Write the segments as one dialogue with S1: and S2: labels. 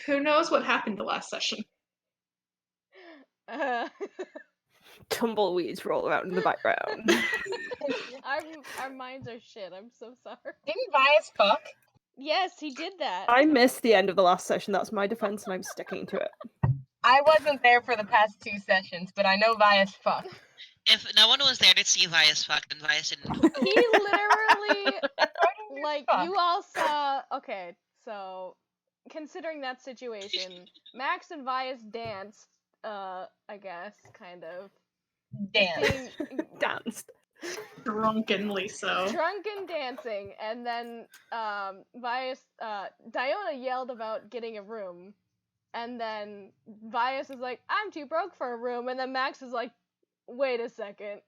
S1: Who knows what happened the last session?
S2: Uh,
S3: Tumbleweeds roll around in the background.
S2: our minds are shit. I'm so sorry.
S4: Didn't Bias fuck?
S2: Yes, he did that.
S3: I missed the end of the last session. That's my defense, and I'm sticking to it.
S4: I wasn't there for the past 2 sessions, but I know Bias fucked.
S5: If no one was there to see Vias fuck, then Vias didn't.
S2: He literally, like,
S4: fuck?
S2: you all saw. Okay, so considering that situation, Max and Vias danced. I guess kind of
S4: Damn.
S3: Danced.
S1: Drunkenly so.
S2: drunken dancing, and then Vias, Diona yelled about getting a room, and then Vias is like, "I'm too broke for a room," and then Max is like, "Wait a second,"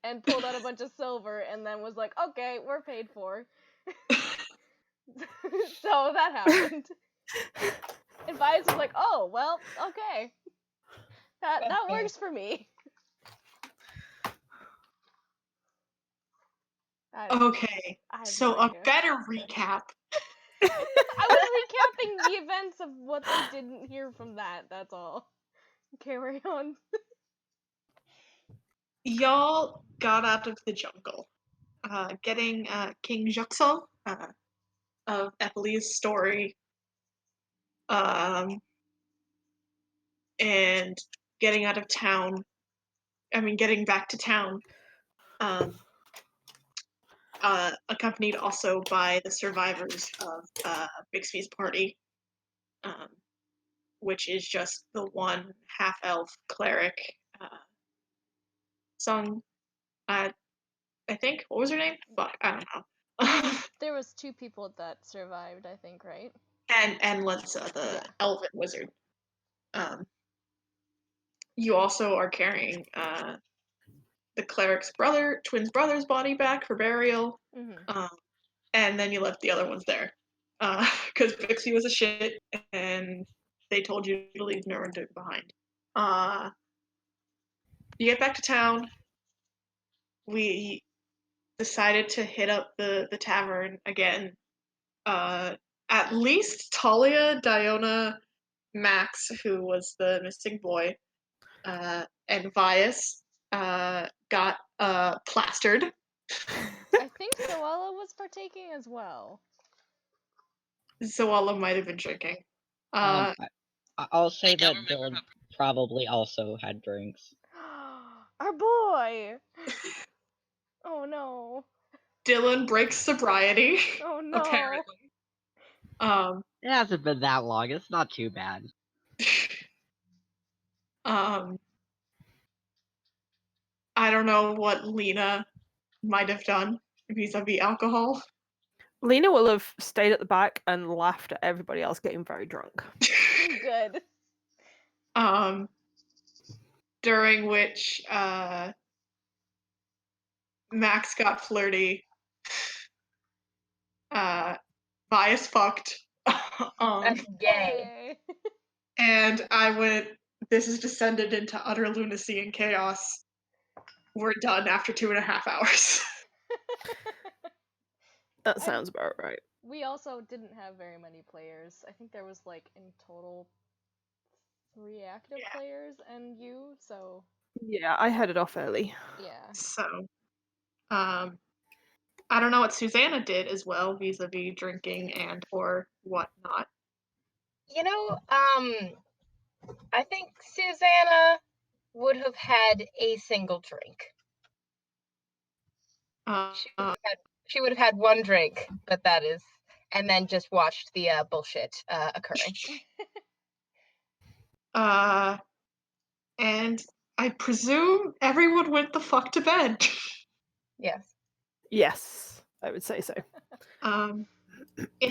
S2: and pulled out a bunch of silver, and then was like, "Okay, we're paid for." So that happened, and Vias was like, "Oh well, okay, that works for me."
S1: Okay,
S2: I have
S1: so
S2: no
S1: a
S2: idea.
S1: better recap.
S2: I was recapping the events of what they didn't hear from that. That's all. Carry on.
S1: Y'all got out of the jungle, getting King Juxel of Eppley's story, and getting out of town. Getting back to town. Accompanied also by the survivors of Bixby's party, which is just the one half-elf cleric sung. I think. What was her name? Fuck, I don't know.
S2: There was 2 people that survived, I think, right?
S1: and Lensa, the elven wizard. You also are carrying the cleric's twin brother's body back for burial.
S2: Mm-hmm.
S1: And then you left the other ones there. Because Bixby was a shit, and they told you to leave Nuremberg behind. You get back to town. We decided to hit up the tavern again. At least Talia, Diona, Max, who was the missing boy, and Vias got plastered.
S2: I think Zoella was partaking as well.
S1: Zoella might have been drinking.
S6: I'll say
S5: I don't
S6: that
S5: remember
S6: Dylan probably also had drinks.
S2: Our boy! Oh no.
S1: Dylan breaks sobriety.
S2: Oh no.
S1: Apparently.
S6: It hasn't been that long. It's not too bad.
S1: I don't know what Lena might have done vis-a-vis alcohol.
S3: Lena will have stayed at the back and laughed at everybody else getting very drunk.
S2: Good.
S1: During which Max got flirty. Bias fucked.
S4: That's gay.
S2: Hey.
S1: And I went, this has descended into utter lunacy and chaos. We're done after 2.5 hours.
S3: That sounds about right.
S2: We also didn't have very many players. I think there was like in total 3 active players and you, so
S3: Yeah, I headed off early.
S2: yeah.
S1: So, I don't know what Susanna did as well vis-a-vis drinking and or whatnot.
S4: You know, I think Susanna would have had a single drink. She would have had 1 drink, but that is, and then just watched the bullshit occurring.
S1: And I presume everyone went the fuck to bed.
S4: Yes.
S3: Yes, I would say so.
S1: In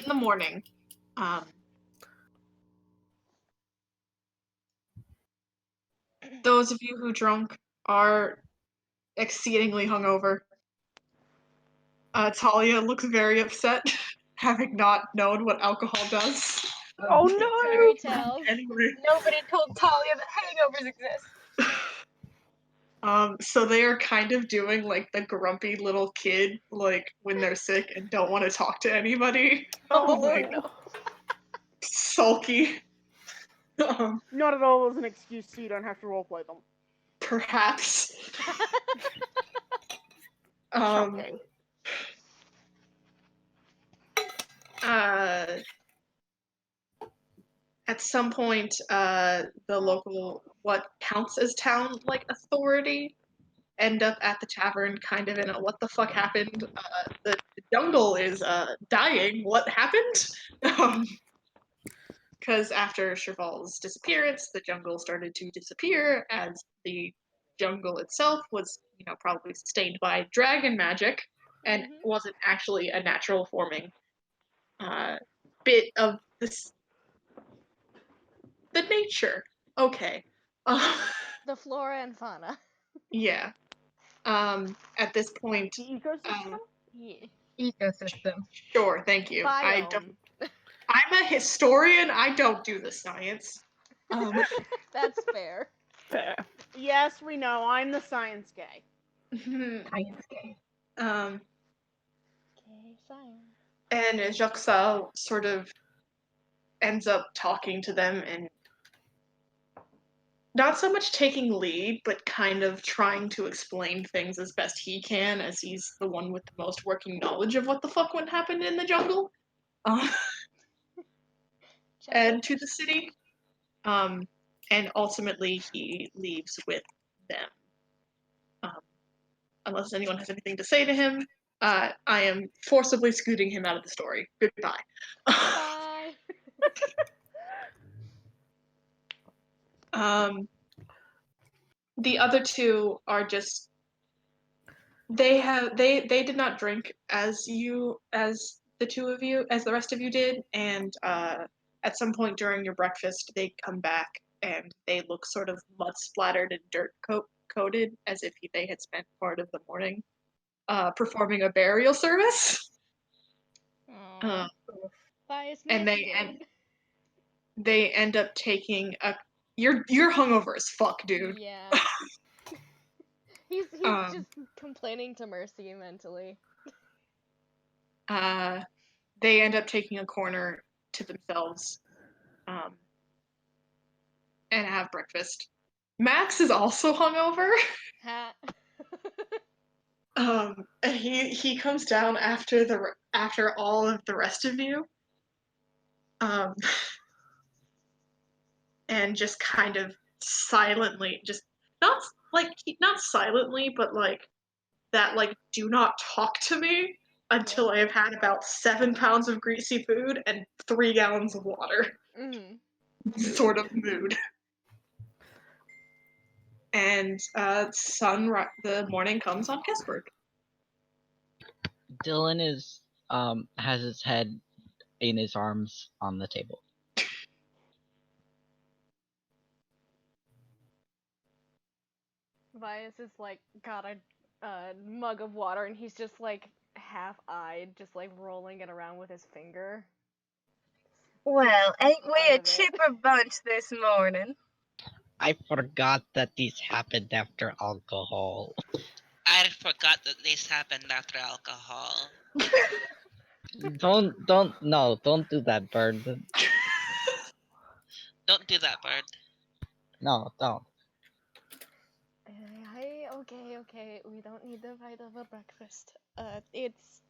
S1: the morning, those of you who drunk are exceedingly hungover. Talia looks very upset, having not known what alcohol does.
S3: Oh no!
S2: Fairy tales.
S1: Anyway.
S4: Nobody told Talia that hangovers exist.
S1: So they are kind of doing like the grumpy little kid, like when they're sick and don't want to talk to anybody.
S3: Oh
S1: Like,
S3: no!
S1: sulky.
S7: Not at all as an excuse so you don't have to roleplay them.
S1: Perhaps.
S7: Shocking.
S1: At some point, the local, what counts as town, like, authority end up at the tavern, kind of in a what the fuck happened? The jungle is dying. What happened? Because after Cheval's disappearance, the jungle started to disappear as the jungle itself was, probably sustained by dragon magic and wasn't actually a natural forming bit of this. The nature. Okay.
S2: The flora and fauna.
S1: Yeah. At this point,
S7: The ecosystem?
S2: Yeah.
S4: Ecosystem.
S1: sure, thank you.
S2: Biome.
S1: I'm a historian. I don't do the science.
S2: That's fair.
S3: Fair.
S7: Yes, we know. I'm the science guy.
S4: Science game.
S2: Okay, science.
S1: And Joxel sort of ends up talking to them and not so much taking lead, but kind of trying to explain things as best he can, as he's the one with the most working knowledge of what the fuck went happened in the jungle. And to the city. And ultimately he leaves with them. Unless anyone has anything to say to him, I am forcibly scooting him out of the story. Goodbye.
S2: Bye.
S1: The other two are just they did not drink as the rest of you did, and at some point during your breakfast they come back and they look sort of mud splattered and dirt coated as if they had spent part of the morning performing a burial service. And they end up taking a you're hungover as fuck, dude.
S2: Yeah. He's just complaining to Mercy mentally.
S1: They end up taking a corner to themselves and have breakfast. Max is also hungover. And he comes down after all of the rest of you. And just kind of silently, just not silently, but like that, like, do not talk to me until I have had about 7 pounds of greasy food and 3 gallons of water. Sort of mood. And the morning comes on Kesburg.
S6: Dylan has his head in his arms on the table.
S2: Vias is like got a mug of water and he's just like half-eyed, just like rolling it around with his finger.
S4: Well, ain't we a
S2: Out of it.
S4: chipper bunch this morning?
S6: I forgot that these happened after alcohol.
S5: I forgot that this happened after alcohol.
S6: Don't do that, Bird.
S5: Don't do that, Bird.
S6: No, don't.
S2: Okay. We don't need to fight over breakfast. It's.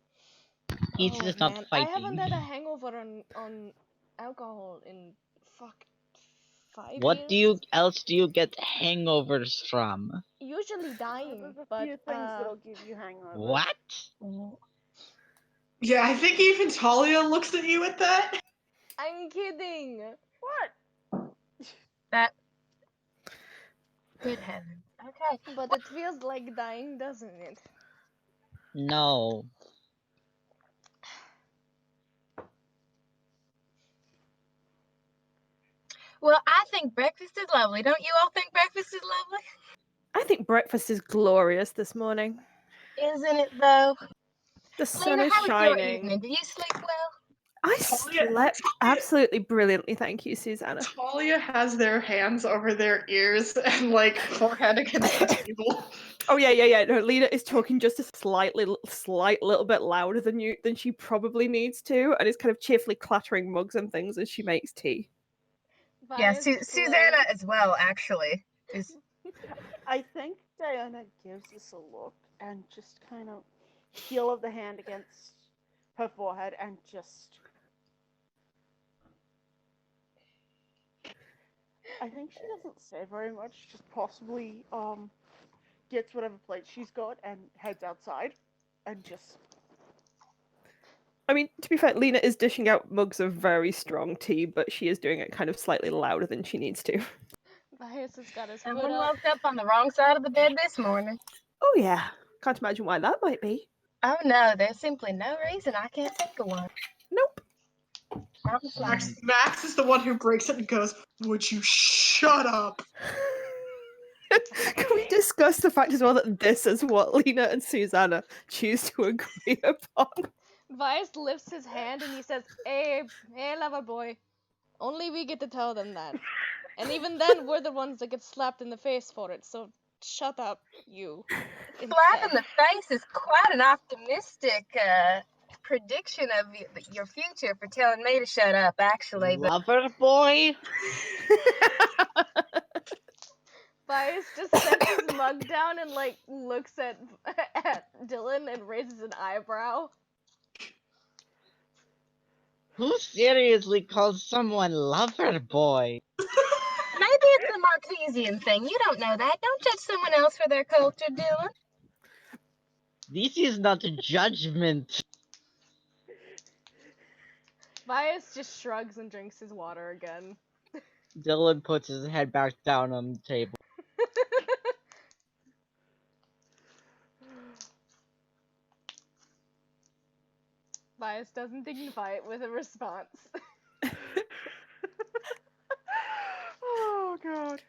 S6: He's just not
S2: man.
S6: fighting.
S2: I haven't had a hangover on alcohol in 5
S6: What
S2: years.
S6: else do you get hangovers from?
S2: Usually dying,
S7: There's a
S2: but
S7: few things that'll give you hangovers.
S6: What?
S1: Yeah, I think even Talia looks at you at that.
S2: I'm kidding.
S7: What?
S4: That. Good heavens. Okay.
S2: But it feels like dying, doesn't it?
S6: No.
S4: Well, I think breakfast is lovely. Don't you all think breakfast is lovely?
S3: I think breakfast is glorious this morning.
S4: Isn't it though?
S3: The sun
S4: Lena,
S3: is
S4: how was your
S3: shining.
S4: evening? Did you sleep well?
S3: I
S1: Talia-
S3: slept absolutely brilliantly, thank you, Susanna.
S1: Talia has their hands over their ears and like forehead against the table.
S3: Oh yeah. No, Lena is talking just a slight little bit louder than she probably needs to, and is kind of cheerfully clattering mugs and things as she makes tea.
S4: Yeah,
S2: Vias
S4: Susanna as well, actually. Is
S7: I think Diana gives us a look and just kind of heel of the hand against her forehead and just. I think she doesn't say very much, just possibly gets whatever plate she's got and heads outside and just.
S3: I mean, to be fair, Lena is dishing out mugs of very strong tea, but she is doing it kind of slightly louder than she needs to.
S2: Vias has got his foot
S4: someone
S2: up.
S4: woke up on the wrong side of the bed this morning.
S3: Oh yeah, can't imagine why that might be.
S4: Oh no, there's simply no reason. I can't think of one.
S3: Nope.
S4: Not the slightest.
S1: Max is the one who breaks it and goes, "Would you shut up?"
S3: Can we discuss the fact as well that this is what Lena and Susanna choose to agree upon?
S2: Vias lifts his hand and he says, hey, lover boy. Only we get to tell them that. And even then, we're the ones that get slapped in the face for it, so shut up, you.
S4: Slap in the face is quite an optimistic prediction of your future for telling me to shut up, actually. But
S6: Lover boy?
S2: Vias just sets his mug down and, like, looks at Dylan and raises an eyebrow.
S6: Who seriously calls someone lover boy?
S4: maybe it's a Maltesian thing. You don't know that. Don't judge someone else for their culture, Dylan.
S6: This is not a judgment.
S2: Vias just shrugs and drinks his water again.
S6: Dylan puts his head back down on the table.
S2: Vias doesn't dignify it with a response.
S7: Oh god.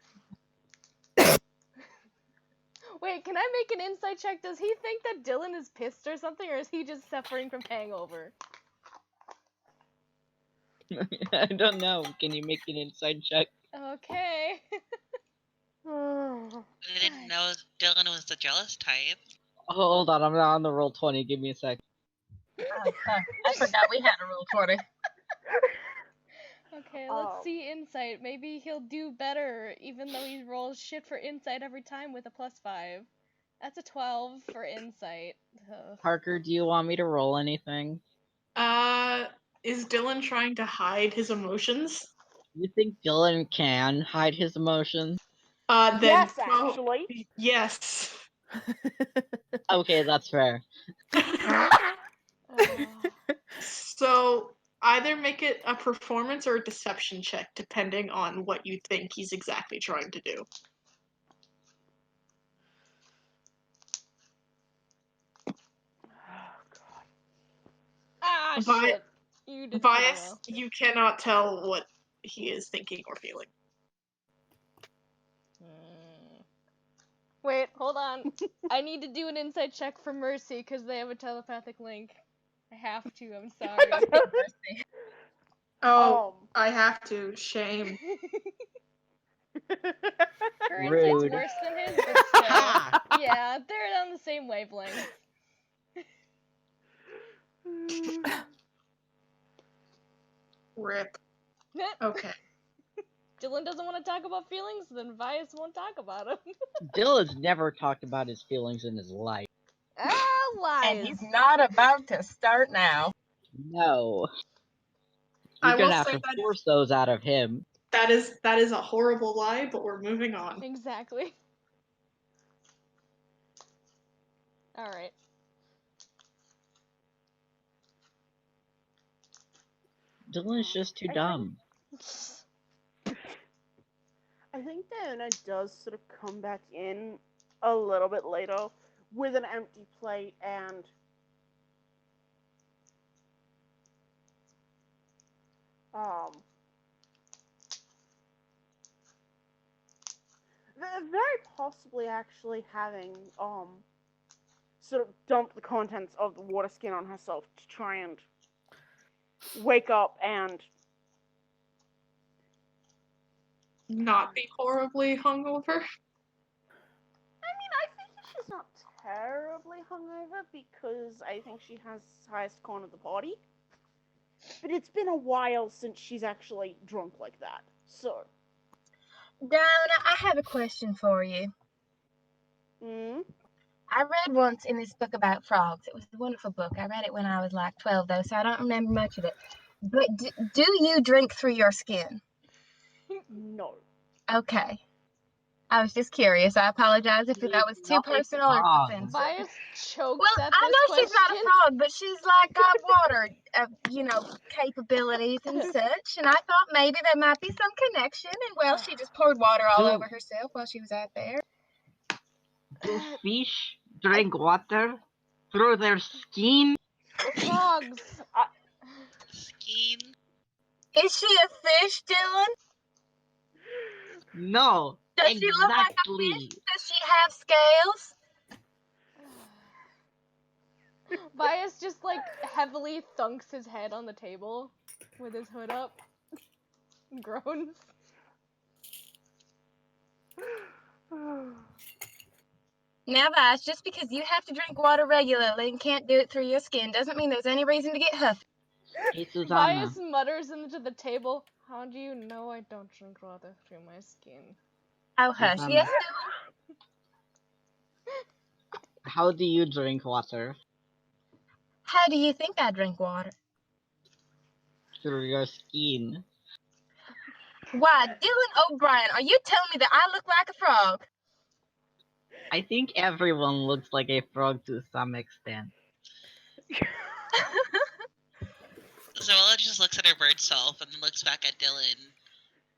S2: Wait, can I make an insight check? Does he think that Dylan is pissed or something, or is he just suffering from hangover?
S6: I don't know. Can you make an inside check?
S2: Okay.
S7: Oh.
S5: I didn't know Dylan was the jealous type.
S6: Hold on, I'm not on the roll 20. Give me a sec.
S4: Oh, I forgot we had a roll 20.
S2: Okay,
S7: Oh.
S2: let's see insight. Maybe he'll do better, even though he rolls shit for insight every time with a +5. That's a 12 for insight. Ugh.
S6: Parker, do you want me to roll anything?
S1: Is Dylan trying to hide his emotions?
S6: You think Dylan can hide his emotions?
S1: Then
S7: Yes, actually.
S1: yes.
S6: Okay, that's fair.
S1: So either make it a performance or a deception check, depending on what you think he's exactly trying to do.
S2: Ah,
S1: Vi-
S2: shit. You did pretty
S1: Bias,
S2: well.
S1: you cannot tell what he is thinking or feeling.
S2: Wait, hold on. I need to do an insight check for Mercy because they have a telepathic link. I have to, I'm sorry.
S1: Oh, I have to. Shame.
S2: Her
S6: Rude.
S2: insight's worse than his, but still. Yeah, they're on the same wavelength.
S1: Rip. Okay.
S2: Dylan doesn't want to talk about feelings, then Vias won't talk about them.
S6: Dylan's never talked about his feelings in his life.
S2: Ah, lies.
S4: And he's not about to start now.
S6: No.
S1: I
S6: You're
S1: will
S6: gonna have
S1: say
S6: to
S1: that
S6: force those out of him.
S1: that is a horrible lie, but we're moving on.
S2: Exactly. Alright.
S6: Dylan's just too
S7: I
S6: dumb.
S7: I think Diana does sort of come back in a little bit later with an empty plate and very possibly actually having sort of dumped the contents of the water skin on herself to try and wake up and
S1: Not be horribly hungover.
S7: I mean, I think she's not terribly hungover because I think she has highest con of the party. But it's been a while since she's actually drunk like that. So,
S4: Diana, I have a question for you. I read once in this book about frogs. It was a wonderful book. I read it when I was like 12, though, so I don't remember much of it. But do you drink through your skin?
S7: no.
S4: Okay. I was just curious. I apologize if that was too
S6: Not a
S4: personal or
S6: frog.
S4: offensive.
S2: Bias chokes
S4: Well,
S2: at
S4: I
S2: this
S4: know
S2: question.
S4: she's not a frog, but she's like got water, capabilities and such. And I thought maybe there might be some connection. And well, she just poured water all over herself while she was out there.
S6: Do fish drink water through their skin?
S2: Frogs.
S5: Skein.
S4: Is she a fish, Dylan?
S6: No,
S4: Does she look like a
S6: exactly.
S4: fish? Does she have scales?
S2: Bias just like heavily thunks his head on the table with his hood up. Groans.
S4: Now, Vice, just because you have to drink water regularly and can't do it through your skin doesn't mean there's any reason to get huffy.
S6: Hey, Susanna.
S2: Bias mutters into the table. How do you know I don't drink water through my skin?
S4: Oh, hush.
S6: Susanna.
S4: Yes, Dylan?
S6: How do you drink water?
S4: How do you think I drink water?
S6: Through your skin.
S4: Why, Dylan O'Brien, are you telling me that I look like a frog?
S6: I think everyone looks like a frog to some extent.
S5: Zoella just looks at her bird self and then looks back at Dylan.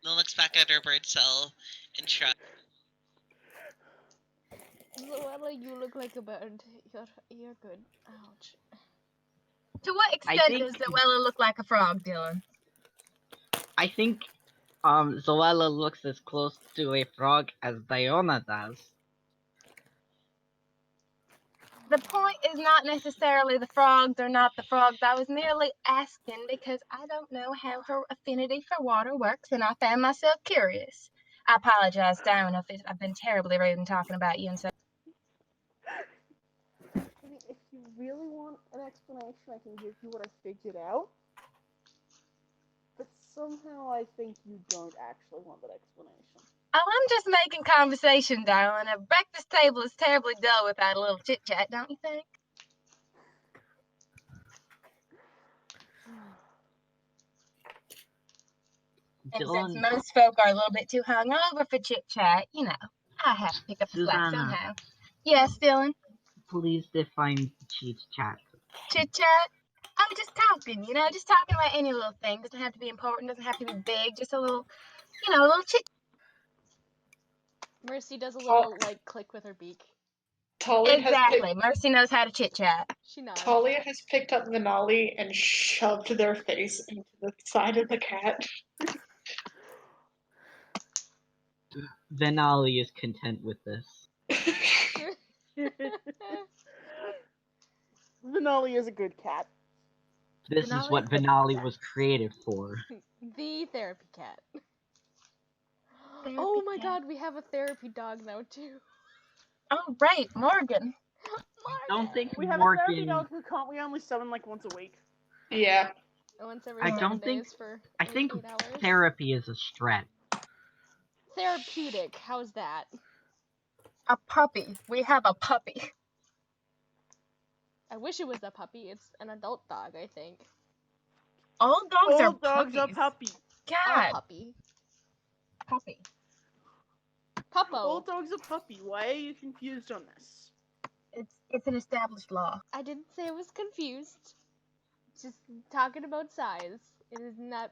S5: Then looks back at her bird self and shrugs.
S2: Zoella, you look like a bird. You're good. Ouch.
S4: To what extent
S6: think-
S4: does Zoella look like a frog, Dylan?
S6: I think Zoella looks as close to a frog as Diona does.
S4: The point is not necessarily the frogs or not the frogs. I was merely asking because I don't know how her affinity for water works, and I found myself curious. I apologize, Diana, if I've been terribly rude in talking about you and so.
S7: I mean, if you really want an explanation, I can give you what I figured out. But somehow I think you don't actually want that explanation.
S4: Oh, I'm just making conversation, darling. A breakfast table is terribly dull without a little chit-chat, don't you think? And since
S6: Dylan,
S4: most folk are a little bit too hungover for chit-chat, I have to pick up the slack
S6: Susanna.
S4: somehow. Yes, Dylan?
S6: please define chit chat.
S4: Chit-chat? I'm just talking, just talking about any little thing. Doesn't have to be important, doesn't have to be big, just a little, a little chit.
S2: Mercy does a little click with her beak.
S4: Exactly. Mercy knows how to chit-chat.
S2: She nods.
S1: Talia has picked up Vinali and shoved their face into the side of the cat.
S6: Venali is content with this.
S7: Vinali is a good cat.
S6: This is what Venali was created for.
S2: The therapy cat.
S4: Therapy
S2: Oh my
S4: cat.
S2: god, we have a therapy dog now too.
S4: Oh, right, Morgan.
S6: I don't think
S7: We have a therapy dog who can't we only summon like once a week.
S1: Yeah.
S2: Once every
S6: I
S2: 7
S6: don't think-
S2: days for
S6: I think
S2: 8 hours.
S6: therapy is a stretch.
S2: Therapeutic, how's that?
S4: A puppy. We have a puppy.
S2: I wish it was a puppy. It's an adult dog, I think.
S4: All dogs are
S7: All dogs are
S4: puppies.
S7: puppies.
S4: God,
S2: Puppy.
S4: puppy.
S2: Puppo.
S7: All dogs are puppy. Why are you confused on this?
S4: It's an established law.
S2: I didn't say I was confused. Just talking about size. It is not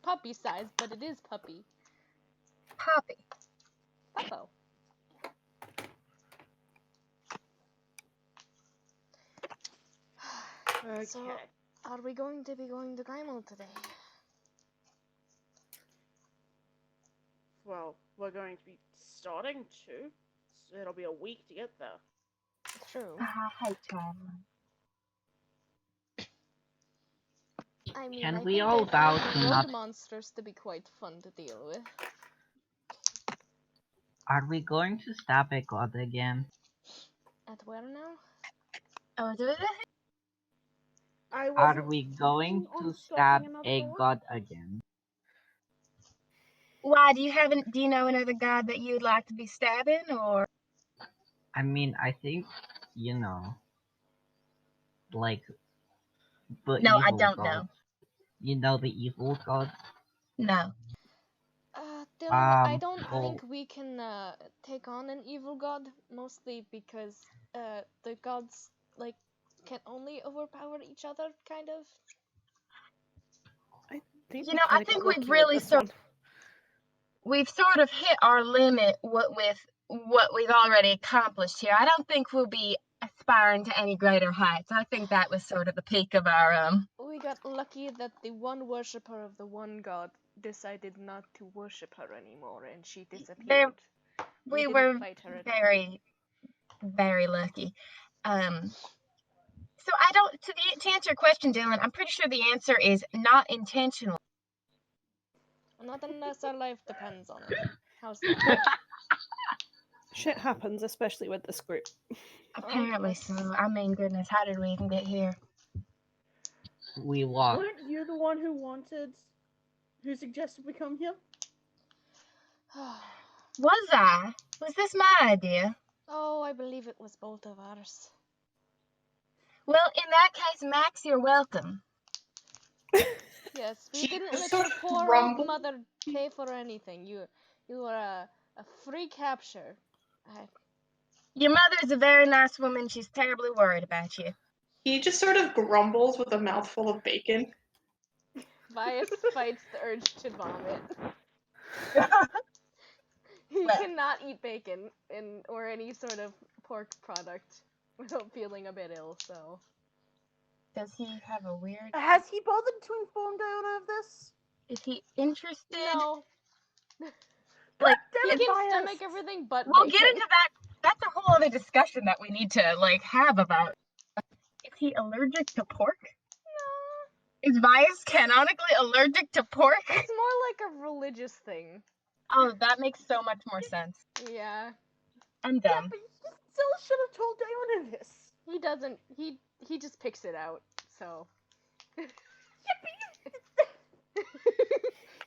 S2: puppy size, but it is puppy.
S4: Puppy.
S2: Puppo.
S7: Okay.
S2: So, are we going to be going to Grimal today?
S7: Well, we're going to be starting to. So it'll be a week to get there.
S2: True.
S4: I hate traveling.
S2: I mean,
S6: Can
S2: I
S6: we
S2: think
S6: all
S2: I
S6: vow
S2: found
S6: to
S2: road
S6: not-
S2: monsters to be quite fun to deal with.
S6: Are we going to stop at God again?
S2: At where now?
S4: Oh, do it?
S7: I
S6: Are
S7: wasn't
S6: we
S7: planning
S6: going
S7: on
S6: to
S7: stopping
S6: stab
S7: another
S6: a
S7: door.
S6: God again?
S4: Why, do you know another god that you'd like to be stabbing, or?
S6: I mean, I think, like, the
S4: No, I
S6: evil
S4: don't
S6: gods.
S4: know.
S6: You know the evil gods?
S4: No.
S2: Dylan, I don't
S6: well,
S2: think we can take on an evil god, mostly because the gods like can only overpower each other, kind of.
S3: I think
S4: You
S3: we
S4: know, I
S3: kinda got
S4: think
S3: lucky
S4: we've
S3: with
S4: really
S3: this one.
S4: we've sort of hit our limit with what we've already accomplished here. I don't think we'll be aspiring to any greater heights. I think that was sort of the peak of our
S2: We got lucky that the one worshipper of the one god decided not to worship her anymore, and she disappeared.
S4: we
S2: didn't
S4: were
S2: fight her at all.
S4: very, very lucky. So I don't to answer your question, Dylan, I'm pretty sure the answer is not intentional.
S2: Not unless our life depends on it. How's that?
S3: Shit happens, especially with this group.
S4: Apparently
S2: yes.
S4: so. I mean, goodness, how did we even get here?
S6: we walked.
S7: Weren't you the one who suggested we come here?
S4: Was I? Was this my idea?
S2: Oh, I believe it was both of ours.
S4: Well, in that case, Max, you're welcome.
S2: Yes, we
S1: He
S2: didn't
S1: just
S2: let
S1: sort
S2: your
S1: of
S2: poor old
S1: grumbled.
S2: mother pay for anything. You were a free capture.
S4: Your mother's a very nice woman. She's terribly worried about you.
S1: He just sort of grumbles with a mouthful of bacon.
S2: Bias fights the urge to vomit. He
S4: Well.
S2: cannot eat bacon or any sort of pork product without feeling a bit ill, so.
S4: Does he have a weird...
S7: Has he bothered to inform Diona of this?
S4: Is he interested?
S2: No.
S4: Like,
S2: He
S7: Damn it,
S2: can
S7: Bias.
S2: stomach everything but
S4: we'll
S2: bacon.
S4: get into that. That's a whole other discussion that we need to, like, have about. Is he allergic to pork?
S2: No.
S4: Is Bias canonically allergic to pork?
S2: It's more like a religious thing.
S4: Oh, that makes so much more sense.
S2: Yeah.
S4: I'm
S7: Yeah,
S4: dumb.
S7: but you still should have told Diona this.
S2: He doesn't. He just picks it out, so.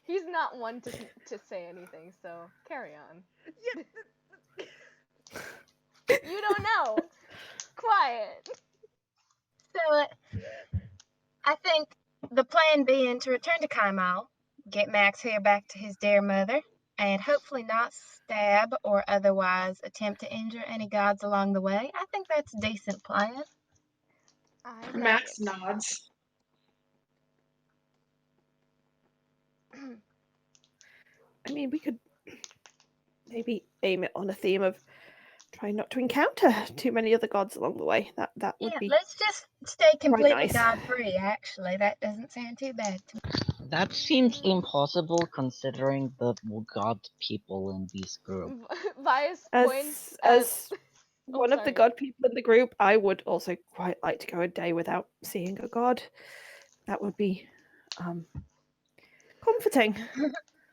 S2: He's not one to say anything, so carry on.
S7: Yeah.
S2: You don't know. Quiet.
S4: So, I think the plan being to return to Kaimal, get Max here back to his dear mother, and hopefully not stab or otherwise attempt to injure any gods along the way. I think that's a decent plan.
S2: I like
S1: Max
S2: it.
S1: nods.
S3: I mean, we could maybe aim it on a theme of trying not to encounter too many other gods along the way. That would be
S4: Let's just stay completely
S3: nice.
S4: god-free, actually. That doesn't sound too bad to me.
S6: That seems impossible considering the god people in this group.
S2: Bias points at...
S3: As one of the
S2: sorry.
S3: god people in the group, I would also quite like to go a day without seeing a god. That would be comforting.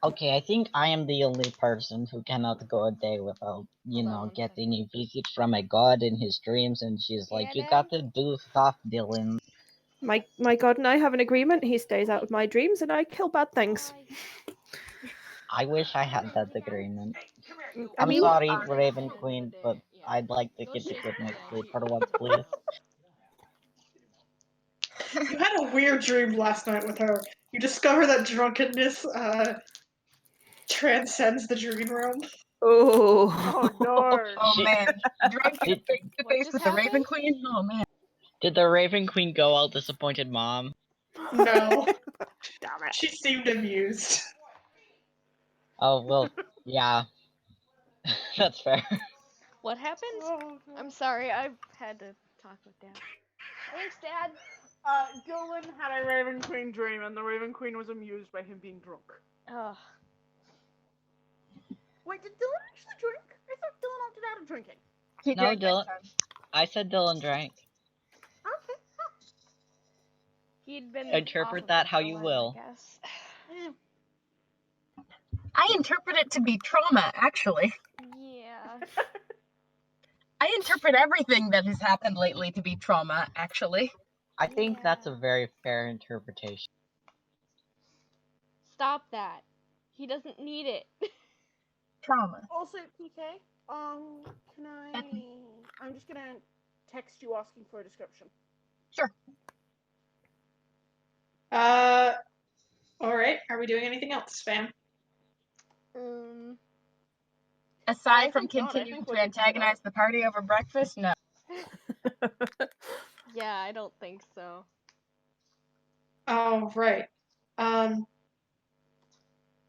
S6: Okay, I think I am the only person who cannot go a day without,
S2: Hold on one
S6: getting a visit from a god in his dreams, and she's like, "You got to do stuff, Dylan."
S3: My god and I have an agreement. He stays out of my dreams, and I kill bad things.
S6: I wish I had that agreement.
S3: I
S6: I'm
S3: mean,
S6: sorry,
S2: are
S6: Raven
S2: in
S6: Queen,
S2: the
S6: but
S2: day, yeah.
S6: I'd like to
S2: Go
S6: get a
S2: check
S6: good
S2: the
S6: night's
S2: day.
S6: sleep for once, please.
S1: You had a weird dream last night with her. You discover that drunkenness transcends the dream realm.
S3: oh,
S7: Oh no.
S4: Oh, man. Drinking
S6: Did,
S4: face to
S2: What
S4: face
S2: just
S4: with the Raven
S2: happened?
S4: Queen? Oh, man.
S6: did the Raven Queen go all disappointed, Mom?
S1: No,
S3: damn it!
S1: she seemed amused.
S6: Oh, well, yeah. That's fair.
S2: What happened?
S7: Oh,
S2: I'm sorry, I had to talk with Dad. Thanks, Dad.
S7: Dylan had a Raven Queen dream, and the Raven Queen was amused by him being drunk.
S2: Ugh.
S7: Wait, did Dylan actually drink? I thought Dylan opted out of drinking.
S4: He
S6: No,
S4: drank this
S6: Dylan.
S4: time.
S6: I said Dylan drank.
S7: Okay.
S2: He'd been
S6: Interpret
S2: off of
S6: that
S2: it
S6: how
S2: for a
S6: you
S2: while,
S6: will.
S2: I guess.
S4: I interpret it to be trauma, actually.
S2: Yeah.
S4: I interpret everything that has happened lately to be trauma, actually.
S6: I think that's
S2: Yeah.
S6: a very fair interpretation.
S2: Stop that. He doesn't need it.
S4: Trauma.
S7: Also, PK, can I'm just gonna text you asking for a description.
S4: Sure.
S1: Alright, are we doing anything else, fam?
S4: Aside
S7: I
S4: from
S7: think not. I
S4: continuing
S7: think
S4: to
S7: we're good to go.
S4: antagonize the party over breakfast, no.
S2: Yeah, I don't think so.
S1: Oh, right.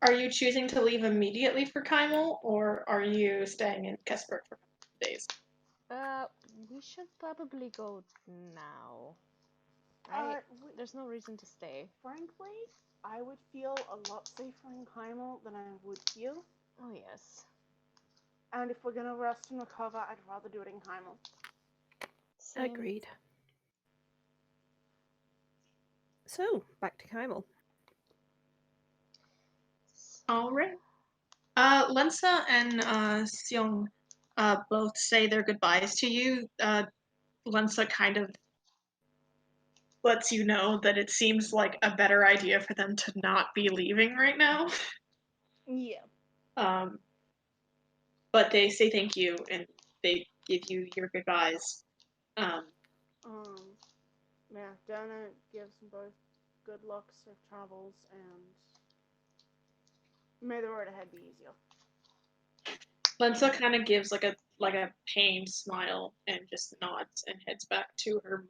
S1: Are you choosing to leave immediately for Kymel, or are you staying in Kesper for days?
S2: We should probably go now. There's no reason to stay.
S7: Frankly, I would feel a lot safer in Kymel than I would here.
S2: Oh, yes.
S7: And if we're gonna rest and recover, I'd rather do it in Kymel.
S2: Same.
S3: Agreed. So, back to Kymel.
S1: Alright. Lensa and Seong both say their goodbyes to you. Lensa kind of lets you know that it seems like a better idea for them to not be leaving right now.
S7: Yeah.
S1: But they say thank you and they give you your goodbyes.
S7: Yeah, Donna gives them both good luck, safe travels, and may the road ahead be easier.
S1: Lensa kind of gives like a pained smile and just nods and heads back to her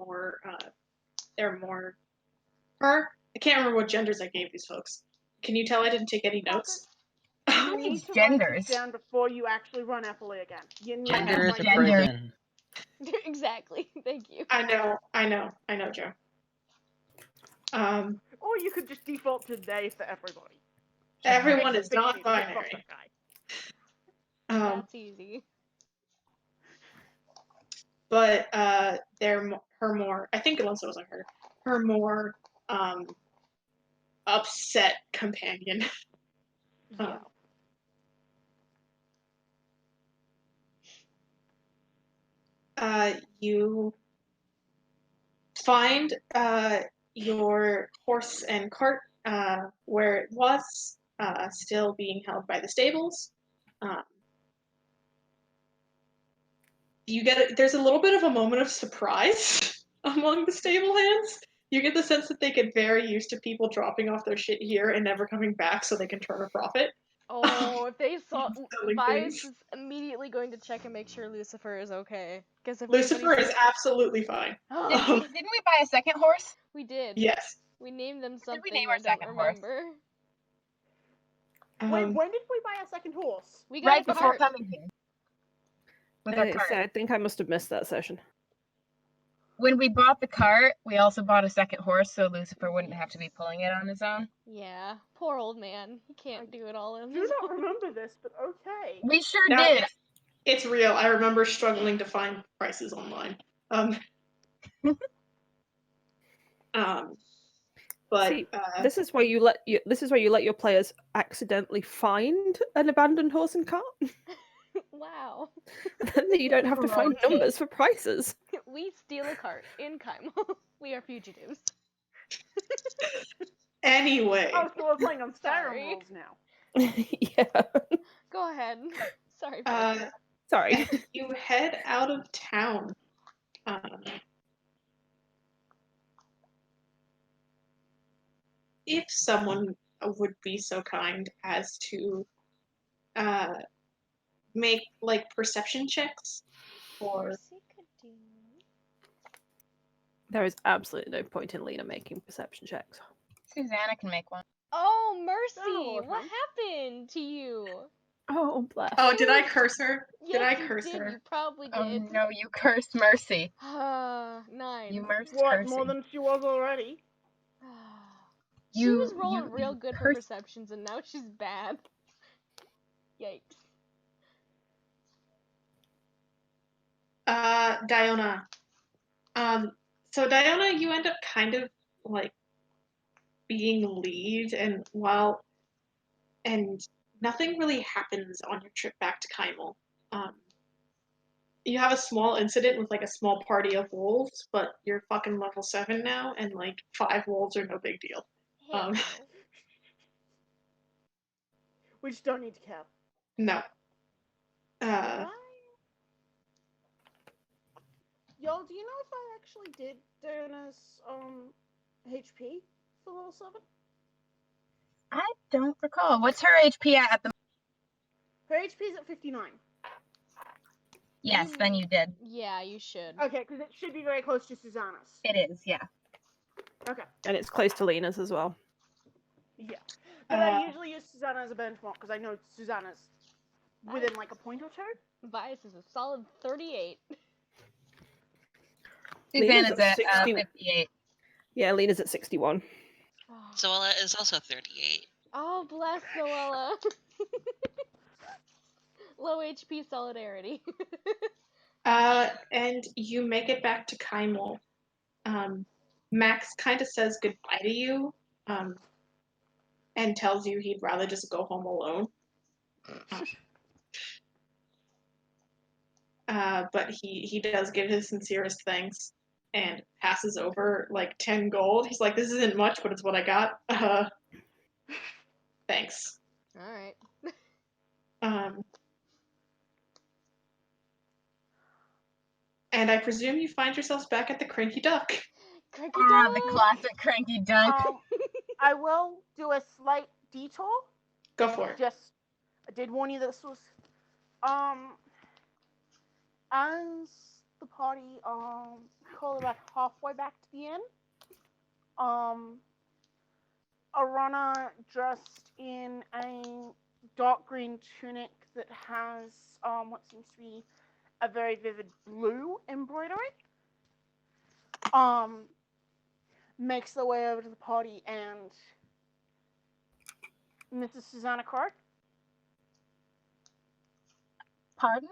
S1: her. I can't remember what genders I gave these folks. Can you tell I didn't take any notes?
S7: You need
S4: It's
S7: to write
S4: genders.
S7: this down before you actually run Eppley again. You need
S6: Gender
S7: to
S6: is
S7: write
S6: a
S7: it down.
S6: prison.
S2: Exactly. Thank you.
S1: I know, Joe.
S7: Or you could just default to they for everybody.
S1: Everyone
S7: Makes
S1: is
S7: it
S1: not
S7: easy to pick up
S1: binary.
S7: that guy.
S2: That's easy.
S1: But they're her more. I think Lensa was on her. Her more upset companion.
S7: Yeah.
S1: You find your horse and cart where it was, still being held by the stables. There's a little bit of a moment of surprise among the stable hands. You get the sense that they get very used to people dropping off their shit here and never coming back so they can turn a profit.
S2: Oh, if they saw
S1: Selling
S2: Vice
S1: things.
S2: is immediately going to check and make sure Lucifer is okay. Because if
S1: Lucifer is absolutely fine.
S4: Didn't we buy a second horse?
S2: We did.
S1: Yes.
S2: We named them
S4: What did
S2: something
S4: we name
S2: I
S4: our
S2: don't
S4: second horse?
S2: remember.
S7: Wait, when did we buy a second horse?
S2: We got
S4: Right
S2: a
S4: before
S2: cart.
S4: coming here. With our cart.
S3: I think I must have missed that session.
S4: When we bought the cart, we also bought a second horse so Lucifer wouldn't have to be pulling it on his own.
S2: Yeah, poor old man. He can't do it all on
S7: I do
S2: his
S7: not
S2: own.
S7: remember this, but okay.
S4: We sure
S1: No,
S4: did.
S1: It's real. I remember struggling to find prices online. But
S3: See, this is where you let your players accidentally find an abandoned horse and cart.
S2: Wow.
S3: Then you don't have to find
S4: Pro tip.
S3: numbers for prices.
S2: We steal a cart in Kymel. We are fugitives.
S1: anyway,
S7: Oh, so we're playing on Skyrim
S2: Sorry.
S7: rules now.
S3: Yeah.
S2: Go ahead. Sorry.
S3: Sorry.
S1: you head out of town. If someone would be so kind as to make like perception checks or
S3: There is absolutely no point in Lena making perception checks.
S4: Susanna can make one.
S2: Oh, Mercy!
S7: Oh,
S2: What
S7: okay.
S2: happened to you?
S3: Oh, bless.
S1: Oh, did I curse her?
S2: Yes,
S1: Did I
S2: you
S1: curse
S2: did.
S1: her?
S2: You probably did.
S4: Oh no, you cursed Mercy.
S2: 9.
S4: You cursed
S7: What,
S4: Mercy.
S7: more than she was already?
S2: She was rolling
S4: you
S2: real good for
S4: cursed-
S2: perceptions, and now she's bad. Yikes.
S1: Diona. So Diona, you end up kind of like being lead, and nothing really happens on your trip back to Kymel. You have a small incident with like a small party of wolves, but you're fucking level 7 now, and like 5 wolves are no big deal.
S2: Hell no.
S7: We just don't need to cap.
S1: No.
S7: Y'all, do you know if I actually did Diona's HP for level 7?
S4: I don't recall. What's her HP at the
S7: Her HP is at 59.
S4: Yes, then you did.
S2: Yeah, you should.
S7: Okay, because it should be very close to Susanna's.
S4: It is, yeah.
S7: Okay.
S3: And it's close to Lena's as well.
S7: Yeah. But I usually use Susanna as a benchmark because I know Susanna's within like a point or two.
S2: Vice is a solid 38.
S4: Susanna's at
S3: 60.
S4: 58.
S3: Yeah, Lena's at 61.
S5: Zoella is also 38.
S2: Oh, bless Zoella. Low HP solidarity.
S1: And you make it back to Kaimul. Max kind of says goodbye to you, and tells you he'd rather just go home alone. But he does give his sincerest thanks and passes over like 10 gold. He's like, this isn't much, but it's what I got. Thanks.
S2: Alright.
S1: And I presume you find yourselves back at the Cranky Duck.
S2: Cranky
S4: Ah, the
S2: Duck!
S4: classic cranky dunk.
S7: I will do a slight detour.
S1: Go for it.
S7: I did warn you this was as the party call about halfway back to the inn. A runner dressed in a dark green tunic that has what seems to be a very vivid blue embroidery. Makes their way over to the party, and Mrs. Susanna Clark.
S4: Pardon?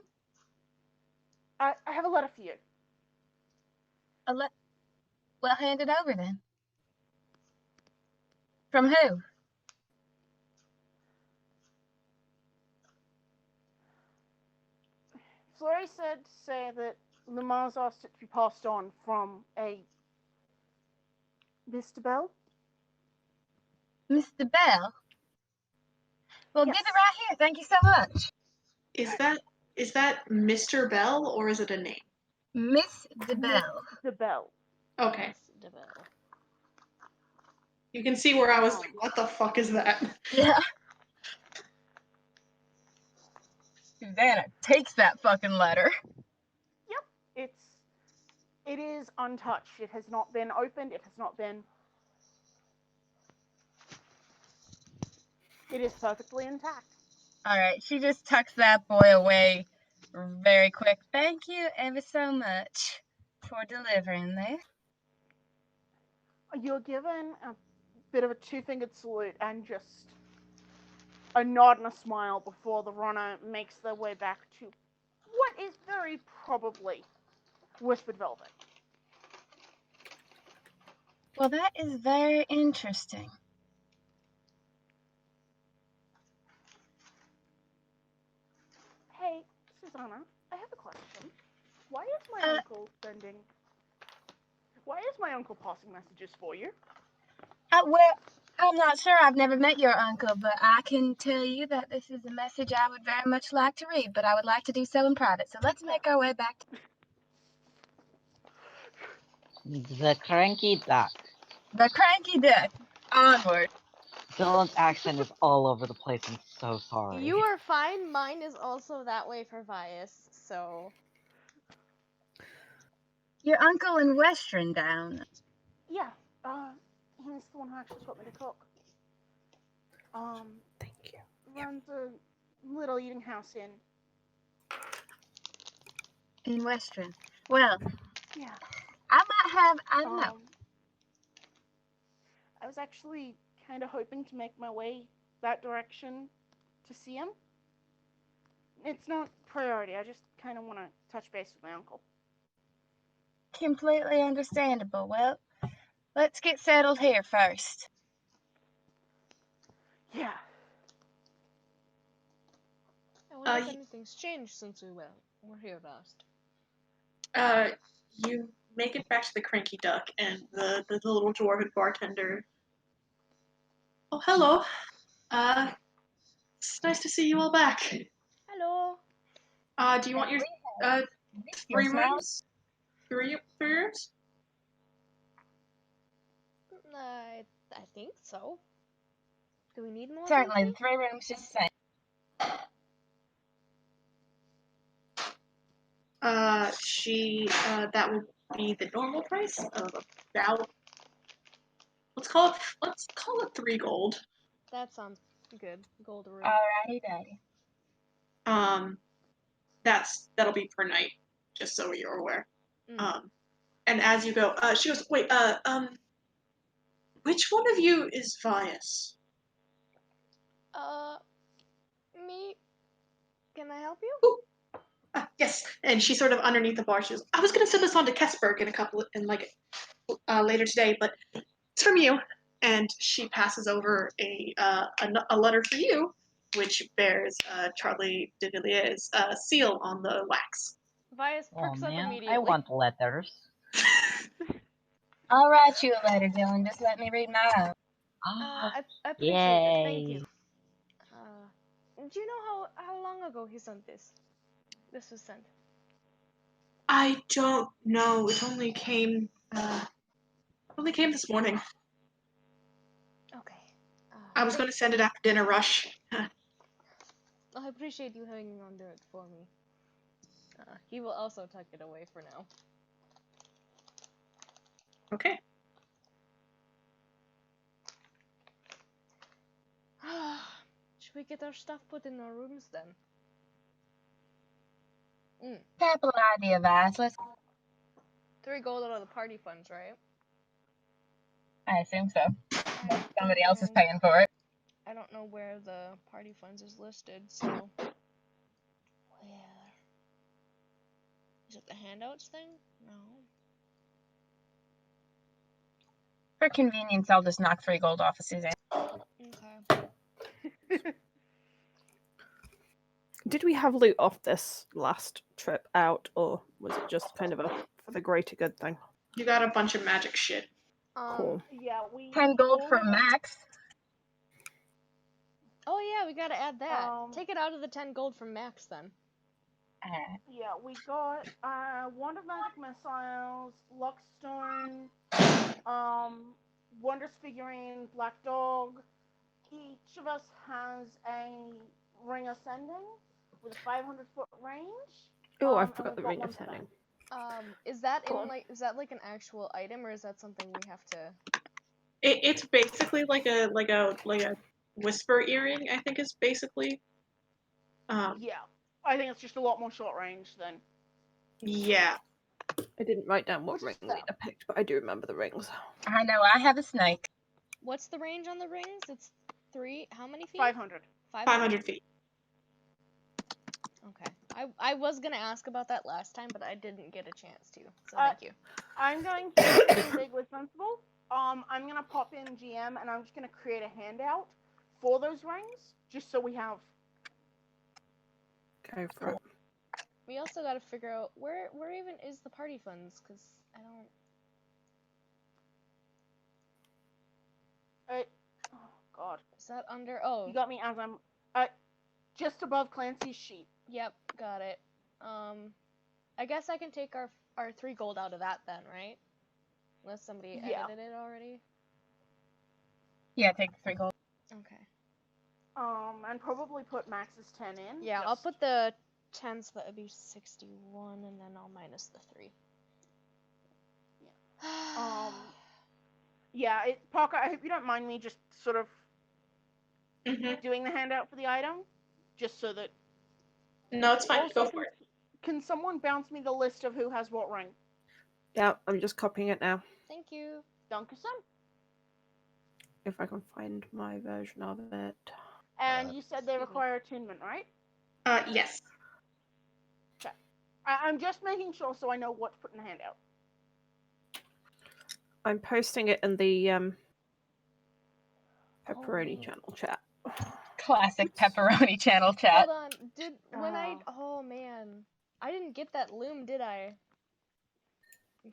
S7: I have a letter for you.
S4: Well, hand it over then. From who?
S7: Flurry said to say that Lamar's asked it to be passed on from a Mr. Bell.
S4: Mr. Bell? Well,
S7: Yes.
S4: give it right here. Thank you so much.
S1: Is that Mr. Bell or is it a name?
S4: Miss DeBell.
S7: The Bell.
S1: Okay.
S2: DeBell.
S1: You can see where I was like, what the fuck is that?
S4: Yeah. Susanna takes that fucking letter.
S7: Yep. It is untouched. It has not been opened. It has not been. It is perfectly intact.
S4: Alright, she just tucks that boy away very quick. Thank you ever so much for delivering this.
S7: You're given a bit of a two-fingered salute and just a nod and a smile before the runner makes their way back to what is very probably Whispered Velvet.
S4: Well, that is very interesting.
S7: Hey, Susanna, I have a question. Why is my uncle sending... Why is my uncle passing messages for you?
S4: Well, I'm not sure. I've never met your uncle, but I can tell you that this is a message I would very much like to read, but I would like to do so in private. So let's make our way back to
S6: The Cranky Duck.
S4: the Cranky Duck. Onward.
S6: Dylan's accent is all over the place. I'm so sorry.
S2: You are fine. Mine is also that way for Vias, so.
S4: Your uncle in Western Down.
S7: Yeah, he's the one who actually taught me to cook.
S3: Thank you.
S7: Runs a little eating house
S4: In Western. Well,
S7: Yeah.
S4: I might have, I don't know.
S7: I was actually kind of hoping to make my way that direction to see him. It's not priority. I just kind of want to touch base with my uncle.
S4: Completely understandable. Well, let's get settled here first.
S7: Yeah.
S2: I wonder if anything's changed since we were here last.
S1: You make it back to the Cranky Duck, and the little dwarven bartender. Oh, hello. It's nice to see you all back.
S2: Hello.
S1: Do you want your
S4: Your
S1: three
S4: smile?
S1: rooms? Three rooms?
S2: I think so. Do we need more?
S4: Certainly,
S2: than
S4: the 3 rooms just the same.
S1: That would be the normal price of about, let's call it 3 gold.
S2: That sounds good. Gold room.
S4: Alrighty, daddy.
S1: That'll be per night, just so you're aware.
S2: Mm.
S1: And as you go, she goes, wait, which one of you is Vias?
S2: Me. Can I help you?
S1: Yes. And she sort of underneath the bar, she goes, I was gonna send this on to Kesberg later today, but it's from you. And she passes over a letter for you, which bears Charlie de Villier's seal on the wax.
S2: Vias
S6: Oh
S2: perks up
S6: man,
S2: immediately.
S6: I want letters.
S4: I'll write you a letter, Dylan. Just let me read my own.
S2: I appreciate it. Thank you. Do you know how long ago he sent this? This was sent.
S1: I don't know. It only came this morning.
S2: Okay.
S1: I was going to send it after dinner rush.
S2: I appreciate you hanging on to it for me. He will also tuck it away for now.
S1: Okay.
S2: Should we get our stuff put in our rooms then?
S4: Capital idea, Vice. Let's.
S2: 3 gold out of the party funds, right?
S4: I assume so.
S2: I
S4: Somebody else is
S2: don't-
S4: paying for it.
S2: I don't know where the party funds is listed, so. Where? Is it the handouts thing? No.
S4: For convenience, I'll just knock 3 gold off of Suzanne.
S2: Okay.
S3: Did we have loot off this last trip out, or was it just kind of a for the greater good thing?
S1: You got a bunch of magic shit.
S3: Cool.
S7: Yeah, we
S4: 10 gold
S7: only-
S4: from Max.
S2: Oh yeah, we gotta add that.
S7: Take
S2: it out of the 10 gold from Max then.
S7: Yeah, we got Wand of Magic Missiles, Luckstone, Wondrous Figurine, Black Dog. Each of us has a Ring Ascending with a 500-foot range.
S3: Oh, I
S7: and
S3: forgot the
S7: we've got
S3: ring
S7: one
S3: of
S7: for that.
S3: sending.
S2: Is that
S3: Cool.
S2: is that like an actual item, or is that something we have to?
S1: It's basically like a whisper earring. I think is basically.
S7: Yeah, I think it's just a lot more short range than.
S1: Yeah.
S3: I didn't write down what
S7: What's
S3: ring
S7: that?
S3: Lena picked, but I do remember the rings.
S4: I know, I have a snake.
S2: What's the range on the rings? It's 3. How many feet?
S7: 500.
S1: 500 feet.
S2: Okay. I was gonna ask about that last time, but I didn't get a chance to. So thank you.
S7: I'm going to do something big with Sensible. I'm gonna pop in GM and I'm just gonna create a handout for those rings, just so we have.
S3: Go for it.
S2: We also gotta figure out where even is the party funds, cause I don't.
S7: Oh God.
S2: Is that under? Oh.
S7: You got me as I'm just above Clancy's sheet.
S2: Yep, got it. I guess I can take our 3 gold out of that then, right? Unless somebody
S7: Yeah.
S2: edited it already.
S4: Yeah, take the 3 gold.
S2: Okay.
S7: And probably put Max's 10 in.
S2: Yeah, I'll put the 10, so that would be 61, and then I'll minus the 3.
S7: Yeah. Yeah, Parker, I hope you don't mind me just sort of doing the handout for the item, just so that.
S1: No, it's fine.
S7: Also,
S1: Go for it.
S7: Can someone bounce me the list of who has what ring?
S3: Yeah, I'm just copying it now.
S2: Thank you.
S7: Dunkerson.
S3: If I can find my version of it.
S7: And you said they require attunement, right?
S1: Yes.
S7: Okay. I'm just making sure so I know what to put in the handout.
S3: I'm posting it in the pepperoni channel chat.
S4: Classic pepperoni channel chat.
S2: Hold on. Oh man, I didn't get that loom, did I?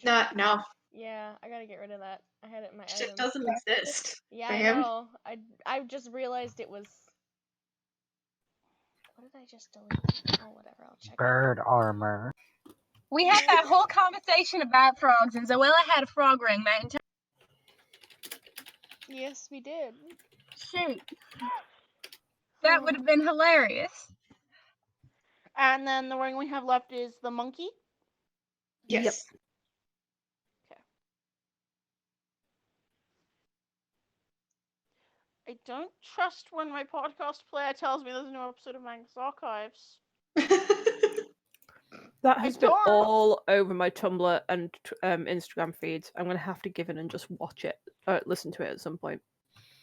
S1: No.
S2: Yeah, I gotta get rid of that. I had it in my
S1: Shit
S2: item.
S1: doesn't exist.
S2: Yeah,
S1: for
S2: I
S1: him.
S2: know. I just realized it was What did I just delete? Oh, whatever. I'll check.
S6: Bird armor.
S4: We had that whole conversation about frogs, and Zoella had a frog ring that entire.
S2: Yes, we did.
S4: Shoot. That would have been hilarious.
S7: And then the ring we have left is the monkey.
S1: Yes.
S7: I don't trust when my podcast player tells me there's a new episode of Magnus Archives.
S3: That has been
S7: don't.
S3: all over my Tumblr and Instagram feeds. I'm gonna have to give in and just watch it, listen to it at some point.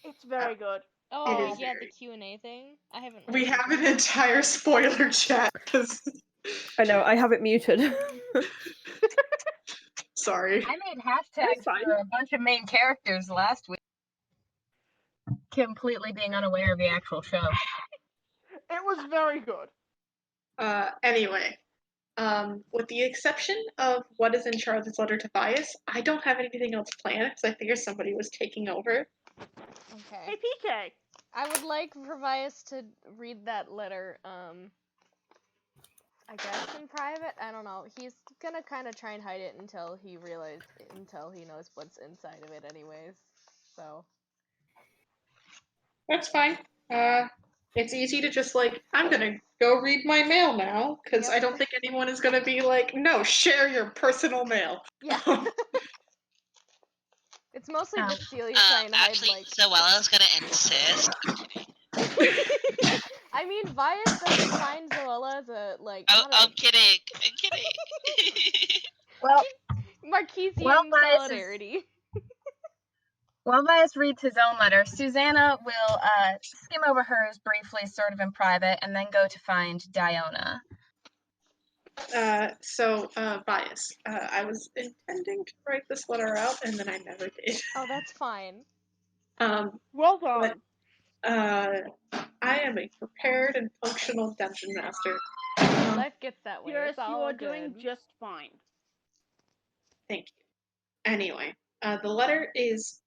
S7: It's very good.
S2: Oh,
S1: is
S2: yeah,
S1: very-
S2: the Q&A thing. I haven't.
S1: We
S2: listened
S1: have
S2: to
S1: an
S2: it.
S1: entire spoiler chat because.
S3: I know, I have it muted.
S1: Sorry.
S4: I made hashtags
S3: fine.
S4: for a bunch of main characters last week, completely being unaware of the actual show.
S7: It was very good.
S1: Anyway, with the exception of what is in Charlotte's letter to Bias, I don't have anything else planned because I figure somebody was taking over.
S2: Okay.
S7: Hey, PK.
S2: I would like for Vias to read that letter, I guess in private. I don't know. He's gonna kind of try and hide it until he knows what's inside of it, anyways. So.
S1: That's fine. It's easy to just I'm gonna go read my mail now because
S2: Yep.
S1: I don't think anyone is gonna be like, no, share your personal mail.
S2: Yeah. It's mostly
S4: Oh.
S2: just Celia's trying to hide,
S5: Actually, Zoella's gonna insist. I'm kidding.
S2: I mean, Vias doesn't find Zoella as a,
S5: I'm kidding. I'm kidding.
S4: Well,
S2: Marquesian
S4: Well, Vias is-
S2: solidarity.
S4: while Vias reads his own letter, Susanna will skim over hers briefly, sort of in private, and then go to find Diona.
S1: Bias. I was intending to write this letter out and then I never did.
S2: Oh, that's fine.
S7: Well done.
S1: I am a prepared and functional dungeon master.
S2: Life gets that way.
S7: Yes,
S2: It's all
S7: you are
S2: good.
S7: doing just fine.
S1: Thank you. Anyway, the letter it's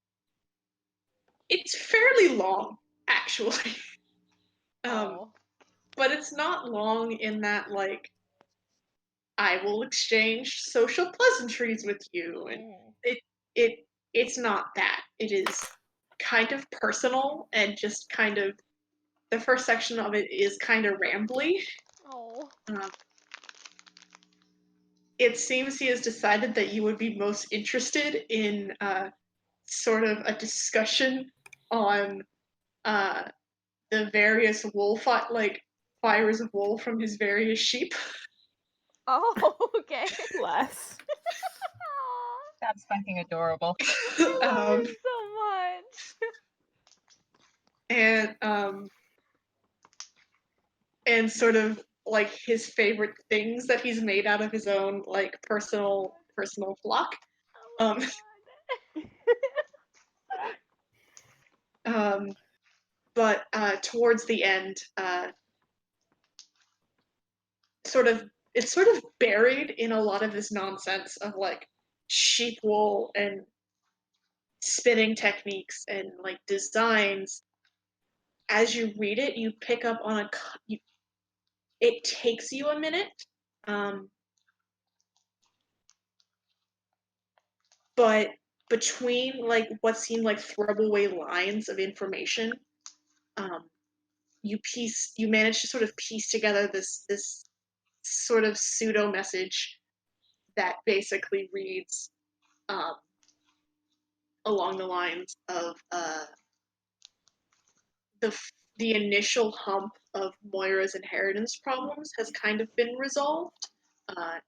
S1: fairly long, actually.
S2: Oh.
S1: But it's not long in that, I will exchange social pleasantries with you, and it's not that. It is kind of personal, and just kind of, the first section of it is kind of rambly.
S2: Oh.
S1: It seems he has decided that you would be most interested in sort of a discussion on the various fibers of wool from his various sheep.
S2: Oh, okay.
S3: Bless.
S4: That's fucking adorable.
S2: I love him so much.
S1: And sort of his favorite things that he's made out of his own personal flock.
S2: Oh my
S1: But towards the end, it's sort of buried in a lot of this nonsense of sheep wool and spinning techniques and designs. As you read it, you pick up on it takes you a minute, but between what seem like throwaway lines of information, you manage to sort of piece together this sort of pseudo message that basically reads along the lines of the initial hump of Moira's inheritance problems has kind of been resolved,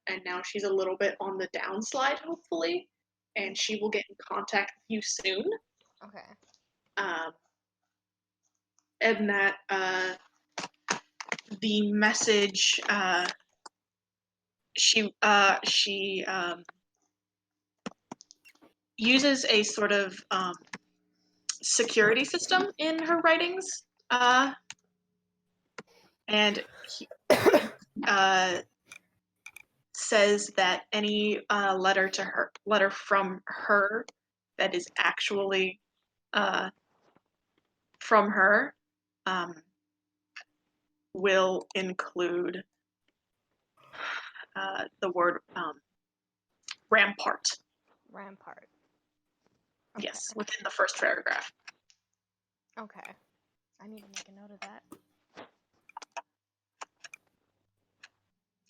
S1: and now she's a little bit on the downslide, hopefully, and she will get in contact with you soon.
S2: Okay.
S1: And that the message she uses a sort of security system in her writings, and he says that any letter from her that is actually from her will include the word rampart.
S2: Rampart.
S1: Yes, within the first paragraph.
S2: Okay. I need to make a note of that.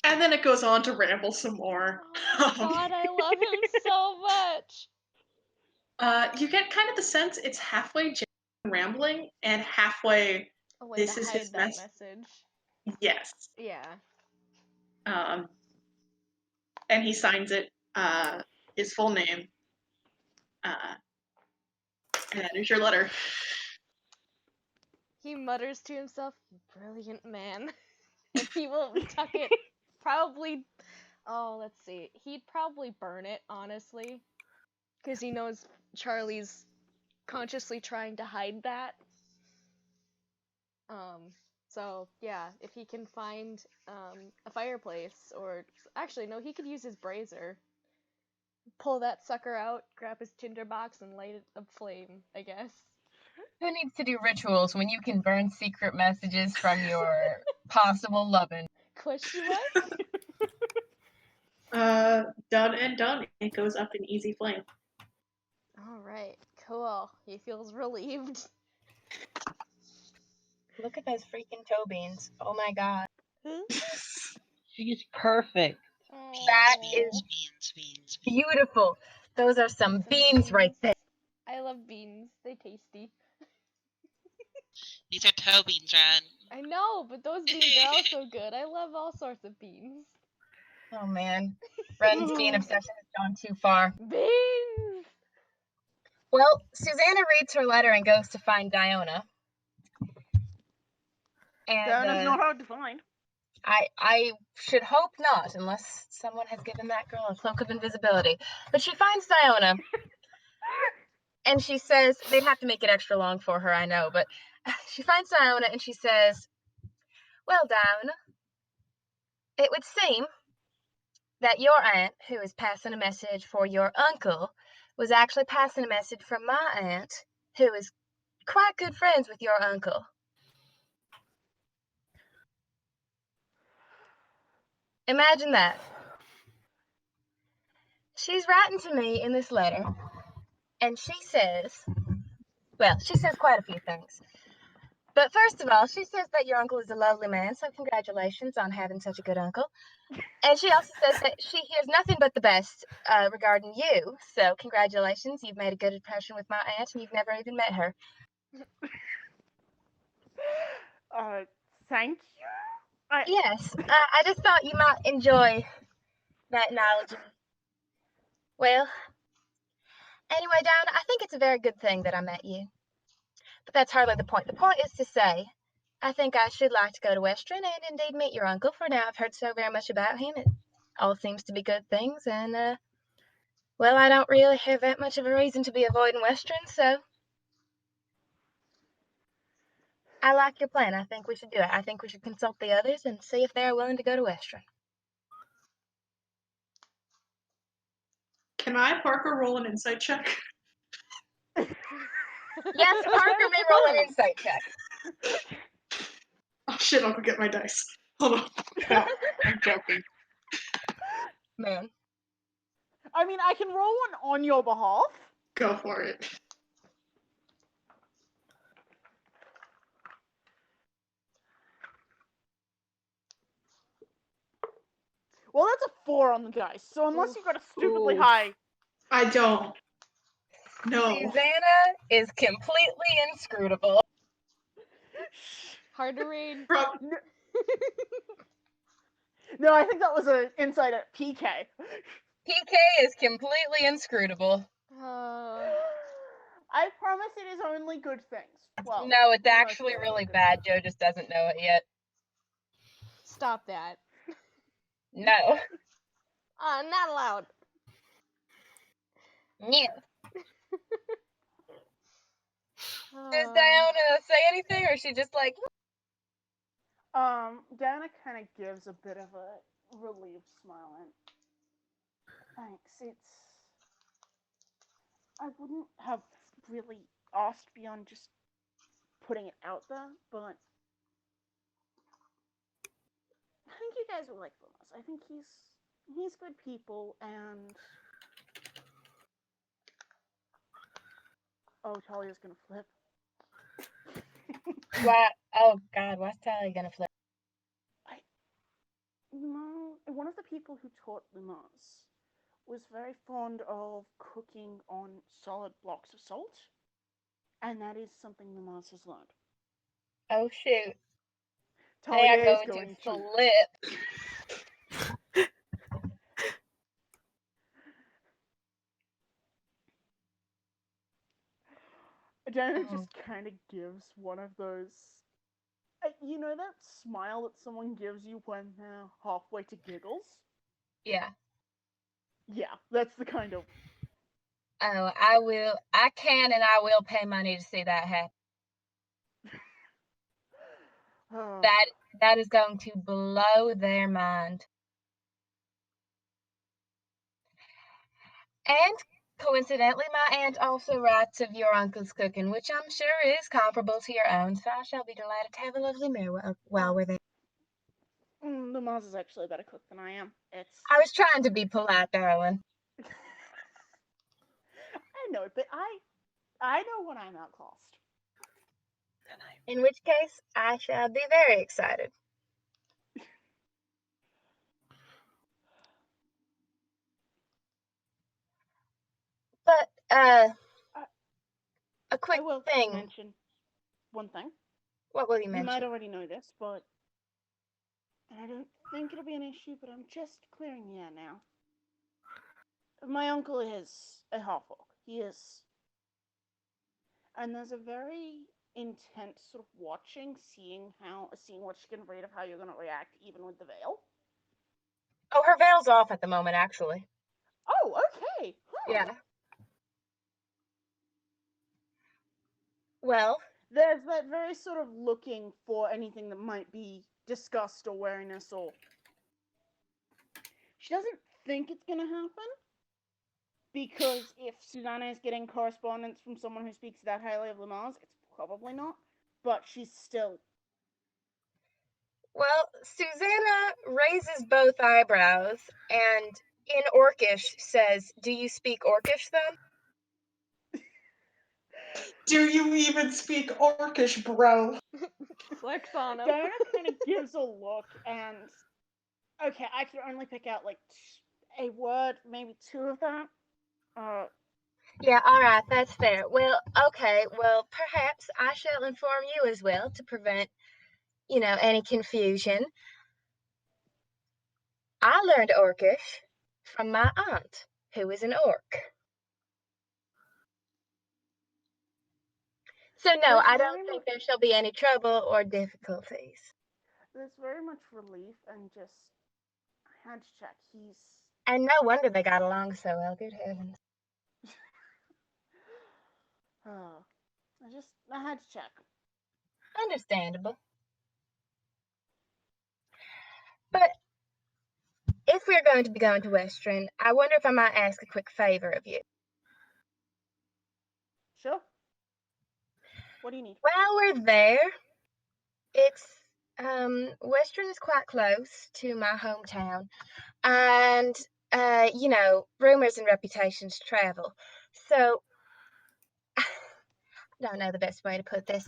S1: And then it goes on to ramble some more.
S2: Oh God, I love him so much.
S1: You get kind of the sense it's halfway rambling and halfway
S2: A way
S1: this
S2: to
S1: is
S2: hide
S1: his
S2: that message.
S1: Yes.
S2: Yeah.
S1: And he signs it his full name. And there's your letter.
S2: He mutters to himself, "Brilliant man," and he will tuck it. Probably. Oh, let's see. He'd probably burn it, honestly, because he knows Charlie's consciously trying to hide that. So yeah, if he can find a fireplace, or actually no, he could use his brazier. Pull that sucker out, grab his tinderbox, and light it aflame, I guess.
S4: Who needs to do rituals when you can burn secret messages from your possible lovin'?
S2: Question mark?
S1: Done and done. It goes up in easy flame.
S2: Alright, cool. He feels relieved.
S4: Look at those freaking toe beans. Oh my god.
S6: She's perfect.
S4: That is
S5: Beans.
S4: beautiful. Those are some beans right there.
S2: I love beans. They tasty.
S5: These are toe beans, Ron.
S2: I know, but those beans are also good. I love all sorts of beans.
S4: Oh man. Ren's bean obsession has gone too far.
S2: Beans!
S4: Well, Susanna reads her letter and goes to find Diona. And
S7: Diona's not hard to find.
S4: I should hope not, unless someone has given that girl a cloak of invisibility. But she finds Diona, and she says, they'd have to make it extra long for her, I know, but she finds Diona and she says, "Well, Diona, it would seem that your aunt, who is passing a message for your uncle, was actually passing a message from my aunt, who is quite good friends with your uncle." Imagine that. She's writing to me in this letter, and she says quite a few things. But first of all, she says that your uncle is a lovely man, so congratulations on having such a good uncle. And she also says that she hears nothing but the best regarding you, so congratulations, you've made a good impression with my aunt, and you've never even met her.
S7: Thank you.
S4: Yes, I just thought you might enjoy that knowledge. Well, anyway, Diana, I think it's a very good thing that I met you. But that's hardly the point. The point is to say, I think I should like to go to Western and indeed meet your uncle, for now I've heard so very much about him. It all seems to be good things, and, well, I don't really have that much of a reason to be avoiding Western, so I like your plan. I think we should do it. I think we should consult the others and see if they're willing to go to Western.
S1: Can I, Parker, roll an insight check?
S4: Yes, Parker may roll an insight check.
S1: Oh shit, I'll go get my dice. Hold on. No, I'm joking.
S4: Man.
S7: I mean, I can roll one on your behalf.
S1: Go for it.
S7: Well, that's a 4 on the dice, so unless you got a stupidly
S4: Oof.
S7: high...
S1: I don't. No.
S4: Susanna is completely inscrutable.
S2: Hard to read.
S7: No, I think that was an insight at PK.
S4: PK is completely inscrutable.
S7: I promise it is only good things. Well,
S4: No, it's
S7: most
S4: actually
S7: of it
S4: really
S7: is good
S4: bad.
S7: things.
S4: Joe just doesn't know it yet.
S2: Stop that.
S4: No.
S2: Not allowed.
S4: Yeah. Does Diana say anything, or is she just like...
S7: Diana kind of gives a bit of a relieved smile and... Thanks, I wouldn't have really asked beyond just putting it out there, but you guys will like Lemurs. I think he's good people, and Talia's gonna flip.
S4: Why? Oh God, what's Tally gonna flip?
S7: One of the people who taught Lemurs was very fond of cooking on solid blocks of salt, and that is something Lemurs has learned.
S4: Oh shoot! They
S7: Talia
S4: are
S7: is
S4: going to
S7: going to.
S4: flip.
S7: Diana
S4: Oh.
S7: just kind of gives one of those. You know that smile that someone gives you when they're halfway to giggles?
S4: Yeah.
S7: Yeah, that's the kind of.
S4: Oh, I will. I can and I will pay money to see that happen. That is going to blow their mind. And coincidentally, my aunt also writes of your uncle's cooking, which I'm sure is comparable to your own. So I shall be delighted to have a lovely meal while we're there.
S7: Lemurs is actually a better cook than I am.
S4: I was trying to be polite, darling.
S7: I know, but I know when I'm outclassed.
S4: In which case, I shall be very excited. But, a quick
S7: I will
S4: thing.
S7: mention one thing.
S4: What will you
S7: You
S4: mention?
S7: might already know this, but and I don't think it'll be an issue, but I'm just clearing the air now. My uncle is a half-orc. He is. And there's a very intense sort of watching, seeing what you can read of how you're going to react, even with the veil.
S4: Oh, her veil's off at the moment, actually.
S7: Oh, okay. Huh.
S4: Yeah. Well,
S7: there's that very sort of looking for anything that might be disgust or wariness, or she doesn't think it's going to happen, because if Susanna is getting correspondence from someone who speaks that highly of Lemurs, it's probably not, but she's still.
S4: Well, Susanna raises both eyebrows and in Orcish says, "Do you speak Orcish then?"
S1: Do you even speak Orcish, bro?
S2: Flex on him.
S7: Diana kind of gives a look, and okay, I can only pick out like a word, maybe two of that.
S4: Yeah, all right, that's fair. Well, okay, well, perhaps I shall inform you as well to prevent, any confusion. I learned Orcish from my aunt, who is an orc. So no, I don't think there shall be any trouble or difficulties.
S7: There's very much relief, and just I had to check.
S4: And no wonder they got along so well. Good heavens.
S7: I had to check.
S4: Understandable. But if we're going to be going to Western, I wonder if I might ask a quick favor of you.
S7: Sure. What do you need?
S4: While we're there, it's Western is quite close to my hometown, and rumors and reputations travel. So I don't know the best way to put this.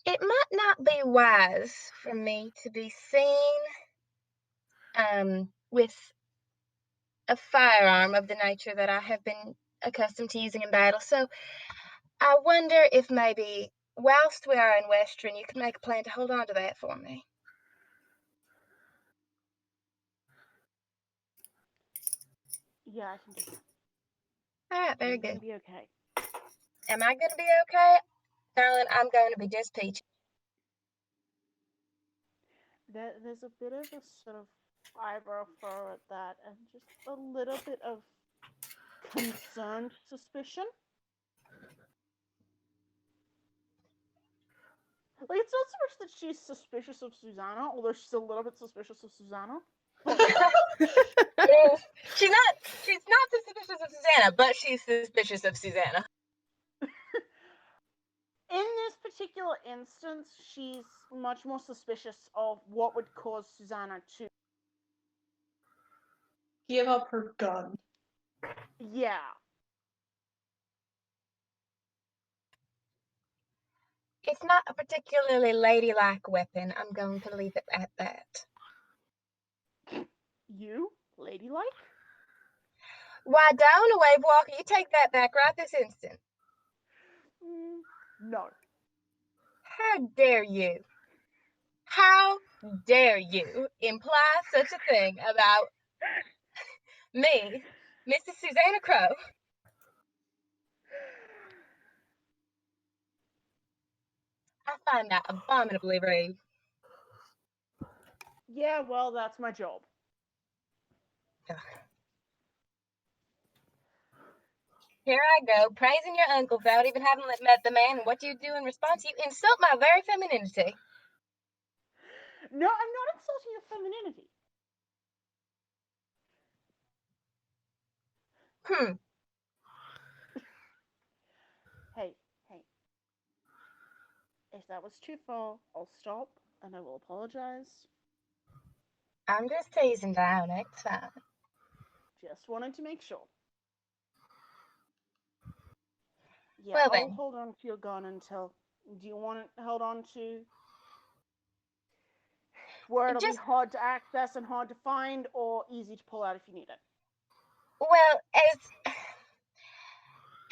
S4: It might not be wise for me to be seen with a firearm of the nature that I have been accustomed to using in battle. So I wonder if maybe whilst we are in Western, you could make a plan to hold on to that for me.
S7: Yeah, I can do that.
S4: All right, very
S7: I'm
S4: good.
S7: gonna be okay.
S4: Am I going to be okay? Darling, I'm going to be just peachy.
S7: There's a bit of a sort of eyebrow furrow at that, and just a little bit of concerned suspicion. Like, it's not so much that she's suspicious of Susanna, although she's a little bit suspicious of Susanna.
S4: Yes. She's not suspicious of Susanna, but she's suspicious of Susanna.
S7: in this particular instance, she's much more suspicious of what would cause Susanna to.
S1: Give up her gun.
S7: Yeah.
S4: It's not a particularly ladylike weapon. I'm going to leave it at that.
S7: You? Ladylike?
S4: Why, down a Wave Walker, you take that back right this instant.
S7: No.
S4: How dare you? How dare you imply such a thing about me, Mrs. Susanna Crowe? I find that abominably rude.
S7: Yeah, well, that's my job.
S4: Ugh. Here I go, praising your uncle without even having met the man, and what do you do in response? You insult my very femininity.
S7: No, I'm not insulting your femininity. Hey. If that was too far, I'll stop, and I will apologize.
S4: I'm just teasing, Diana, it's fine.
S7: Just wanted to make sure. Yeah,
S4: Well,
S7: I'll
S4: then.
S7: hold on to your gun until... Do you want it held on to where it'll be hard to access and hard to find, or easy to pull out if you need it?
S4: Well,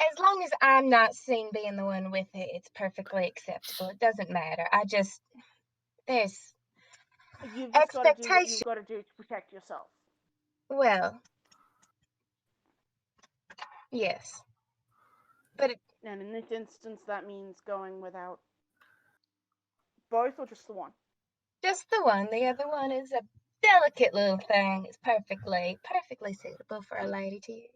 S4: as long as I'm not seen being the one with it, it's perfectly acceptable. It doesn't matter. There's
S7: You've just got to do what you've
S4: expectation.
S7: got to do to protect yourself.
S4: Well, yes.
S7: And in this instance, that means going without both or just the one?
S4: Just the one. The other one is a delicate little thing. It's perfectly suitable for a lady to use.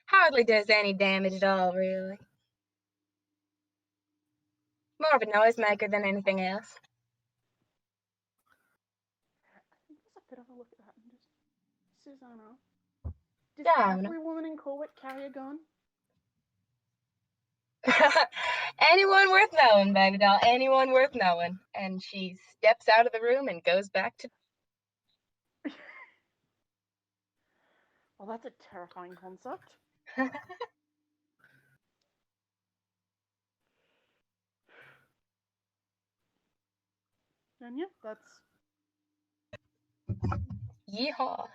S4: Hardly does any damage at all, really. More of a noisemaker than anything else.
S7: I think there's a bit of a look at that and just... Susanna, does
S4: Diana.
S7: every woman in Corwin carry a gun?
S4: Anyone worth knowing, baby doll. Anyone worth knowing. And she steps out of the room and goes back to...
S7: Well, that's a terrifying concept. And yeah, that's...
S4: Yeehaw.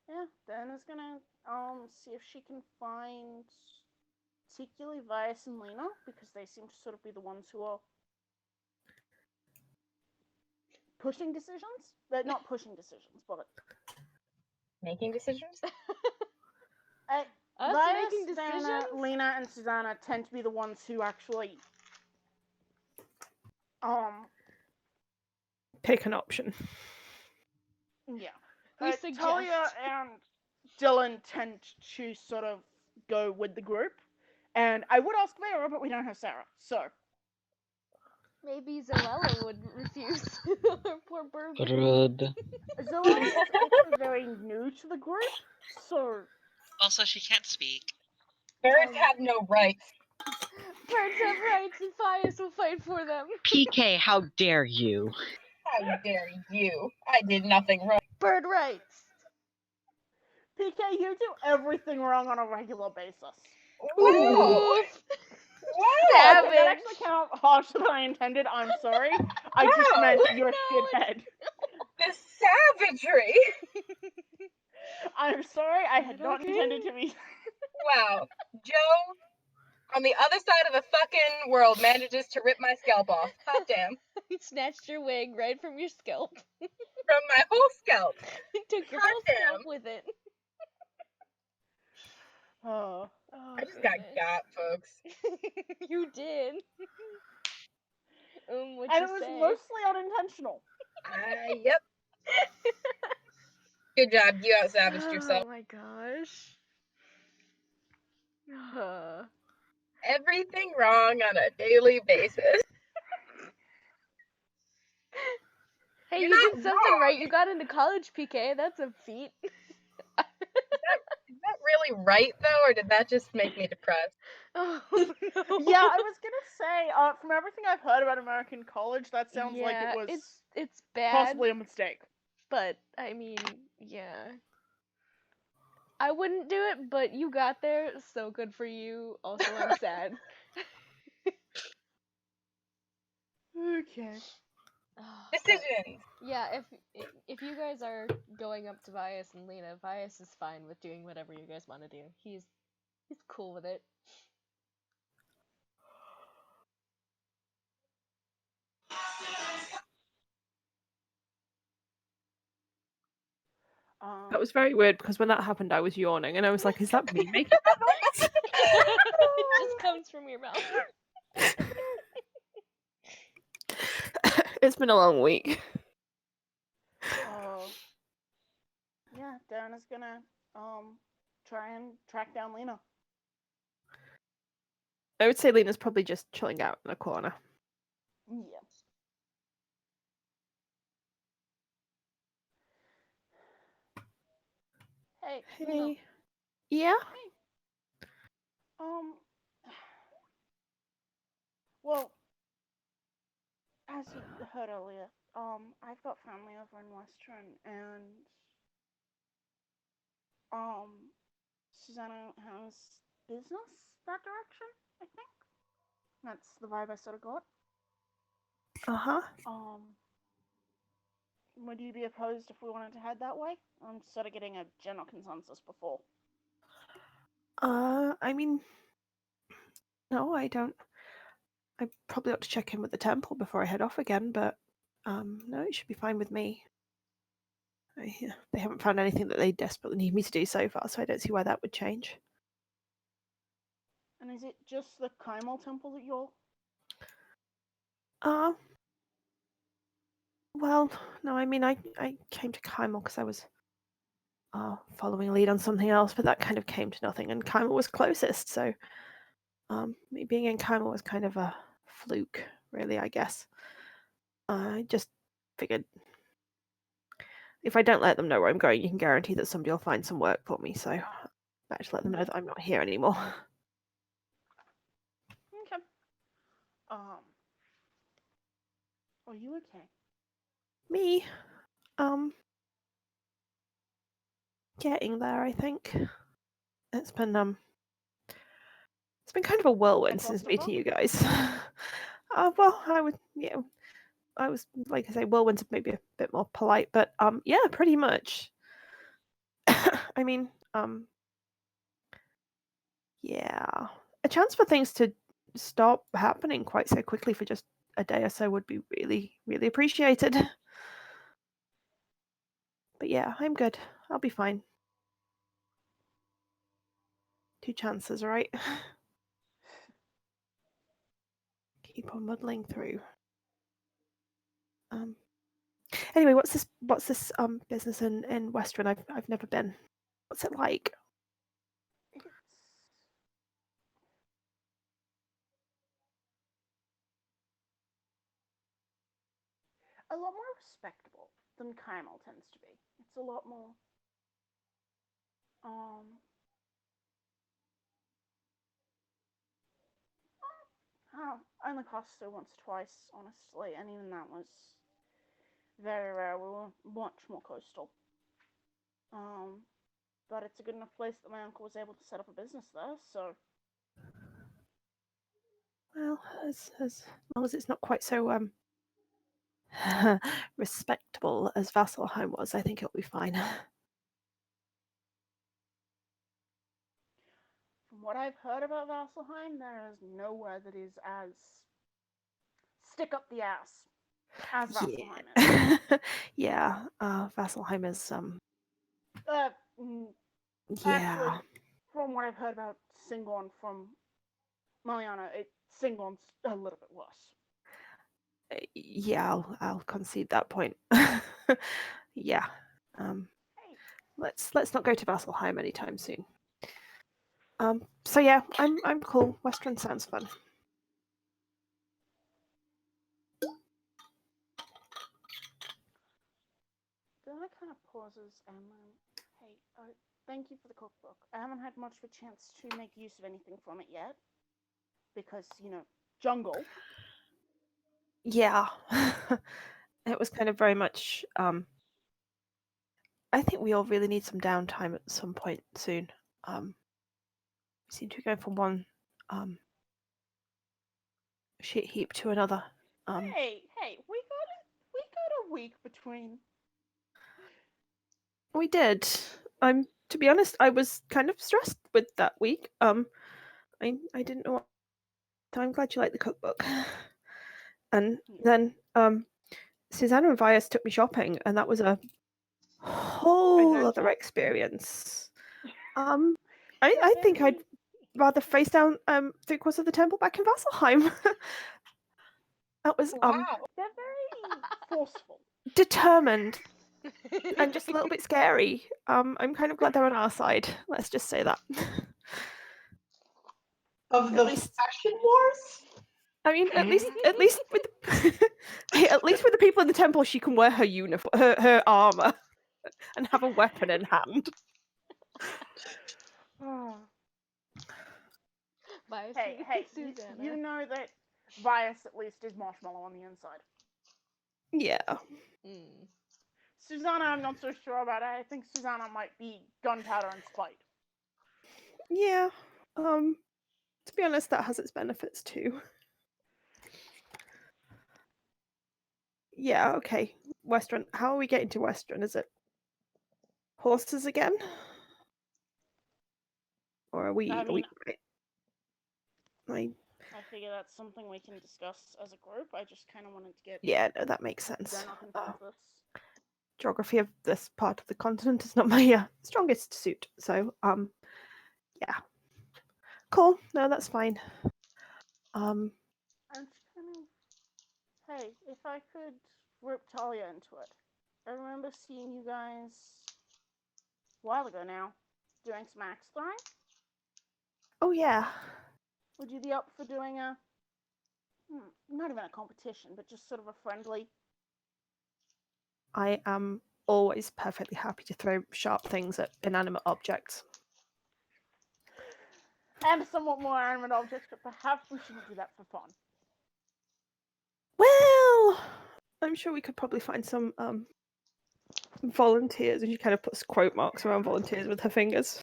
S7: Yeah, Dana's gonna see if she can find particularly Vias and Lena, because they seem to sort of be the ones who are pushing decisions. They're not pushing decisions, but
S4: Making decisions?
S2: Us
S7: Vias,
S2: making
S7: Dana,
S2: decisions?
S7: Lena, and Susanna tend to be the ones who actually
S3: pick an option.
S7: Yeah.
S2: Who suggest?
S7: Talia and Dylan tend to sort of go with the group. And I would ask Vera, but we don't have Sarah, so...
S2: Maybe Zoella would refuse. Poor bird.
S6: Rude.
S7: Zoella is also very new to the group, so...
S5: Also, she can't speak.
S4: Birds have no rights.
S2: Birds have rights and Fias will fight for them.
S6: PK, how dare you?
S4: How dare you? I did nothing wrong.
S2: Bird rights.
S7: PK, you do everything wrong on a regular basis.
S4: Ooh.
S2: Savage.
S7: Okay, that actually came out harsher than I intended. I'm sorry. I just meant you're a shithead.
S4: The savagery.
S7: I'm sorry. I had not intended to be.
S4: Wow. Joe, on the other side of the fucking world, manages to rip my scalp off. Hot damn.
S2: He snatched your wig right from your scalp.
S4: From my whole scalp.
S2: He took your
S4: Hot
S2: whole
S4: damn.
S2: scalp with it.
S7: Oh.
S4: I just got folks.
S2: You did. What
S7: And
S2: you
S7: it was
S2: say?
S7: mostly unintentional.
S4: Yep. Good job. You out-savaged yourself.
S2: Oh my gosh.
S4: Everything wrong on a daily basis.
S2: Hey,
S4: You're
S2: you
S4: not
S2: did something
S4: wrong.
S2: right. You got into college, PK. That's a feat.
S4: Is that actually right though, or did that just make me depressed?
S2: Oh no.
S7: Yeah, I was gonna say, from everything I've heard about American college, that sounds like it
S2: Yeah,
S7: was
S2: it's bad,
S7: possibly a mistake.
S2: but I mean, yeah. I wouldn't do it, but you got there, so good for you. Also, I'm sad.
S7: Okay.
S2: But
S4: Decisions.
S2: yeah, if you guys are going up to Vias and Lena, Vias is fine with doing whatever you guys want to do. He's cool with it.
S3: That was very weird because when that happened, I was yawning and I was like, "Is that me making that noise?"
S2: It just comes from your mouth.
S3: It's been a long week.
S7: Yeah, Darren is gonna try and track down Lena.
S3: I would say Lena's probably just chilling out in a corner.
S7: Yeah. Hey, Lena.
S3: Hey. Yeah?
S7: Um. Well, as you heard earlier, I've got family over in Western, and Susanna has business that direction. I think that's the vibe I sort of got.
S3: Uh-huh.
S7: Would you be opposed if we wanted to head that way? I'm sort of getting a general consensus before.
S3: I mean, no, I don't. I probably ought to check in with the temple before I head off again, but no, it should be fine with me. They haven't found anything that they desperately need me to do so far, so I don't see why that would change.
S7: And is it just the Kaimal temple that you're?
S3: Well, no, I mean, I came to Kaimal because I was following a lead on something else, but that kind of came to nothing, and Kaimal was closest, so me being in Kaimal was kind of a fluke, really, I guess. I just figured if I don't let them know where I'm going, you can guarantee that somebody will find some work for me, so I better let them know that I'm not here anymore.
S7: Okay. Are you okay?
S3: Me? Getting there, I think. It's been kind of a whirlwind since meeting you guys. Well, I was, like I say, whirlwind's maybe a bit more polite, but yeah, pretty much. I mean, yeah, a chance for things to stop happening quite so quickly for just a day or so would be really, really appreciated. But yeah, I'm good. I'll be fine. 2 chances, right? Keep on muddling through. Anyway, what's this business in Western? I've never been. What's it like?
S7: It's a lot more respectable than Kaimal tends to be. It's a lot more I only passed through once or twice, honestly, and even that was very rare. We were much more coastal. But it's a good enough place that my uncle was able to set up a business there, so.
S3: Well, as long as it's not quite so respectable as Vasselheim was, I think it'll be fine.
S7: From what I've heard about Vasselheim, there is nowhere that is as stick up the ass as Vasselheim is.
S3: Yeah, Vasselheim is
S7: Actually,
S3: yeah.
S7: from what I've heard about Singon from Maliana, Singon's a little bit worse.
S3: Yeah, I'll concede that point. Yeah. Let's not go to Vasselheim anytime soon. So yeah, I'm cool. Western sounds fun.
S7: Then I kind of pauses and hey, thank you for the cookbook. I haven't had much of a chance to make use of anything from it yet. Because, jungle.
S3: Yeah. It was kind of very much I think we all really need some downtime at some point soon. We seem to be going from one shit heap to another.
S7: Hey, we got a week between.
S3: We did. To be honest, I was kind of stressed with that week. I didn't know what. So I'm glad you like the cookbook. And then Susanna and Vias took me shopping, and that was a whole other experience. I think I'd rather face down 3/4 of the temple back in Vasselheim. That was
S4: Wow.
S7: They're very forceful.
S3: determined and just a little bit scary. I'm kind of glad they're on our side. Let's just say that.
S1: Of
S3: At
S1: the
S3: least-
S1: fashion wars?
S3: I mean, at least with hey, at least with the people in the temple, she can wear her uniform, her armor, and have a weapon in hand.
S2: Bias
S7: Hey,
S2: Susanna.
S7: you know that Vias at least is marshmallow on the inside.
S3: Yeah.
S2: Mm.
S7: Susanna, I'm not so sure about it. I think Susanna might be gunpowder and spite.
S3: Yeah. To be honest, that has its benefits too. Yeah, okay. Western. How are we getting to Western? Is it horses again? Or are we
S7: I mean,
S3: I
S7: figure that's something we can discuss as a group. I just kind of wanted to get
S3: yeah, no, that makes sense.
S7: general consensus.
S3: Geography of this part of the continent is not my strongest suit, so yeah. Cool. No, that's fine.
S7: I'm just kind of. Hey, if I could rope Talia into it. I remember seeing you guys a while ago now doing some axe throwing.
S3: Oh yeah.
S7: Would you be up for doing a not even a competition, but just sort of a friendly?
S3: I am always perfectly happy to throw sharp things at inanimate objects.
S7: And somewhat more animate objects, but perhaps we shouldn't do that for fun.
S3: Well, I'm sure we could probably find some volunteers, and she kind of puts quote marks around volunteers with her fingers.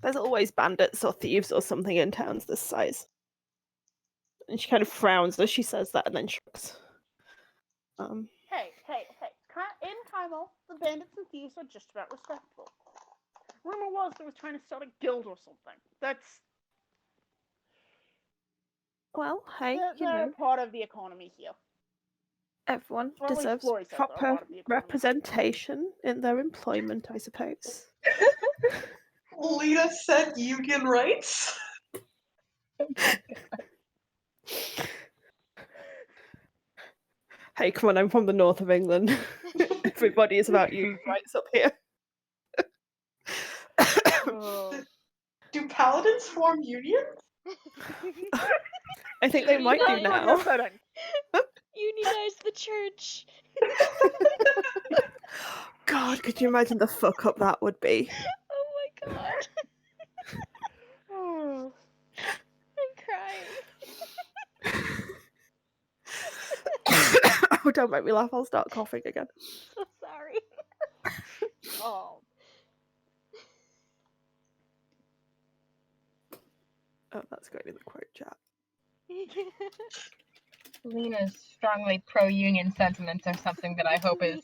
S3: There's always bandits or thieves or something in towns this size. And she kind of frowns as she says that and then shrugs.
S7: Hey. In Kaimel, the bandits and thieves are just about respectable. Rumor was they were trying to start a guild or something.
S3: Well, hey,
S7: they're part of the economy here.
S3: Everyone
S7: Or at least
S3: deserves
S7: Flory says they're
S3: proper
S7: part of the economy.
S3: representation in their employment, I suppose.
S1: Lita said union rights?
S3: Hey, come on, I'm from the north of England. Everybody is about union rights up here.
S1: Do paladins form unions?
S3: I think they might do now.
S2: Unionize the church.
S3: God, could you imagine the fuck up that would be?
S2: Oh my god. I'm crying.
S3: Oh, don't make me laugh. I'll start coughing again.
S2: So sorry.
S3: Oh, that's going in the quote chat.
S4: Lena's strongly pro-union sentiments are something that I hope is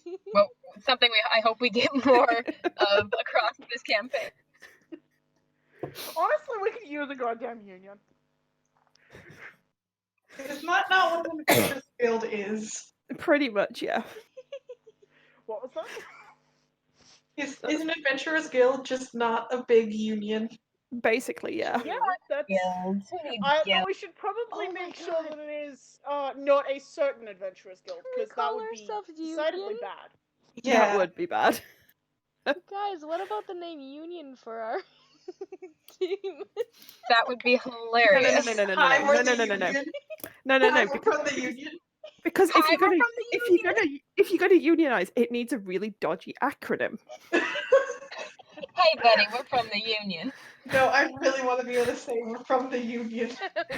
S4: something I hope we get more of across this campaign.
S7: Honestly, we could use a goddamn union.
S1: Is that not what an adventurous guild is?
S3: Pretty much, yeah.
S7: What was that?
S1: Is an adventurous guild just not a big union?
S3: Basically, yeah.
S7: Yeah, that's.
S4: Guilds.
S7: But we should probably make sure that it is not a certain adventurous guild, because that would be decidedly
S2: union?
S7: bad.
S1: Yeah.
S3: That would be bad.
S2: Guys, what about the name Union for our team?
S4: That would be hilarious.
S3: No.
S1: Hi, we're the
S3: No.
S1: union.
S3: No.
S1: Hi, we're from the union.
S3: Because
S4: Hi, we're from the
S3: if you're gonna unionize, it needs a really dodgy acronym.
S4: Hey, buddy, we're from the union.
S1: No, I really want to be able to say we're from the Union.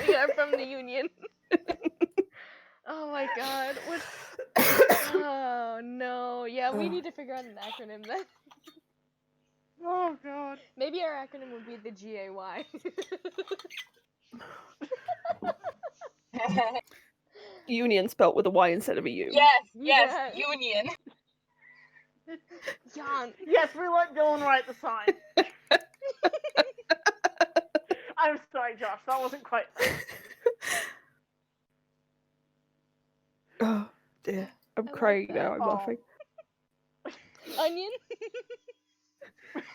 S2: We are from the union. Oh my god. What? Oh no. Yeah, we need to figure out an acronym then.
S7: Oh god.
S2: Maybe our acronym would be the GAY.
S3: Union spelt with a Y instead of a U.
S4: Yes,
S2: Yes.
S4: union.
S2: Jan.
S7: Yes, we let Dylan write the sign. I'm sorry, Josh. That wasn't quite.
S3: Oh dear, I'm
S2: I like
S3: crying
S2: that.
S3: now. I'm
S7: Oh.
S3: laughing.
S2: Onion.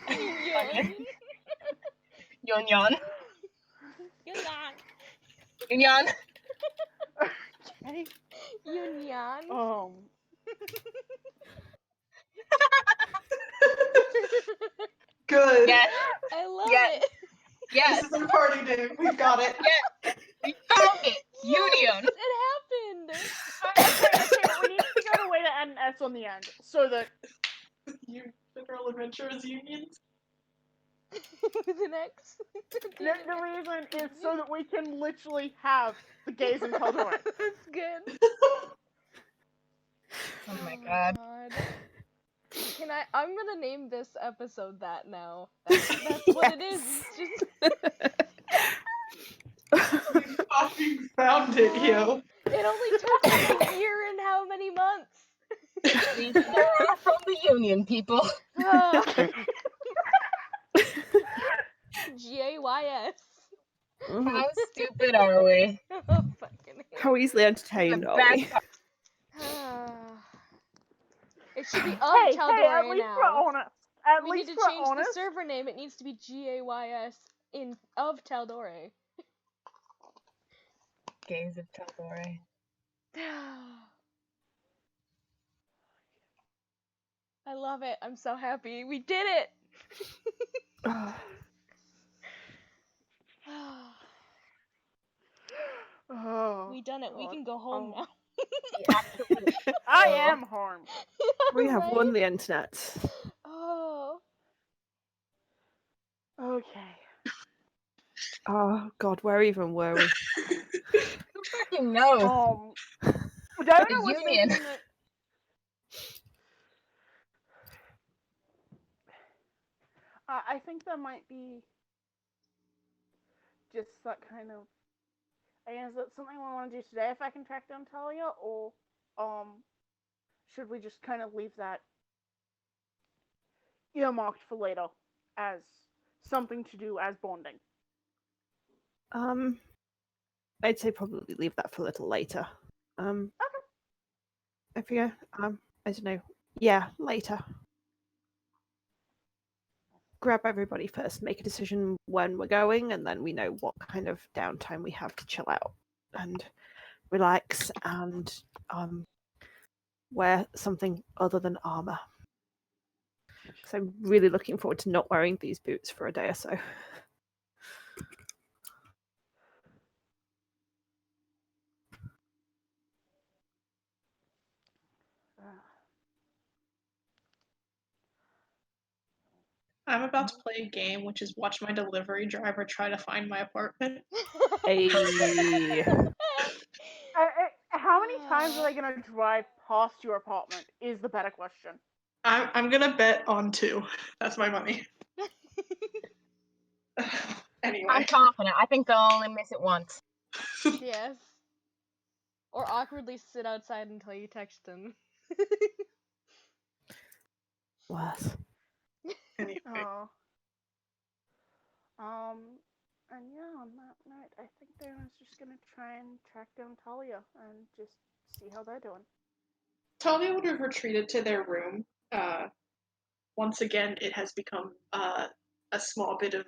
S2: Union.
S4: Union.
S2: Union.
S4: Union.
S7: Okay.
S2: Union.
S1: Good.
S4: Yes,
S2: I love
S4: Yes.
S2: it.
S4: yes,
S1: This is our party name. We've got it.
S4: we found it. Union.
S2: Yes, it happened.
S7: Okay, we need to figure out a way to add an S on the end so that
S1: You Federal Adventurers Unions.
S2: With an X.
S7: the reason is so that we can literally have the gays in Caldor.
S2: That's good.
S4: Oh my god.
S2: Can I'm gonna name this episode that now. That's what it is. It's just
S1: We fucking found it, yo.
S2: it only took like a year and how many months?
S4: We are from the union, people.
S2: GAYS.
S4: How stupid are we?
S2: Oh, fucking hell.
S3: How easily entertained
S4: The
S3: are
S4: best
S3: we?
S2: It should be of
S7: Hey,
S2: Taldore
S7: at least
S2: now.
S7: we're honest. At
S2: We
S7: least
S2: need to
S7: we're
S2: change
S7: honest.
S2: the server name. It needs to be GAYS in of Taldore.
S4: Gaze of Taldore.
S2: I love it. I'm so happy. We did it.
S7: Oh,
S2: We done it. We
S7: God.
S2: can go home now.
S7: I am harmed.
S3: We have won
S2: Right?
S3: the internet.
S2: Oh.
S7: Okay.
S3: Oh God, where even were we?
S4: Who fucking knows?
S7: Diana
S4: The
S7: was
S4: union.
S7: thinking that. I think that might be just that kind of. Is that something we want to do today? If I can track down Talia, or should we just kind of leave that earmarked for later as something to do as bonding?
S3: I'd say probably leave that for a little later.
S7: Okay.
S3: I figure, I don't know. Yeah, later. Grab everybody first, make a decision when we're going, and then we know what kind of downtime we have to chill out and relax and wear something other than armor. Because I'm really looking forward to not wearing these boots for a day or so.
S1: I'm about to play a game, which is watch my delivery driver try to find my apartment.
S3: Hey.
S7: How many times are they gonna drive past your apartment? Is the better question.
S1: I'm gonna bet on 2. That's my money. Anyway.
S4: I'm confident. I think they'll only miss it once.
S2: Yes. Or awkwardly sit outside until you text them.
S3: Worse.
S1: Anyway.
S7: Oh. And yeah, on that note, I think Diana's just gonna try and track down Talia and just see how they're doing.
S1: Talia would have retreated to their room. Once again, it has become a small bit of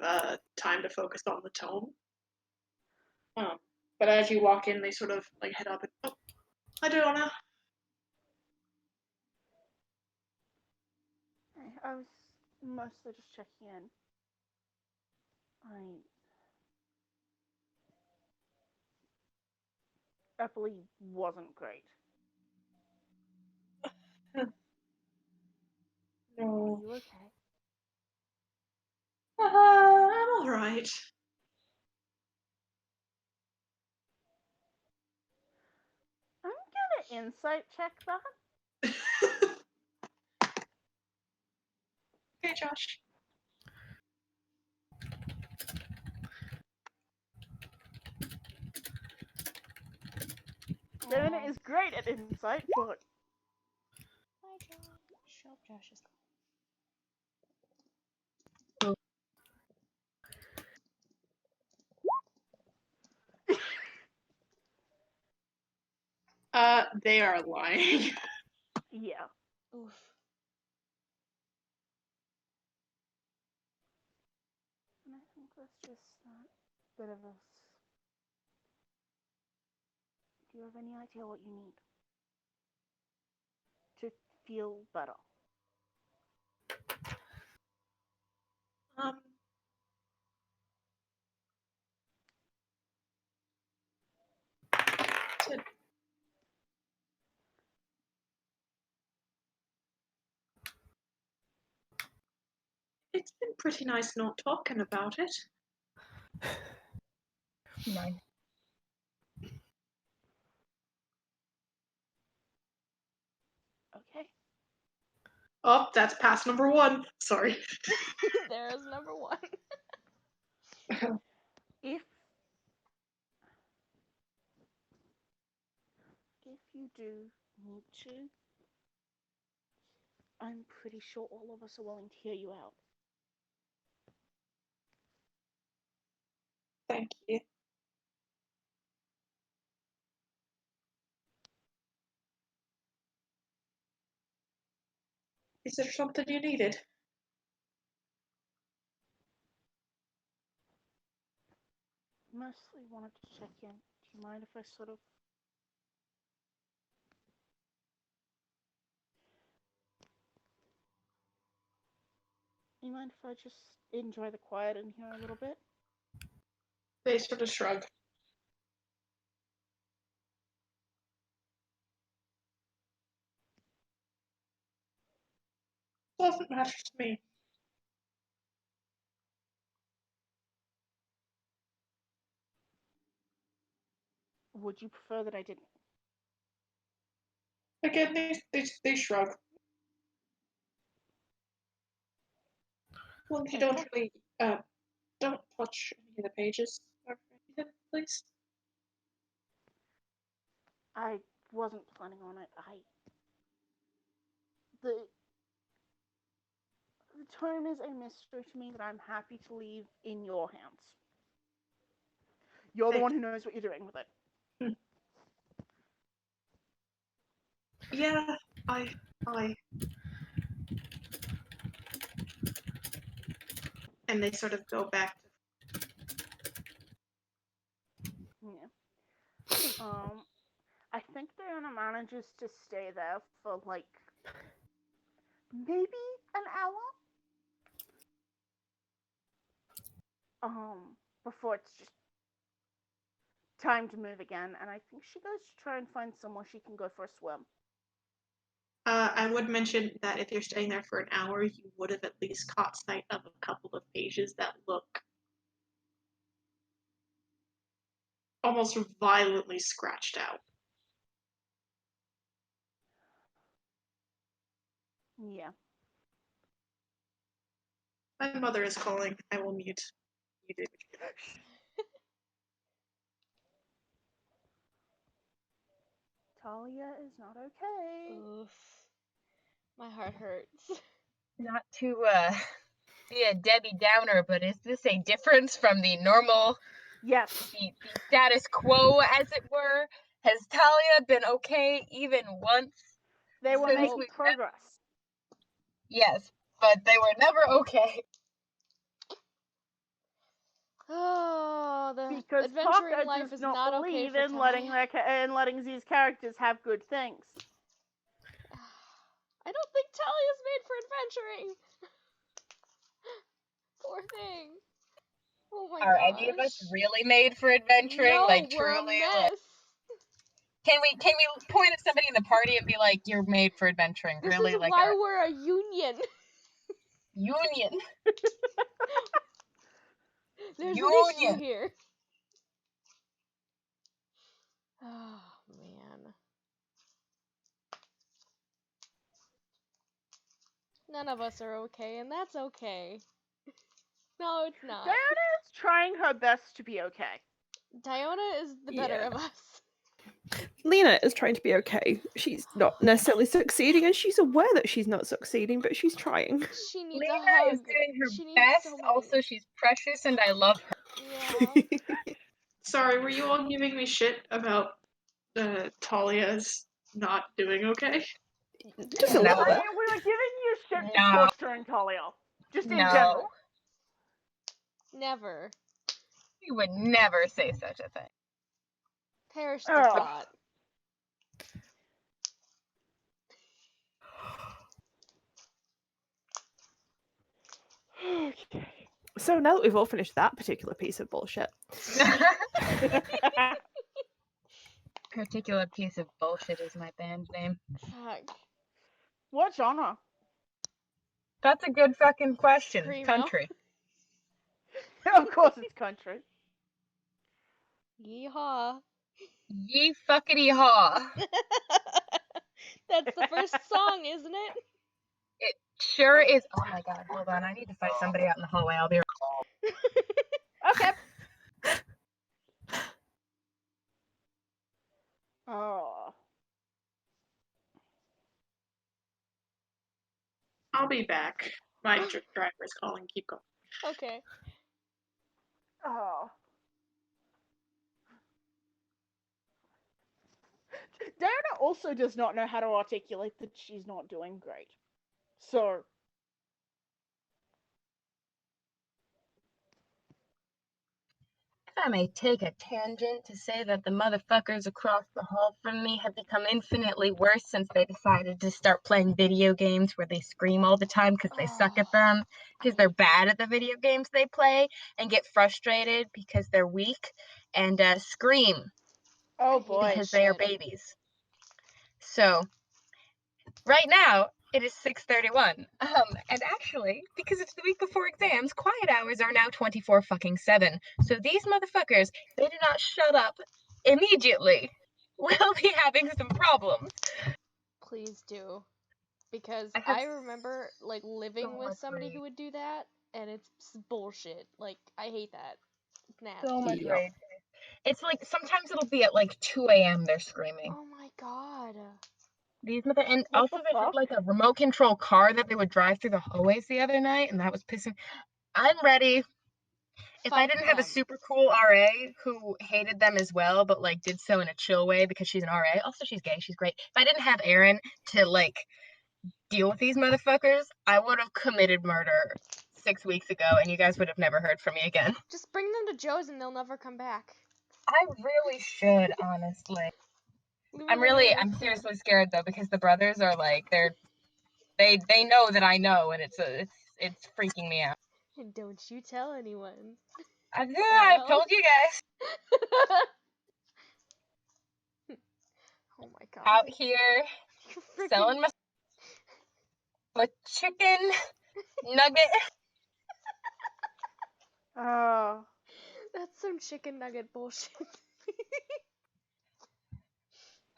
S1: time to focus on the tome. But as you walk in, they sort of like head up and, oh, hi, Diana.
S7: I was mostly just checking in. Eppley wasn't great.
S1: No.
S7: Are you okay?
S1: I'm alright.
S7: I'm gonna insight check that.
S1: Okay, Josh.
S7: Diana is great at insight, but
S2: Hi, Josh. Oh, Josh is
S1: They are lying.
S7: yeah.
S2: Oof.
S7: And I think that's just that bit of a. Do you have any idea what you need to feel better?
S1: Um, to- it's been pretty nice not talking about it.
S4: Mine.
S7: Okay.
S1: Oh, that's pass number 1. Sorry.
S2: There's number 1.
S7: If you do need to, I'm pretty sure all of us are willing to hear you out.
S1: Thank you. Is there something you needed?
S7: Mostly wanted to check in. Do you mind if I sort of. You mind if I just enjoy the quiet in here a little bit?
S1: They sort of shrug. Doesn't matter to me.
S7: Would you prefer that I didn't?
S1: Again, they shrug. Well, if you don't
S7: Okay.
S1: really, don't touch any of the pages or anything, please.
S7: I wasn't planning on it. The tome is a mystery to me that I'm happy to leave in your hands. You're the one who knows what you're doing with it.
S1: Yeah, I. And they sort of go back to.
S7: Yeah. I think Diana manages to stay there for like maybe an hour. Before it's just time to move again, and I think she goes to try and find somewhere she can go for a swim.
S1: I would mention that if you're staying there for an hour, you would have at least caught sight of a couple of pages that look almost violently scratched out.
S7: Yeah.
S1: My mother is calling. I will mute. You do.
S7: Talia is not okay.
S2: Oof. My heart hurts.
S4: Not to be a Debbie Downer, but is this a difference from the normal,
S7: Yes.
S4: the status quo, as it were? Has Talia been okay even once?
S7: They were
S4: Since
S7: making
S4: we-
S7: progress.
S4: Yes, but they were never okay.
S2: Oh, the
S7: Because
S2: adventuring
S7: Parker
S2: life
S7: does
S2: is
S7: not
S2: not okay
S7: believe
S2: for
S7: in letting
S2: Talia.
S7: letting these characters have good things.
S2: I don't think Talia's made for adventuring. Poor thing. Oh my
S4: Are
S2: gosh.
S4: any of us really made for adventuring?
S2: No,
S4: Like
S2: we're a
S4: truly?
S2: mess.
S4: Can we point at somebody in the party and be like, "You're made for adventuring"?
S2: This
S4: really,
S2: is
S4: like
S2: why
S4: a
S2: we're a union.
S4: union.
S2: There's an issue
S4: Union.
S2: here. Oh, man. None of us are okay, and that's okay. No, it's not.
S7: Diana is trying her best to be okay.
S2: Diona is the better
S3: Yeah.
S2: of us.
S3: Lena is trying to be okay. She's not necessarily succeeding, and she's aware that she's not succeeding, but she's trying.
S2: She needs
S4: Lena
S2: a hug.
S4: is doing her
S2: She needs
S4: best.
S2: so many.
S4: Also, she's precious, and I love her.
S2: Yeah.
S1: Sorry, were you all giving me shit about Talia's not doing okay?
S3: Just a
S4: No.
S3: little
S7: I
S3: bit.
S7: mean, we were giving you shit for
S4: No.
S7: torturing Talia. Just in
S4: No.
S7: general.
S2: Never.
S4: You would never say such a thing.
S2: Perish the
S7: Oh.
S2: thought.
S7: Okay.
S3: So now that we've all finished that particular piece of bullshit,
S4: Particular piece of bullshit is my band name.
S2: Fuck.
S7: What genre?
S4: That's a good fucking question.
S2: Screamo.
S4: Country.
S7: Of course it's country.
S2: Yeehaw.
S4: Ye fuckity haw.
S2: That's the first song, isn't it?
S4: It sure is. Oh my god, hold on. I need to fight somebody out in the hallway. I'll be right
S7: Okay. Oh.
S1: I'll be back. My driver's calling. Keep going.
S2: Okay.
S7: Oh. Diana also does not know how to articulate that she's not doing great. So.
S4: If I may take a tangent to say that the motherfuckers across the hall from me have become infinitely worse since they decided to start playing video games where they scream all the time because they suck at them, because they're bad at the video games they play, and get frustrated because they're weak, and scream
S7: Oh boy.
S4: because they are babies. So, right now, it is 6:31. And actually, because it's the week before exams, quiet hours are now 24 fucking 7. So these motherfuckers, they do not shut up immediately. We'll be having some problems.
S2: Please do. Because
S4: I have
S2: I remember like living
S4: so
S2: with
S4: much
S2: somebody
S4: rage.
S2: who would do that, and it's bullshit. Like, I hate that. It's nasty.
S4: So much
S3: Yep.
S4: rage. It's like sometimes it'll be at like 2 a.m. they're screaming.
S2: Oh my god.
S4: And
S7: What
S4: also
S7: the
S4: they had
S7: fuck?
S4: like a remote control car that they would drive through the hallways the other night, and that was pissing. I'm ready. If I
S2: Fuck
S4: didn't have a
S2: them.
S4: super cool RA who hated them as well, but like did so in a chill way because she's an RA. Also, she's gay. She's great. If I didn't have Erin to like deal with these motherfuckers, I would have committed murder 6 weeks ago, and you guys would have never heard from me again.
S2: Just bring them to Joe's and they'll never come back.
S4: I really should, honestly. I'm seriously scared though because the brothers are like they know that I know, and it's freaking me out.
S2: And don't you tell anyone.
S4: I've told you guys.
S2: Oh my god.
S4: Out here
S2: Freaking
S4: selling my chicken nugget.
S7: Oh.
S2: That's some chicken nugget bullshit.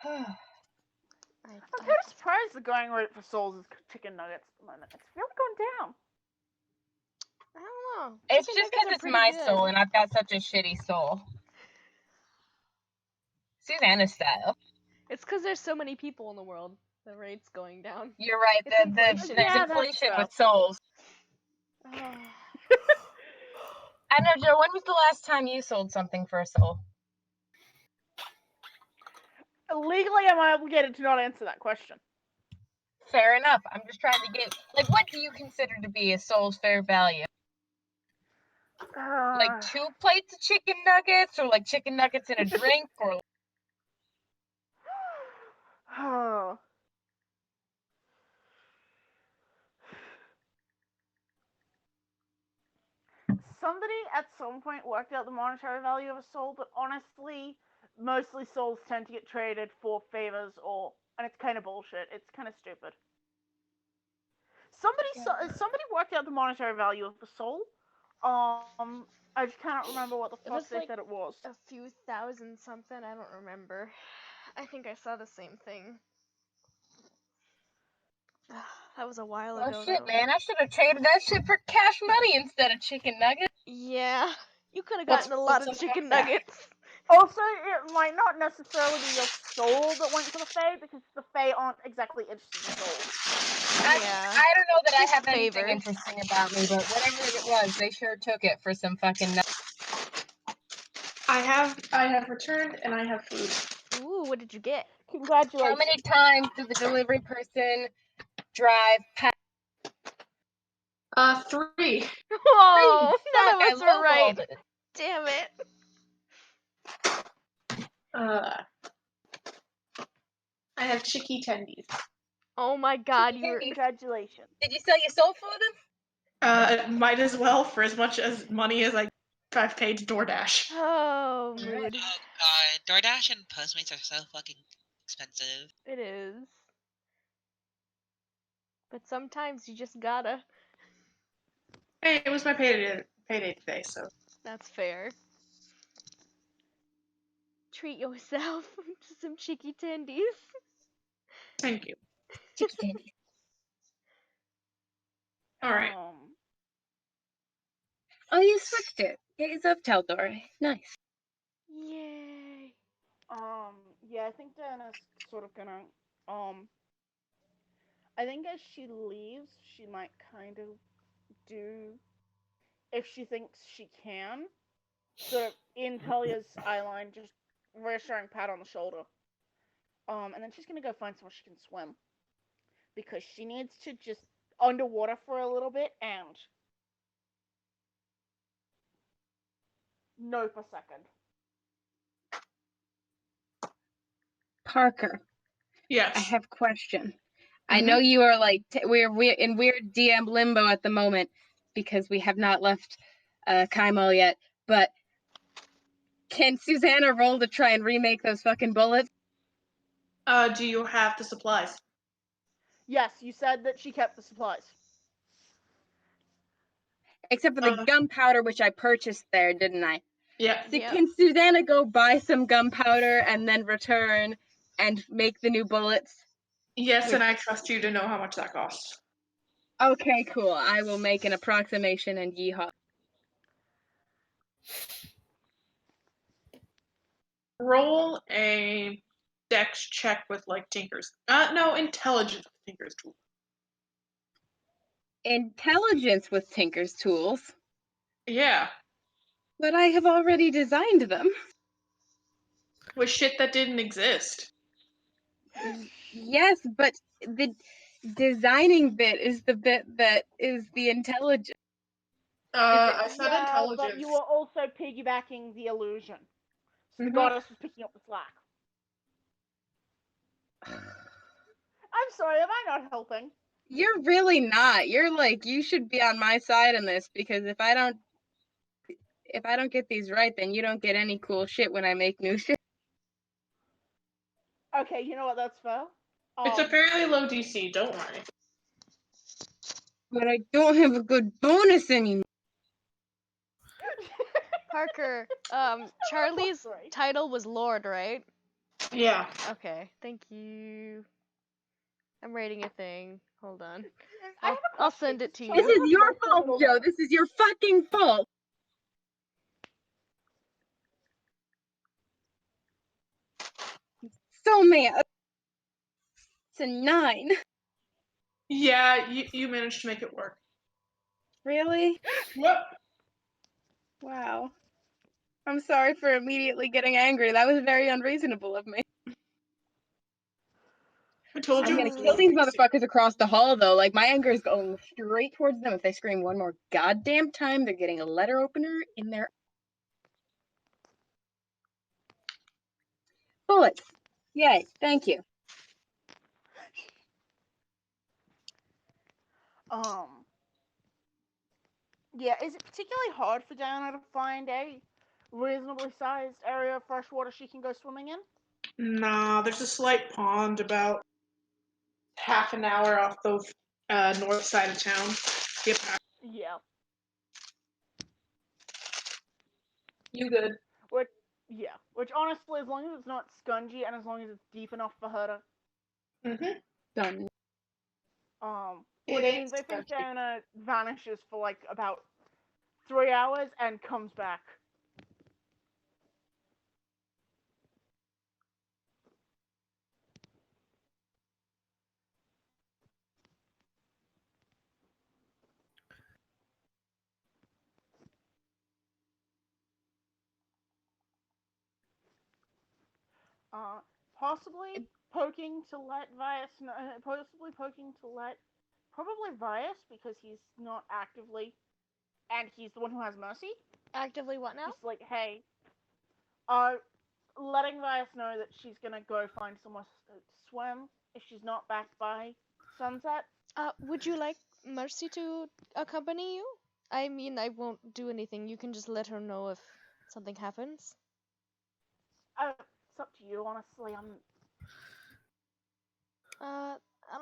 S7: I'm kind of surprised the going rate for souls is chicken nuggets at the moment. It's really gone down.
S2: I don't know.
S4: It's
S2: Chicken
S4: just
S2: nuggets
S4: because
S2: are
S4: it's
S2: pretty
S4: my
S2: good.
S4: soul, and I've got such a shitty soul. Susanna's style.
S2: It's because there's so many people in the world. The rate's going down.
S4: You're right.
S2: It's inflation.
S4: There's
S7: Yeah, that's
S4: inflation
S7: true.
S4: with souls. I know, Joe. When was the last time you sold something for a soul?
S7: Legally, I'm obligated to not answer that question.
S4: Fair enough. I'm just trying to get like, what do you consider to be a soul's fair value? Like 2 plates of chicken nuggets, or like chicken nuggets in a drink, or
S7: Oh. Somebody at some point worked out the monetary value of a soul, but honestly, mostly souls tend to get traded for favors, and it's kind of bullshit. It's kind of stupid. Somebody worked out the monetary value of the soul. I just cannot remember what the
S2: It
S7: fuck
S2: was
S7: they
S2: like
S7: said it was.
S2: a few thousand something. I don't remember. I think I saw the same thing. That was a while ago.
S4: Oh shit,
S2: though.
S4: man! I should have traded that shit for cash money instead of chicken nuggets.
S2: Yeah, you could have
S1: What's-
S2: gotten a lot
S1: what's
S2: of
S1: up
S2: chicken
S1: with that?
S2: nuggets.
S7: Also, it might not necessarily be your soul that went to the Fae, because the Fae aren't exactly interested in souls.
S2: Yeah.
S4: I don't know that I
S2: Just
S4: have anything
S2: favors.
S4: interesting about me, but whatever it was, they sure took it for some fucking nuggets.
S1: I have returned and I have food.
S2: Ooh, what did you get?
S7: Congratulations.
S4: How many times did the delivery person drive past?
S1: 3.
S2: Oh, none
S4: Fuck,
S2: of
S4: I
S2: us were right.
S4: lowballed it.
S2: Damn it.
S1: I have chicky tendies.
S2: Oh my god, you were.
S7: Congratulations.
S4: Did you sell your soul food?
S1: Might as well, for as much as money as I've paid DoorDash.
S2: Oh, mood.
S5: Oh god, DoorDash and Postmates are so fucking expensive.
S2: It is. But sometimes you just gotta.
S1: Hey, it was my payday today, so
S2: That's fair. Treat yourself to some cheeky tendies.
S1: thank you.
S4: Chicken candy.
S1: All right.
S4: Oh, you switched it. It's up, Taldor. Nice.
S2: Yay.
S7: Yeah, I think Diana's sort of gonna, I think as she leaves, she might kind of do, if she thinks she can, sort of in Talia's eyeline, just reassuring pat on the shoulder. And then she's gonna go find somewhere she can swim. Because she needs to just underwater for a little bit and nope a second.
S4: Parker,
S1: Yes.
S4: I have a question. I know you are like we're in weird DM limbo at the moment because we have not left Kaimal yet. But can Susanna roll to try and remake those fucking bullets?
S1: Do you have the supplies?
S7: Yes, you said that she kept the supplies.
S4: Except for the gunpowder, which I purchased there, didn't I?
S1: Yeah.
S4: So
S2: Yep.
S4: can Susanna go buy some gunpowder and then return and make the new bullets?
S1: Yes, and I trust you to know how much that costs.
S4: Okay, cool. I will make an approximation and yeehaw.
S1: Roll a dex check with like Tinker's. No, intelligence with Tinker's tool.
S4: Intelligence with Tinker's tools.
S1: Yeah.
S4: But I have already designed them.
S1: With shit that didn't exist.
S4: Yes, but the designing bit is the bit that is the intelligence.
S1: I said
S7: Yeah,
S1: intelligence.
S7: but you were also piggybacking the illusion. So the
S1: Mhm.
S7: goddess was picking up the slack. I'm sorry, am I not helping?
S4: You're really not. You're like, you should be on my side in this because if I don't get these right, then you don't get any cool shit when I make new shit.
S7: Okay, you know what, that's fair.
S1: It's a fairly low DC, don't worry.
S4: But I don't have a good bonus anymore.
S2: Parker, Charlie's title was Lord, right?
S1: Yeah.
S2: Okay, thank you. I'm writing a thing. Hold on.
S7: I have a
S2: I'll
S7: question.
S2: send it to
S7: So
S2: you.
S4: This is your fault, Joe. This is your fucking fault. So mad. It's a 9.
S1: Yeah, you managed to make it work.
S4: Really?
S1: Yep.
S4: Wow. I'm sorry for immediately getting angry. That was very unreasonable of me.
S1: I told
S4: I'm
S1: you.
S4: gonna kill these motherfuckers across the hall, though. Like, my anger is going straight towards them. If they scream one more goddamn time, they're getting a letter opener in their... Bullets. Yay, thank you.
S7: Yeah, is it particularly hard for Diana to find a reasonably sized area of fresh water she can go swimming in?
S1: Nah, there's a slight pond about half an hour off the north side of town. Yep.
S7: Yeah.
S1: You good?
S7: Which honestly, as long as it's not scungy and as long as it's deep enough for her to,
S1: Mm-hmm.
S8: Done.
S1: It
S7: which
S1: ain't
S7: means I think
S1: scungy.
S7: Diana vanishes for like about 3 hours and comes back. Possibly poking to let Vias know, possibly poking to let probably Vias because he's not actively, and he's the one who has mercy.
S2: Actively what now?
S7: Just like, hey, letting Vias know that she's gonna go find somewhere to swim if she's not back by sunset.
S2: Would you like Mercy to accompany you? I mean, I won't do anything. You can just let her know if something happens.
S7: It's up to you, honestly.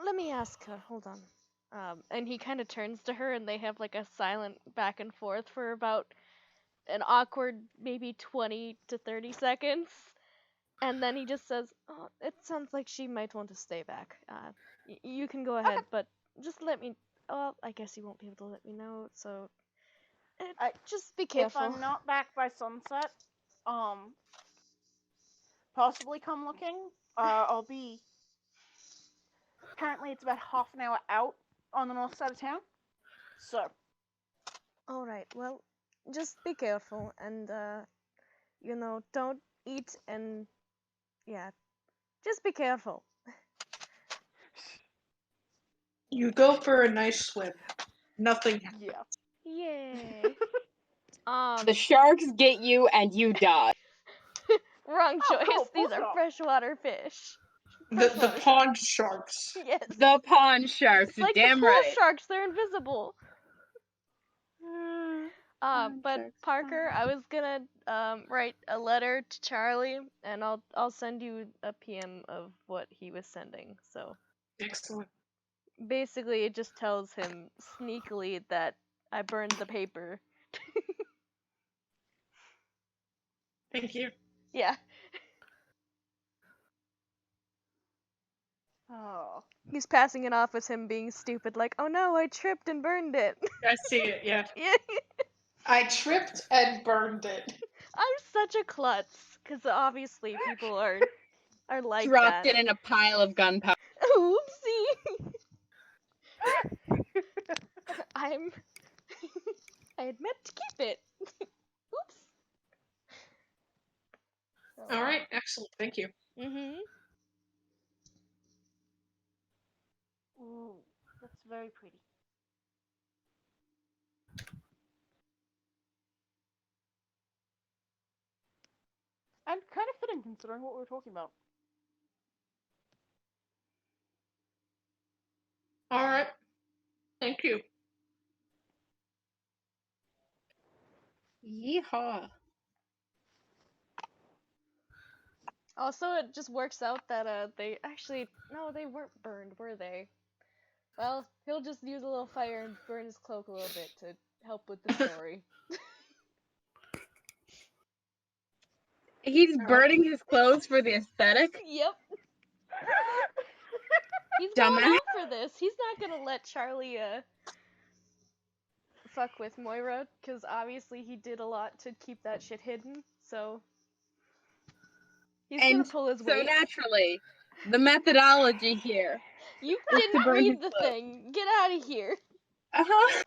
S2: Let me ask her. Hold on. And he kind of turns to her, and they have like a silent back and forth for about an awkward maybe 20 to 30 seconds. And then he just says, "Oh, it sounds like she might want to stay back. You can go ahead, but just let me. Oh, I guess you won't be able to let me know. So, just be careful."
S7: If I'm not back by sunset, possibly come looking. I'll be. Apparently, it's about half an hour out on the north side of town. So.
S2: All right. Well, just be careful, and don't eat and yeah, just be careful.
S1: You go for a nice swim. Nothing happens.
S7: Yeah.
S2: Yay.
S8: The sharks get you and you die.
S2: Wrong
S7: Oh,
S2: choice.
S7: cool,
S2: These
S7: full
S2: are
S7: stop.
S2: freshwater fish.
S1: The
S2: Freshwater
S1: pond sharks.
S2: Yes.
S8: The pond sharks,
S2: It's like
S8: damn
S2: the pool
S8: right.
S2: sharks. They're invisible. But
S8: sharks,
S2: Parker, I was gonna write a letter to Charlie, and I'll send you a PM of what he was sending. So
S1: Excellent.
S2: basically, it just tells him sneakily that I burned the paper.
S1: Thank you.
S2: Yeah.
S7: Oh.
S2: He's passing it off as him being stupid, like, "Oh no, I tripped and burned it."
S1: I see it, yeah.
S2: Yeah.
S1: I tripped and burned it.
S2: I'm such a klutz, because obviously people are like
S8: Dropped
S2: that.
S8: it in a pile of gunpowder.
S2: Oopsie. I admit to keep it. Oops.
S1: All right, excellent. Thank you.
S2: Mhm.
S7: Ooh, that's very pretty. And kind of fitting considering what we were talking about.
S1: All right. Thank you.
S8: Yeehaw.
S2: Also, it just works out that they actually they weren't burned, were they? Well, he'll just use a little fire and burn his cloak a little bit to help with the story.
S8: He's burning his clothes for the aesthetic.
S2: Yep. He's
S8: Dumbass.
S2: going out for this. He's not gonna let Charlie fuck with Moira, because obviously he did a lot to keep that shit hidden. So he's gonna pull his weight.
S8: So naturally, the methodology here.
S2: You
S8: is to
S2: didn't
S8: burn
S2: read
S8: his
S2: the
S8: clothes.
S2: thing. Get out of here.
S8: Uh-huh.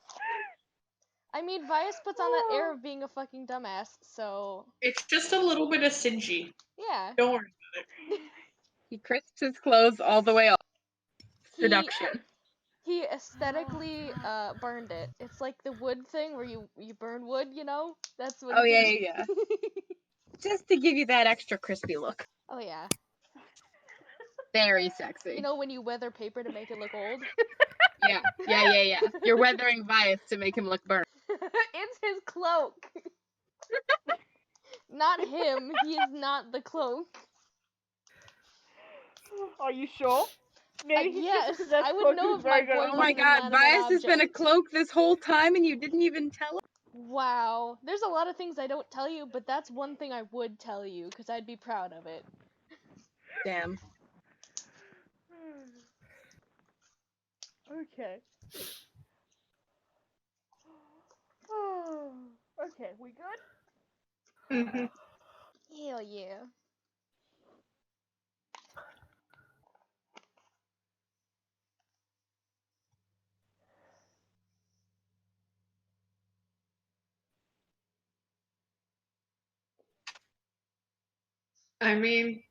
S2: I mean, Vias puts on that air of being a fucking dumbass, so
S1: It's just a little bit of singy.
S2: yeah.
S1: Don't worry about it.
S8: He crisps his clothes all the way up. Seduction.
S2: He aesthetically burned it. It's like the wood thing where you burn wood, you know? That's what he did.
S8: Yeah. Just to give you that extra crispy look.
S2: Oh yeah.
S8: Very sexy.
S2: You know when you weather paper to make it look old?
S8: Yeah. You're weathering Vias to make him look burnt.
S2: It's his cloak. Not him. He is not the cloak.
S7: Are you sure? Maybe he's
S2: yes,
S7: just a possessed
S2: I would
S7: cloak
S2: know
S7: who's
S2: if my
S7: very good at
S2: boy
S8: Oh my
S2: wasn't
S8: god,
S2: inanimate
S8: Bias has been a
S2: object.
S8: cloak this whole time and you didn't even tell us.
S2: Wow. There's a lot of things I don't tell you, but that's one thing I would tell you, because I'd be proud of it.
S8: Damn.
S7: Okay. Okay, we good?
S1: Mm-hmm.
S2: Hell yeah.
S1: I mean,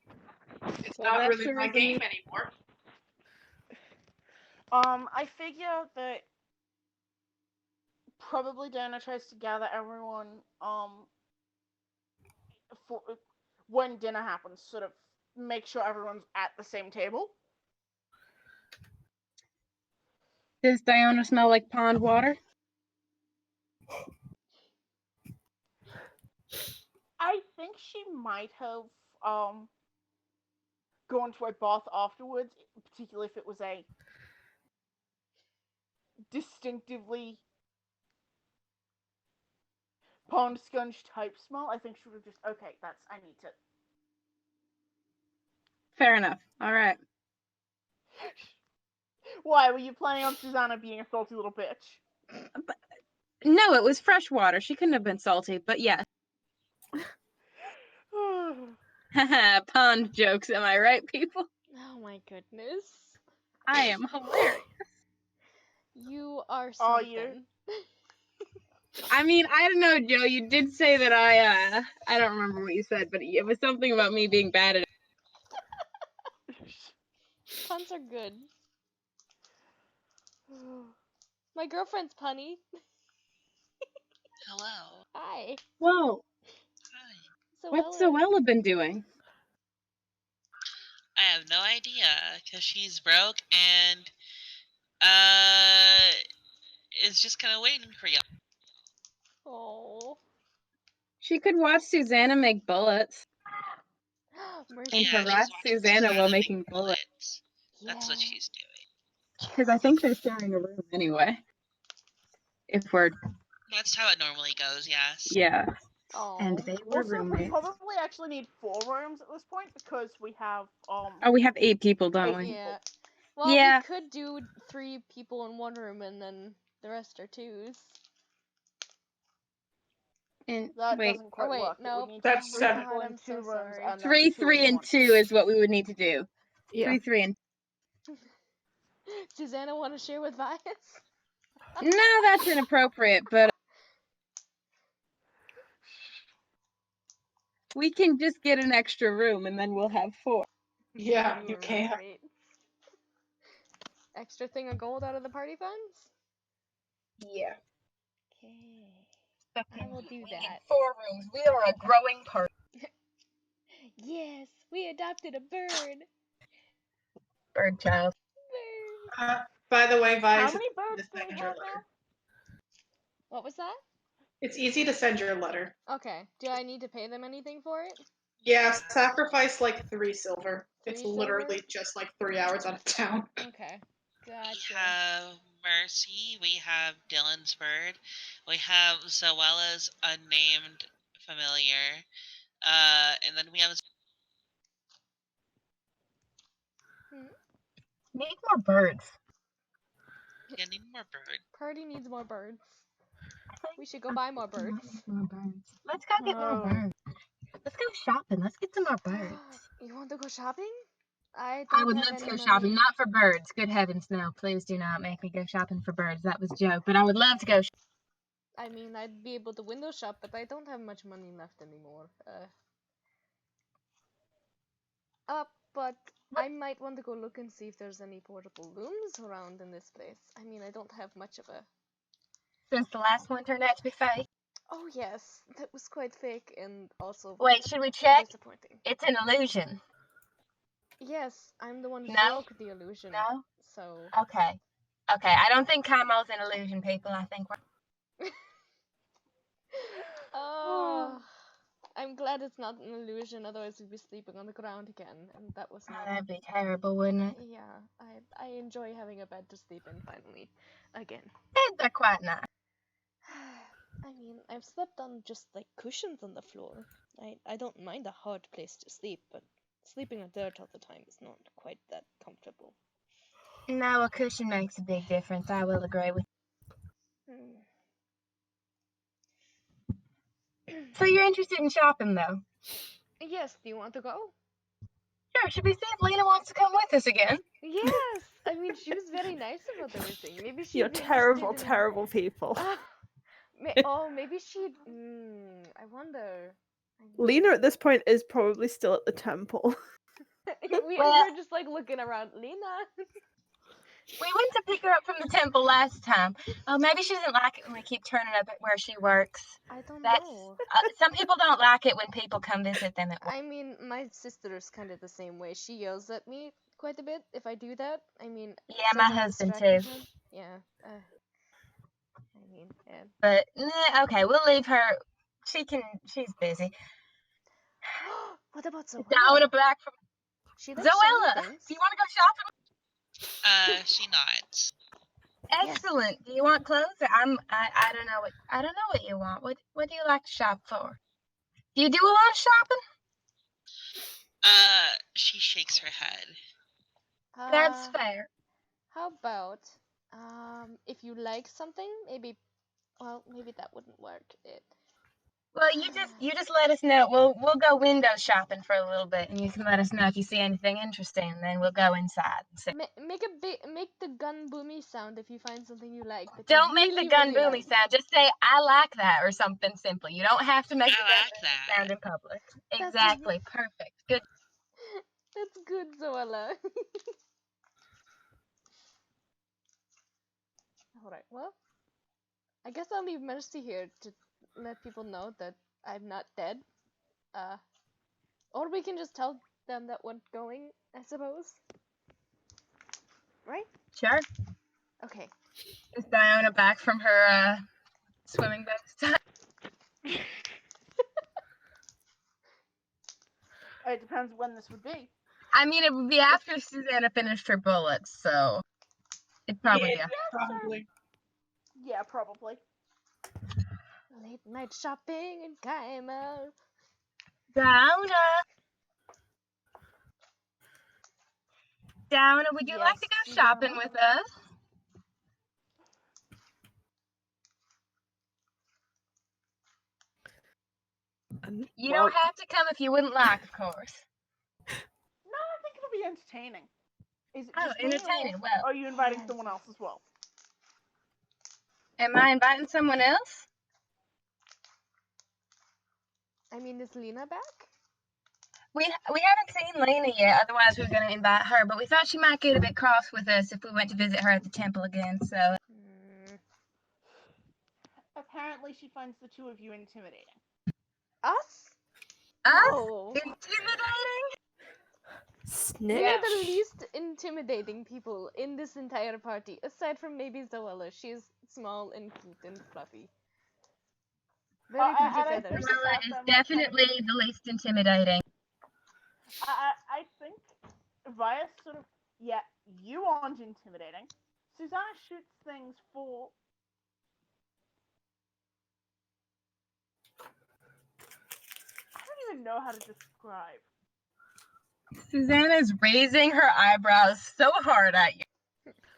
S1: it's
S8: Well,
S1: not
S8: that's
S1: really
S8: the
S1: my
S8: reason
S1: game anymore.
S7: I figure that probably Dana tries to gather everyone, for when dinner happens, sort of make sure everyone's at the same table.
S8: Does Diona smell like pond water?
S7: I think she might have gone to a bath afterwards, particularly if it was a distinctively pond sponge type smell. I think she would have just, okay, I need to.
S8: Fair enough. Alright.
S7: Why, were you planning on Susanna being a salty little bitch?
S8: No, it was fresh water. She couldn't have been salty, but yes. Haha, pond jokes, am I right, people?
S2: Oh my goodness.
S8: I am hilarious.
S2: You are
S7: Are
S2: something.
S7: you?
S8: I mean, I don't know, Joe. You did say that I don't remember what you said, but it was something about me being bad at it.
S2: Puns are good. My girlfriend's punny.
S5: Hello.
S2: Hi.
S8: Whoa,
S5: Hi.
S8: what's
S2: Zoella.
S8: Zoella been doing?
S5: I have no idea, because she's broke and is just kind of waiting for you.
S2: Oh.
S8: She could watch Susanna make bullets
S2: Mercy.
S8: and
S5: Yeah,
S8: harass
S5: she's watching
S8: Susanna while
S5: Susanna make
S8: making bullets.
S5: bullets. That's what
S2: Yeah.
S5: she's doing.
S8: Because I think they're sharing a room anyway. If we're
S5: That's how it normally goes, yes.
S8: yeah,
S2: Oh.
S8: and they were
S7: Also, we
S8: roommates.
S7: probably actually need 4 rooms at this point because we have
S8: Oh, we have 8 people, don't
S7: 8
S8: we?
S7: people.
S2: Yeah. Well,
S8: Yeah.
S2: we could do 3 people in one room and then the rest are twos.
S8: And
S7: That
S8: wait,
S7: doesn't quite
S2: wait,
S7: work. It
S2: no.
S7: would need to be
S1: That's
S7: 3
S1: seven.
S7: people
S2: God,
S7: in
S2: I'm
S7: 2
S2: so
S7: rooms
S2: sorry.
S7: and then
S8: 3,
S7: 2
S8: 3,
S7: in
S8: and
S7: 1.
S8: 2 is what we would need to do.
S3: Yeah.
S8: 3, 3, and
S2: Susanna want to share with Vias?
S8: no, that's inappropriate. But we can just get an extra room, and then we'll have 4.
S1: Yeah, you
S2: are
S1: can.
S2: roommates. Extra thing of gold out of the party funds?
S8: Yeah.
S2: Okay. I will do that.
S8: 4 rooms. We are a growing party.
S2: Yes, we adopted a bird.
S8: Bird child.
S2: Bird.
S1: By the way,
S7: How
S1: Vice,
S7: many
S1: it's easy
S7: birds
S1: to
S7: do we
S1: send your
S7: have now?
S1: letter.
S2: What was that?
S1: It's easy to send your letter.
S2: Okay. Do I need to pay them anything for it?
S1: Yeah, sacrifice like 3 silver.
S2: 3
S1: It's
S2: silver?
S1: literally just like 3 hours out of town.
S2: Okay.
S5: We
S2: Gotcha.
S5: have Mercy, we have Dylan's bird, we have Zoella's unnamed familiar, and then we have
S6: Need more birds.
S5: yeah, need more bird.
S2: Party needs more birds. We should go buy more birds.
S6: More birds. Let's go get more
S7: No.
S6: birds. Let's go shopping. Let's get some more birds.
S2: You want to go shopping? I
S6: I
S2: don't
S6: would
S2: have
S6: love to
S2: any
S6: go
S2: money.
S6: shopping, not for birds. Good heavens, no. Please do not make me go shopping for birds. That was a joke. But I would love to go
S2: I mean, I'd be able to window shop, but I don't have much money left anymore. But I might want to go look and see if there's any portable looms around in this place. I mean, I don't have much of a...
S6: since the last one turned out to be fake.
S2: Oh yes, that was quite fake and also
S6: Wait, should we check?
S2: disappointing.
S6: It's an illusion.
S2: Yes, I'm the one who
S6: No?
S2: broke the illusion.
S6: No?
S2: So...
S6: Okay. Okay, I don't think Kaimo's an illusion, people. I think we're...
S2: Oh, I'm glad glad it's not an illusion, otherwise we'd be sleeping on the ground again, and that was not.
S4: That'd be terrible, wouldn't it?
S2: Yeah, I enjoy having a bed to sleep in finally, again.
S4: Beds are quite nice.
S2: I mean, I've slept on just like cushions on the floor. I don't mind a hard place to sleep, but sleeping on dirt all the time is not quite that comfortable.
S4: No, a cushion makes a big difference. I will agree with you. So you're interested in shopping, though?
S2: Yes, do you want to go?
S4: Sure. Should we see if Lena wants to come with us again?
S2: Yes! I mean, she was very nice about everything. Maybe she'd
S3: You're
S2: be
S3: terrible,
S2: interested in...
S3: terrible people.
S2: Maybe she'd... I wonder...
S3: Lena at this point is probably still at the temple.
S2: We're just like looking around. Lena!
S4: We went to pick her up from the temple last time. Oh, maybe she doesn't like it when we keep turning up at where she works.
S2: I don't know.
S4: Some people don't like it when people come visit them at work.
S2: I mean, my sister's kind of the same way. She yells at me quite a bit if I do that. I mean,
S4: Yeah, my
S2: says I'm
S4: husband
S2: distracting
S4: too.
S2: her. Yeah. I mean, yeah.
S4: But okay, we'll leave her. She's busy.
S2: What about Zoella?
S4: Down back from
S2: She likes
S4: Zoella.
S2: shiny things.
S4: Do you want to go shopping?
S5: She nods.
S4: Excellent. Do you want clothes? I don't know what you want. What do you like to shop for? Do you do a lot of shopping?
S5: She shakes her head.
S4: That's fair.
S2: How about if you like something, maybe that wouldn't work.
S4: Well, you just let us know. We'll go window shopping for a little bit, and you can let us know if you see anything interesting. And then we'll go inside.
S2: Make the gun boomy sound if you find something you like.
S4: Don't make the gun boomy sound. Just say "I like that" or something simple. You don't have to make the gun boomy sound in public. Exactly. Perfect. Good.
S2: That's good, Zoella. Alright, well, I guess I'll leave Mercy here to let people know that I'm not dead. Or we can just tell them that we're going, I suppose. Right?
S4: Sure.
S2: Okay.
S4: Is Diona back from her swimming best?
S7: It depends when this would be.
S4: I mean, it would be after Susanna finished her bullets, so it'd probably be after.
S1: Probably.
S7: Yeah, probably.
S2: Late night shopping in Kaimel.
S4: Diona, would you like to go shopping with us? You don't have to come if you wouldn't like, of course.
S7: No, I think it'll be entertaining. Is it
S4: Oh,
S7: just
S4: entertaining.
S7: Me,
S4: Well,
S7: or are you inviting someone else as well?
S4: Am I inviting someone else?
S2: I mean, is Lena back?
S4: We haven't seen Lena yet, otherwise we were going to invite her, but we thought she might get a bit cross with us if we went to visit her at the temple again, so...
S7: Apparently she finds the two of you intimidating.
S2: Us?
S4: Us?
S2: No.
S4: Intimidating?
S3: Snitch.
S2: We're the least intimidating people in this entire party, aside from maybe Zoella. She's small and cute and fluffy. Very pretty feathers.
S4: Zoella is definitely the least intimidating.
S7: I think Vias sort of, yeah, you aren't intimidating. Susanna shoots things for... I don't even know how to describe.
S4: Susanna's raising her eyebrows so hard at you.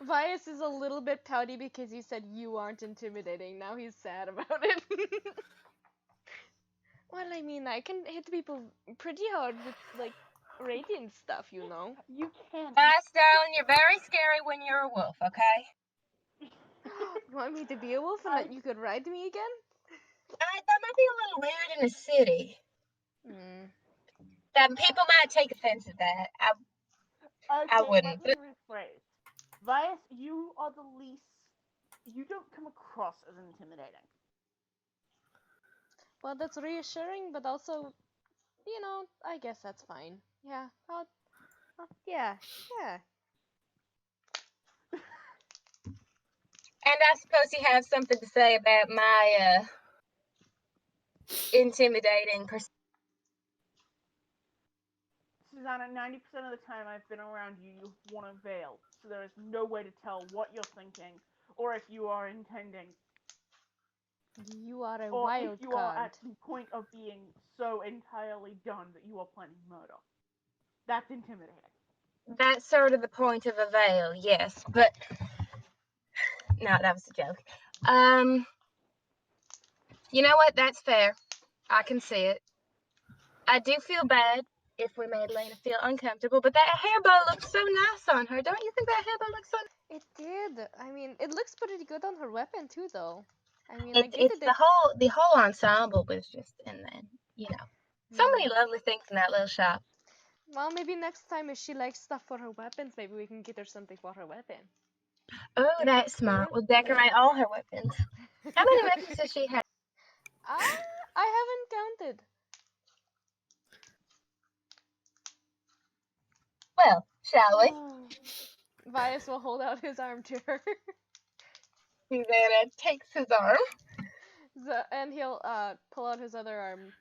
S2: Vias is a little bit pouty because you said you aren't intimidating. Now he's sad about it. Well, I mean, I can hit people pretty hard with, like, radiant stuff, you know.
S7: You can't.
S4: Darling, you're very scary when you're a wolf, okay?
S2: You want me to be a wolf and that you could ride me again?
S4: That might be a little weird in a city. That people might take offense at that. I wouldn't.
S7: Let me rephrase. Vias, you are the least... You don't come across as intimidating.
S2: Well, that's reassuring, but also, you know, I guess that's fine. Yeah, yeah.
S4: And I suppose you have something to say about my intimidating person.
S7: Susanna, 90% of the time I've been around you, you've worn a veil, so there is no way to tell what you're thinking, or if you are intending,
S2: You are a
S7: or if
S2: wild
S7: you are
S2: card.
S7: at the point of being so entirely done that you are planning murder. That's intimidating.
S4: That's sort of the point of a veil, yes, but no, that was a joke. You know what? That's fair. I can see it. I do feel bad if we made Lena feel uncomfortable, but that hair bow looks so nice on her. Don't you think that hair bow looks so nice?
S2: It did. I mean, it looks pretty good on her weapon too, though. I mean, I get
S4: It's
S2: that
S4: the whole ensemble was just, and then so many lovely things in that little shop.
S2: Well, maybe next time if she likes stuff for her weapons, maybe we can get her something for her weapon.
S4: Oh, that's smart. We'll decorate all her weapons. How many weapons does she have?
S2: I haven't counted.
S4: Well, shall we?
S2: Vias will hold out his arm to her.
S4: Susanna takes his arm.
S2: And he'll pull out his other arm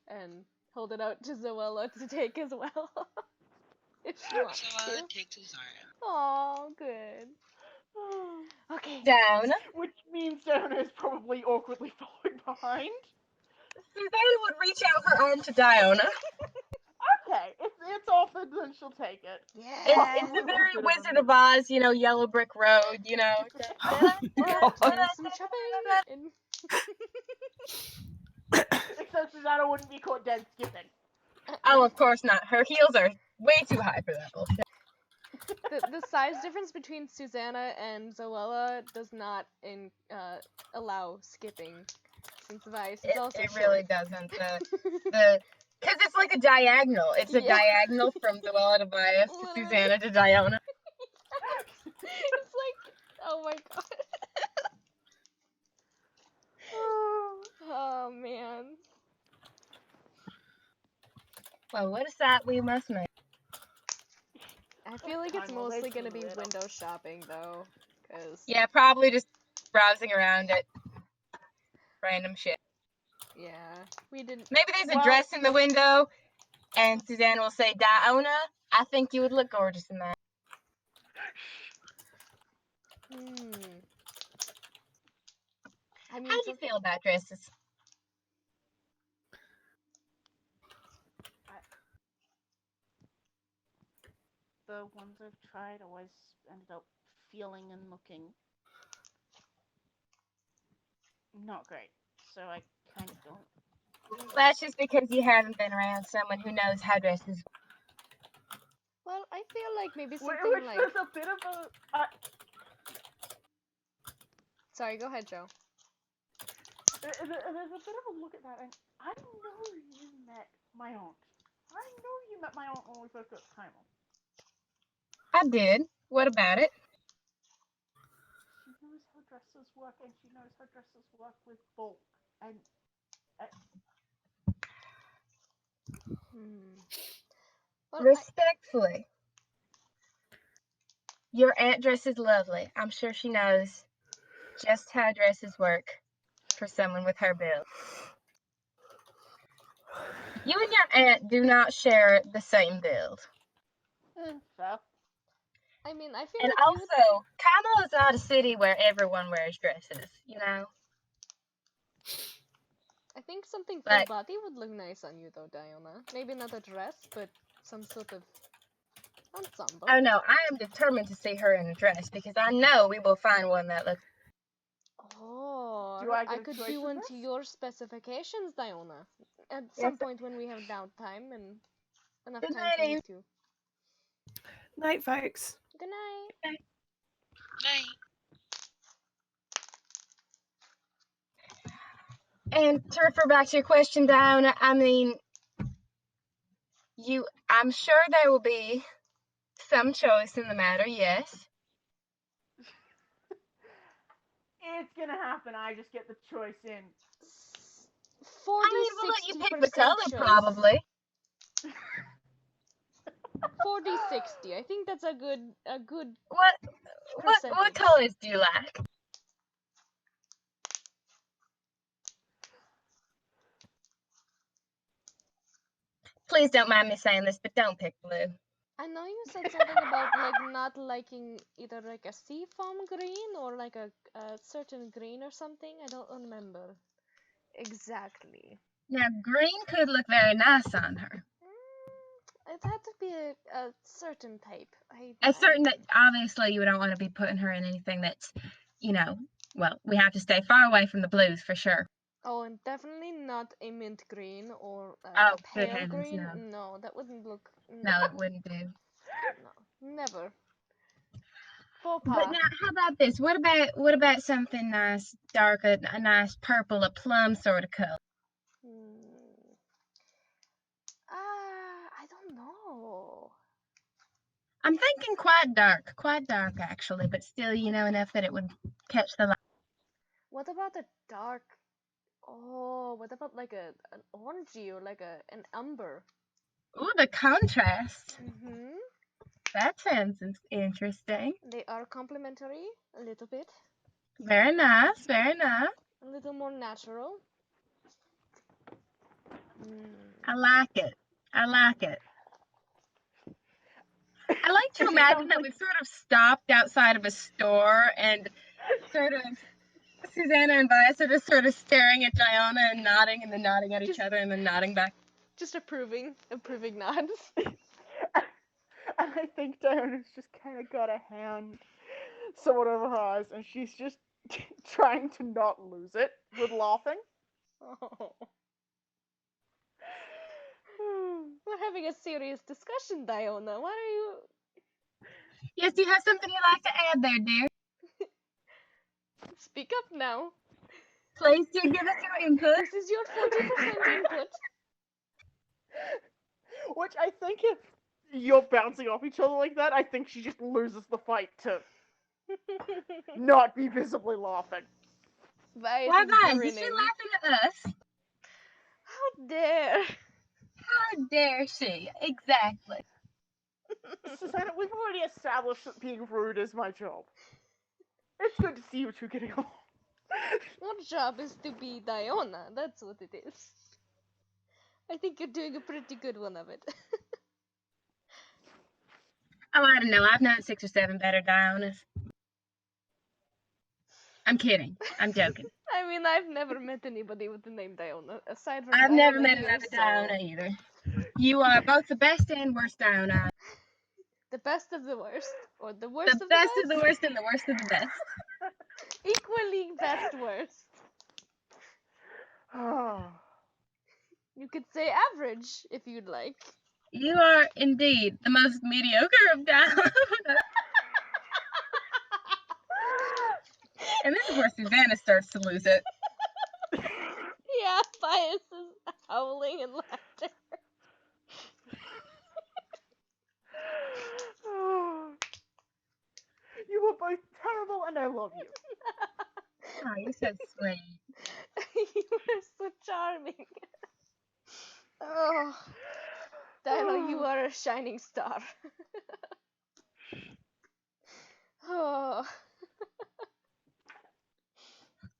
S2: and hold it out to Zoella to take as well. If she wants
S5: Zoella
S2: to.
S5: takes his arm.
S2: Oh, good. Okay.
S4: Down.
S7: Which means Diana is probably awkwardly following behind.
S4: Susanna would reach out her arm to Diona.
S7: Okay, if it's offered, then she'll take it.
S2: Yeah.
S4: It's a very Wizard of Oz, yellow brick road,
S3: God.
S2: Do some shopping.
S7: Except Susanna wouldn't be caught dead skipping.
S4: Oh, of course not. Her heels are way too high for that bullshit.
S2: The size difference between Susanna and Zoella does not allow skipping, since Vice is also
S4: It
S2: short.
S4: really doesn't. Because it's like a diagonal. It's a diagonal from Zoella to Vias to Susanna to Diona.
S2: It's like, oh my god. Oh man.
S4: Well, what is that we must make?
S2: I feel like it's mostly gonna be window shopping though, cause
S4: Yeah, probably just browsing around at random shit.
S2: yeah, we didn't.
S4: Maybe there's a dress in the window, and Susanna will say, Diona, I think you would look gorgeous in that.
S2: I mean,
S4: how do you feel about dresses?
S7: The ones I've tried always ended up feeling and looking not great, so I kind of don't.
S4: That's just because you haven't been around someone who knows how dresses work.
S2: Well, I feel like maybe something
S7: Which
S2: like.
S7: there's a bit of a.
S2: Sorry, go ahead, Joe.
S7: There's a bit of a look at that, and I know you met my aunt. I know you met my aunt when we first got to Kymel.
S4: I did. What about it?
S7: She knows how dresses work, and she knows how dresses work with bulk, and.
S2: Well,
S4: Respectfully. Your aunt dresses lovely. I'm sure she knows just how dresses work for someone with her build. You and your aunt do not share the same build.
S7: So.
S2: I mean, I feel
S4: and
S2: like
S4: also, Kymel is not a city where everyone wears dresses,
S2: I think something full body would look nice on you, though, Diona. Maybe not a dress, but some sort of ensemble.
S4: Oh no, I am determined to see her in a dress because I know we will find one that looks.
S2: Oh, I could do one to your specifications, Diona. At some point when we have downtime and enough time for you two.
S3: Night, folks.
S2: Good night.
S5: Night.
S4: And to refer back to your question, Diona, I mean, I'm sure there will be some choice in the matter, yes.
S7: It's gonna happen. I just get the choice in.
S2: 40,
S4: I mean, we'll let you pick the color,
S2: choice.
S4: probably.
S2: 40-60. I think that's a good.
S4: What colors do you like? Please don't mind me saying this, but don't pick blue.
S2: I know you said something about like not liking either like a seafoam green or like a certain green or something. I don't remember exactly.
S4: Now, green could look very nice on her.
S2: It had to be a certain type.
S4: A certain that obviously you don't want to be putting her in anything that's, well, we have to stay far away from the blues for sure.
S2: Oh, and definitely not a mint green or
S4: Oh,
S2: a
S4: good
S2: pale
S4: heavens,
S2: green.
S4: no.
S2: No, that wouldn't look.
S4: No, it wouldn't do.
S2: No, never. Faux
S4: But
S2: pas.
S4: now, how about this? What about something nice, dark, a nice purple, a plum sort of color?
S2: I don't know.
S4: I'm thinking quite dark actually, but still, enough that it would catch the light.
S2: What about a dark? Oh, what about like an orangey or like an umber?
S4: Ooh, the contrast.
S2: Mm-hmm.
S4: That sounds interesting.
S2: They are complementary a little bit.
S4: Very nice, very nice.
S2: A little more natural.
S4: I like it. I like to imagine that we sort of stopped outside of a store and sort of Susanna and Vias are just sort of staring at Diana and then nodding at each other and then nodding back.
S2: Just approving nods.
S7: And I think Diana's just kind of got a hand somewhat over her eyes, and she's just trying to not lose it with laughing.
S2: Oh. We're having a serious discussion, Diana. Why are you...
S4: Yes, do you have something you'd like to add there, dear?
S2: Speak up now.
S4: Please do give us your input.
S2: This is your 40% input.
S7: Which I think if you're bouncing off each other like that, I think she just loses the fight to not be visibly laughing.
S2: Why
S4: is she laughing at us?
S2: How dare?
S4: How dare she? Exactly.
S7: Susanna, we've already established that being rude is my job. It's good to see you two getting along.
S2: Your job is to be Diana. That's what it is. I think you're doing a pretty good one of it.
S4: Oh, I don't know. I've known 6 or 7 better Dianas. I'm kidding. I'm joking.
S2: I mean, I've never met anybody with the name Diana, aside from
S4: I've
S2: Diana
S4: never met
S2: here,
S4: another
S2: so...
S4: Diana either. You are both the best and worst Diana.
S2: The best of the worst, or the worst of the
S4: best
S2: best?
S4: of the worst and the worst of the best.
S2: Equally best worst.
S7: Oh.
S2: You could say average, if you'd like.
S4: You are indeed the most mediocre of Diana. And this is where Susanna starts to lose it.
S2: Yeah, Bias is howling in laughter.
S7: You were both terrible, and I love you.
S4: Oh, you're so sweet.
S2: You are so charming. Oh, Diana, you are a shining star. Oh.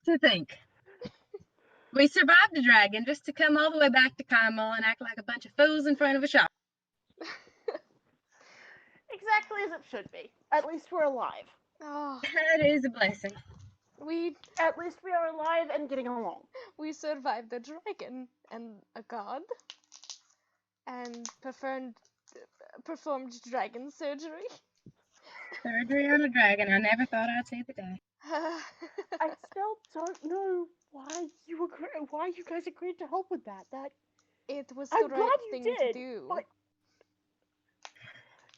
S4: To think. We survived the dragon just to come all the way back to Kaimal and act like a bunch of fools in front of a shop.
S7: Exactly as it should be. At least we're alive.
S2: Oh.
S4: That is a blessing.
S7: At least we are alive and getting along.
S2: We survived a dragon and a god, and performed dragon surgery.
S4: Surgery on a dragon. I never thought I'd see the day.
S7: I still don't know why you guys agreed to help with that.
S2: It was the right thing to do.
S7: But...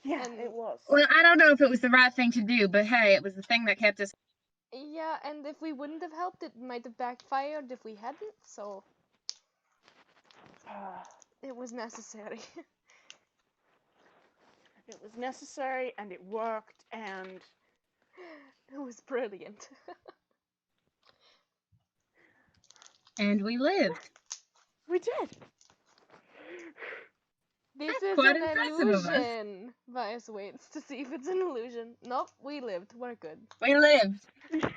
S7: Yeah, it was.
S4: Well, I don't know if it was the right thing to do, but hey, it was the thing that kept us.
S2: Yeah, and if we wouldn't have helped, it might have backfired if we hadn't, so... It was necessary.
S7: It was necessary, and it worked, and...
S2: It was brilliant.
S4: And we lived.
S7: We did.
S2: This
S4: That's
S2: is
S4: quite
S2: an
S4: impressive of us.
S2: illusion. Vice waits to see if it's an illusion. Nope, we lived. We're good.
S4: We lived. We lived.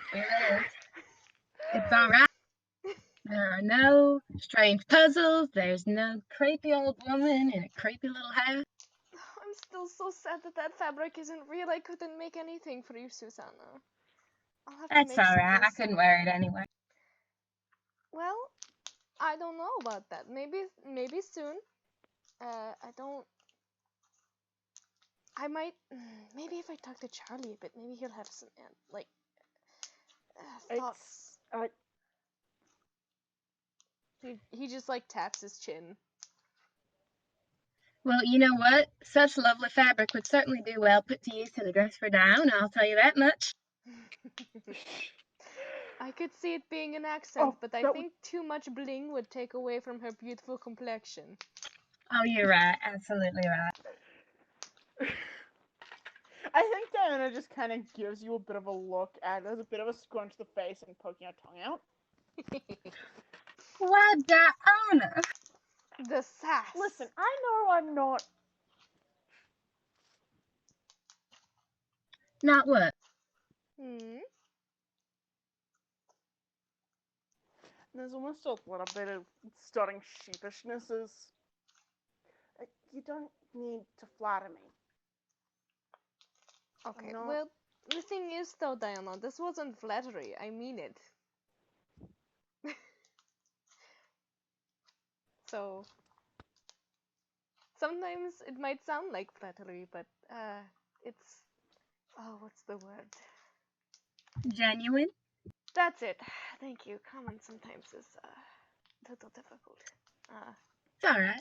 S4: It's alright. There are no strange puzzles. There's no creepy old woman in a creepy little house.
S2: I'm still so sad that fabric isn't real. I couldn't make anything for you, Susanna. I'll have to
S4: That's
S2: make
S4: alright.
S2: something
S4: I couldn't
S2: soon.
S4: wear it anyway.
S2: Well, I don't know about that. Maybe soon. I might. Maybe if I talk to Charlie a bit, maybe he'll have some thoughts. He just like taps his chin.
S4: Well, you know what? Such lovely fabric would certainly do well put to use in a dress for Diana, I'll tell you that much.
S2: I could see it being an accent,
S7: Oh,
S2: but I
S7: that
S2: think too much bling would take away from her beautiful complexion.
S4: Oh, you're right. Absolutely right.
S7: I think Diana just kind of gives you a bit of a look and there's a bit of a scrunch of the face and poking her tongue out.
S4: Why, Diana?
S2: The sass.
S7: Listen, I know I'm not.
S4: Not what?
S7: There's almost a little bit of starting sheepishnesses. You don't need to flatter me.
S2: Okay,
S7: No.
S2: well, the thing is though, Diana, this wasn't flattery. I mean it. So, sometimes it might sound like flattery, but, it's... Oh, what's the word?
S4: Genuine?
S2: That's it. Thank you. Common sometimes is, a little difficult.
S4: It's alright.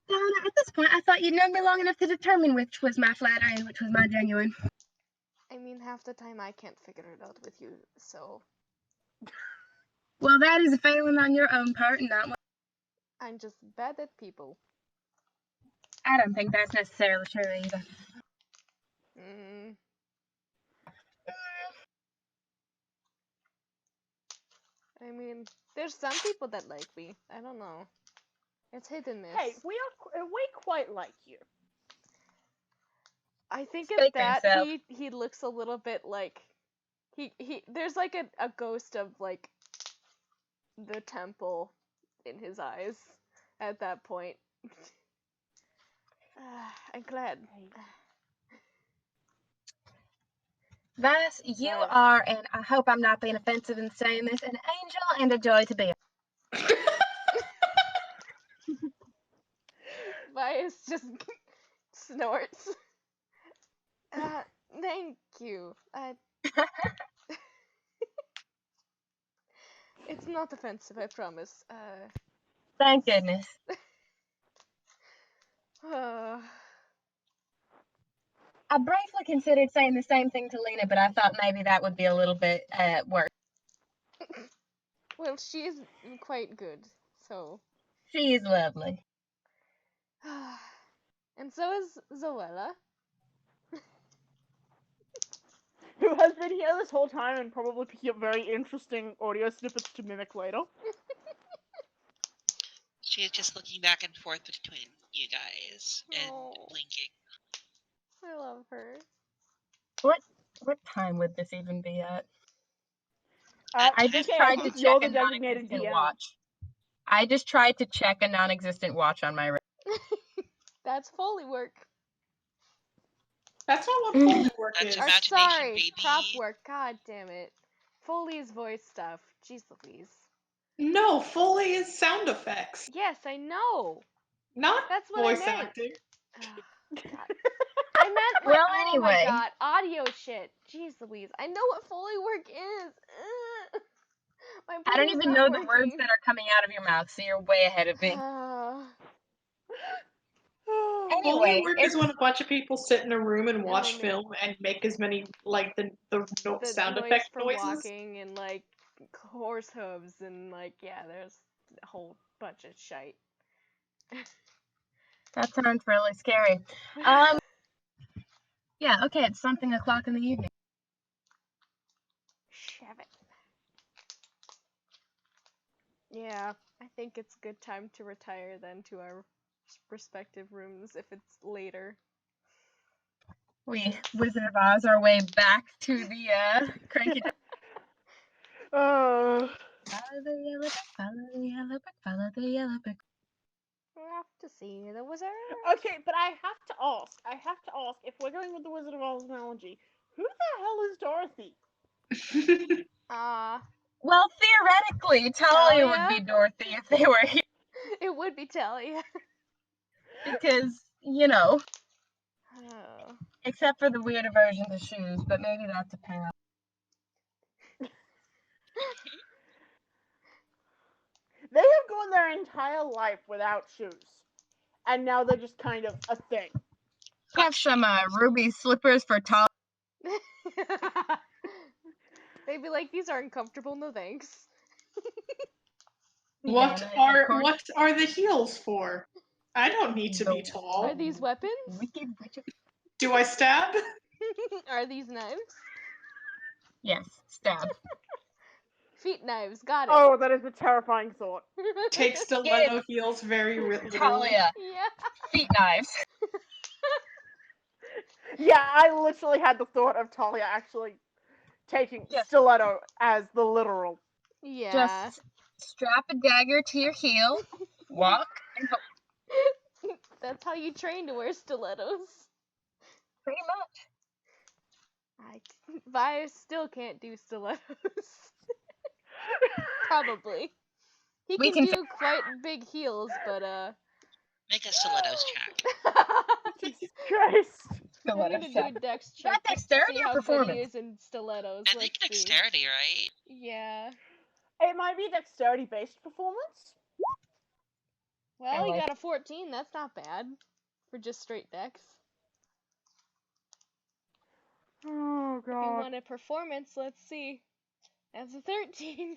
S4: Diana, at this point, I thought you'd known me long enough to determine which was my flattery and which was my genuine.
S2: I mean, half the time I can't figure it out with you, so...
S4: Well, that is a failing on your own part and not one.
S2: I'm just bad at people.
S4: I don't think that's necessarily true either.
S2: I mean, there's some people that like me. I don't know. It's hit and miss.
S7: Hey, we quite like you.
S2: I think
S4: Speak
S2: at
S4: for
S2: that
S4: yourself.
S2: he looks a little bit like he there's like a ghost of like the temple in his eyes at that point. I'm glad.
S4: Thus, you
S2: But-
S4: are, and I hope I'm not being offensive in saying this, an angel and a joy to be.
S2: Vias just snorts. Thank you. It's not offensive, I promise.
S4: Thank goodness. I briefly considered saying the same thing to Lena, but I thought maybe that would be a little bit worse.
S2: Well, she's quite good, so.
S4: She is lovely.
S2: And so is Zoella.
S7: Who has been here this whole time and probably picking up very interesting audio snippets to mimic later.
S5: She is just looking back and forth between you guys and blinking.
S2: I love her.
S4: What time would this even be at?
S5: I
S4: just tried to check a
S7: designated
S4: non-existent
S7: DM.
S4: watch. I just tried to check a non-existent watch on my wrist.
S2: That's Foley work.
S1: That's not what Foley work
S5: That's
S1: is.
S2: Or
S5: imagination,
S2: sorry,
S5: baby.
S2: prop work. God damn it. Foley's voice stuff. Jeez Louise.
S1: No, Foley is sound effects,
S2: Yes, I know.
S1: not
S2: That's what
S1: voice
S2: I meant.
S1: acting.
S2: God. I meant
S4: Well,
S2: oh
S4: anyway.
S2: my god, audio shit. Jeez Louise. I know what Foley work is. My
S4: I don't
S2: brain is
S4: even
S2: not
S4: know the words
S2: working.
S4: that are coming out of your mouth, so you're way ahead of me.
S1: Foley
S4: Anyway,
S1: work is when a bunch of people sit in a room and watch
S2: man.
S1: film and make as many like the sound
S2: noise
S1: effect
S2: for
S1: noises.
S2: walking and like horse hooves and like yeah, there's a whole bunch of shite.
S4: that sounds really scary. Yeah, okay, it's something o'clock in the evening.
S2: Shove it. Yeah, I think it's a good time to retire then to our respective rooms if it's later.
S4: We Wizard of Oz our way back to the cranky. Follow the yellow brick, follow the yellow brick, follow the yellow brick.
S2: Off to see the wizard.
S7: Okay, but I have to ask, if we're going with the Wizard of Oz analogy, who the hell is Dorothy?
S4: Well, theoretically, Talia would
S2: Talia?
S4: be Dorothy if they were here,
S2: It would be Talia.
S4: because, you know,
S2: Oh.
S4: except for the weird aversion to shoes, but maybe that's a pair.
S7: They have gone their entire life without shoes, and now they're just kind of a thing.
S4: Have some ruby slippers for Talia.
S2: They'd be like, these aren't comfortable, no thanks.
S1: What are the heels for? I don't need to be
S2: Are
S1: tall.
S2: these weapons?
S4: Wicked witch of...
S1: Do I stab?
S2: Are these knives?
S4: Yes, stab.
S2: Feet knives, got it.
S7: Oh, that is a terrifying thought.
S1: Take stiletto heels very literally.
S4: Talia,
S2: Yeah.
S4: feet knives.
S7: Yeah, I literally had the thought of Talia actually taking stiletto as the literal.
S2: Yeah.
S4: Just strap a dagger to your heel, walk, and hope.
S2: That's how you train to wear stilettos.
S4: Pretty much.
S2: Vi still can't do stilettos. Probably. He
S4: We
S2: can
S4: can
S2: do quite big heels, but
S5: Make a stilettos check.
S7: Jesus Christ.
S2: I'm gonna do a dex check
S4: That
S2: to
S4: dexterity
S2: see
S4: or
S2: how good
S4: performance?
S2: he is in stilettos.
S5: I think
S2: Let's see.
S5: dexterity, right?
S2: Yeah.
S7: It might be dexterity based performance.
S2: Well, he
S4: like
S2: got a 14. That's not bad for just straight dex.
S7: Oh
S2: If you
S7: god.
S2: want a performance, let's see. That's a 13.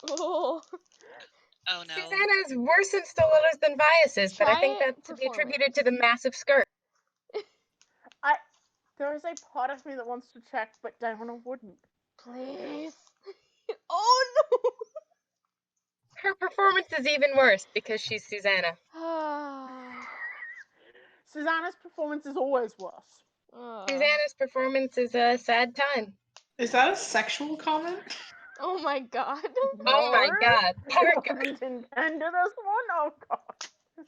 S2: Oh.
S5: Oh no.
S4: Susanna is worse in stilettos than Vias is, but I think
S2: Try
S4: that's to be attributed to the
S2: performance.
S4: massive skirt.
S7: There is a part of me that wants to check, but Diana wouldn't.
S2: Please. Oh no!
S4: Her performance is even worse because she's Susanna.
S7: Susanna's performance is always worse.
S4: Susanna's performance is a sad time.
S1: Is that a sexual comment?
S2: Oh my god.
S4: Oh my god.
S7: It wasn't intended as one. Oh god.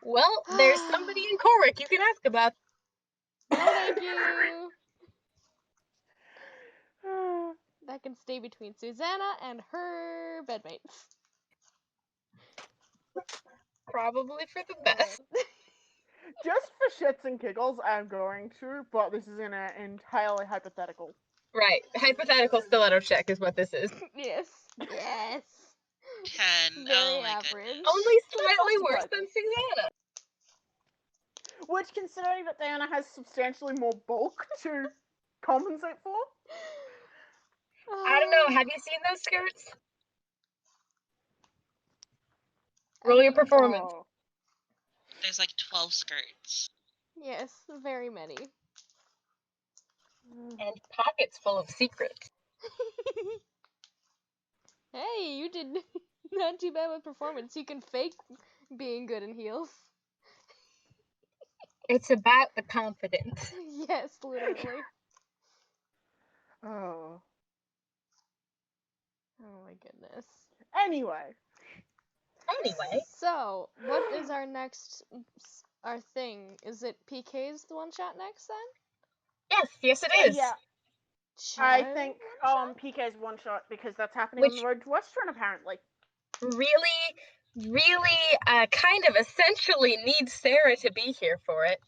S4: Well, there's somebody in Corrick you can ask about.
S2: No, thank you. That can stay between Susanna and her bedmates.
S4: Probably for the best.
S7: Just for shits and giggles, I'm going to, but this is in an entirely hypothetical.
S4: Right. Hypothetical stiletto check is what this is.
S2: Yes. Yes.
S5: 10.
S2: Very
S5: Oh my
S2: average.
S5: goodness.
S4: Only slightly
S7: not
S4: worse
S7: surprising.
S4: than Susanna.
S7: Which, considering that Diana has substantially more bulk to compensate for.
S4: I don't know. Have you seen those skirts? Roll your performance.
S7: Oh.
S5: There's like 12 skirts.
S2: Yes, very many.
S4: And pockets full of secrets.
S2: Hey, you did not too bad with performance. You can fake being good in heels.
S4: It's about the confidence.
S2: Yes, literally.
S7: Oh.
S2: Oh my goodness.
S7: Anyway.
S2: So, what is our next, our thing? Is it PK's the one shot next then?
S4: Yes it is.
S7: Yeah. I think PK's one shot because that's happening on the road to Western apparently.
S4: Really, kind of essentially needs Sarah to be here for it.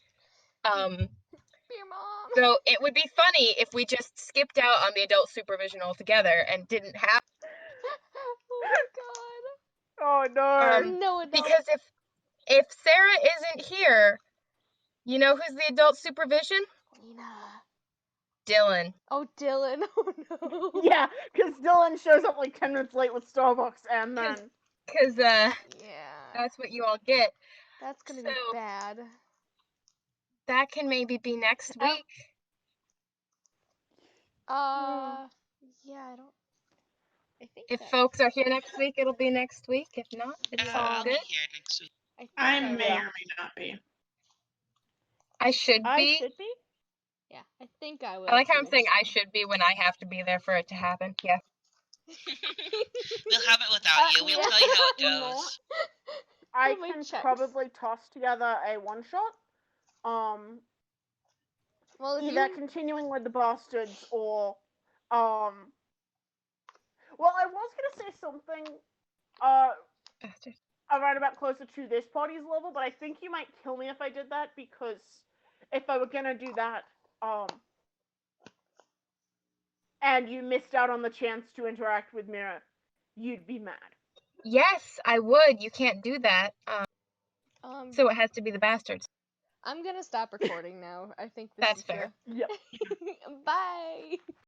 S2: Your mom.
S4: So it would be funny if we just skipped out on the adult supervision altogether and didn't have.
S2: Oh my god.
S7: Oh no.
S2: No adult.
S4: Because if Sarah isn't here, you know who's the adult supervision?
S2: Lena.
S4: Dylan.
S2: Oh, Dylan. Oh no.
S7: Yeah, because Dylan shows up like 10 minutes late with Starbucks and then.
S4: Because,
S2: yeah.
S4: that's what you all get.
S2: That's gonna be bad.
S4: That can maybe be next week.
S2: Yeah, I think
S4: if folks are here next week, it'll be next week. If not, it's all
S5: I'll be
S4: good.
S5: here next week.
S1: I may or may not be.
S4: I should be.
S7: Should be?
S2: Yeah, I think I will.
S4: I like how I'm
S2: too,
S4: saying I
S2: so.
S4: should be when I have to be there for it to happen. Yeah.
S5: We'll have it without you. We'll
S2: yeah.
S5: tell you how it
S7: No.
S5: goes.
S7: I
S2: We'll make
S7: can
S2: checks.
S7: probably toss together a one shot.
S2: Well, if
S7: Either
S2: you
S7: continuing with the bastards or well, I was gonna say something
S4: Bastard.
S7: around about closer to this party's level, but I think you might kill me if I did that, because if I were gonna do that, and you missed out on the chance to interact with Mira, you'd be mad.
S4: Yes, I would. You can't do that. So it has to be the bastards.
S2: I'm gonna stop recording now. I think this
S4: That's
S2: is
S4: fair.
S7: Yep.
S2: Bye.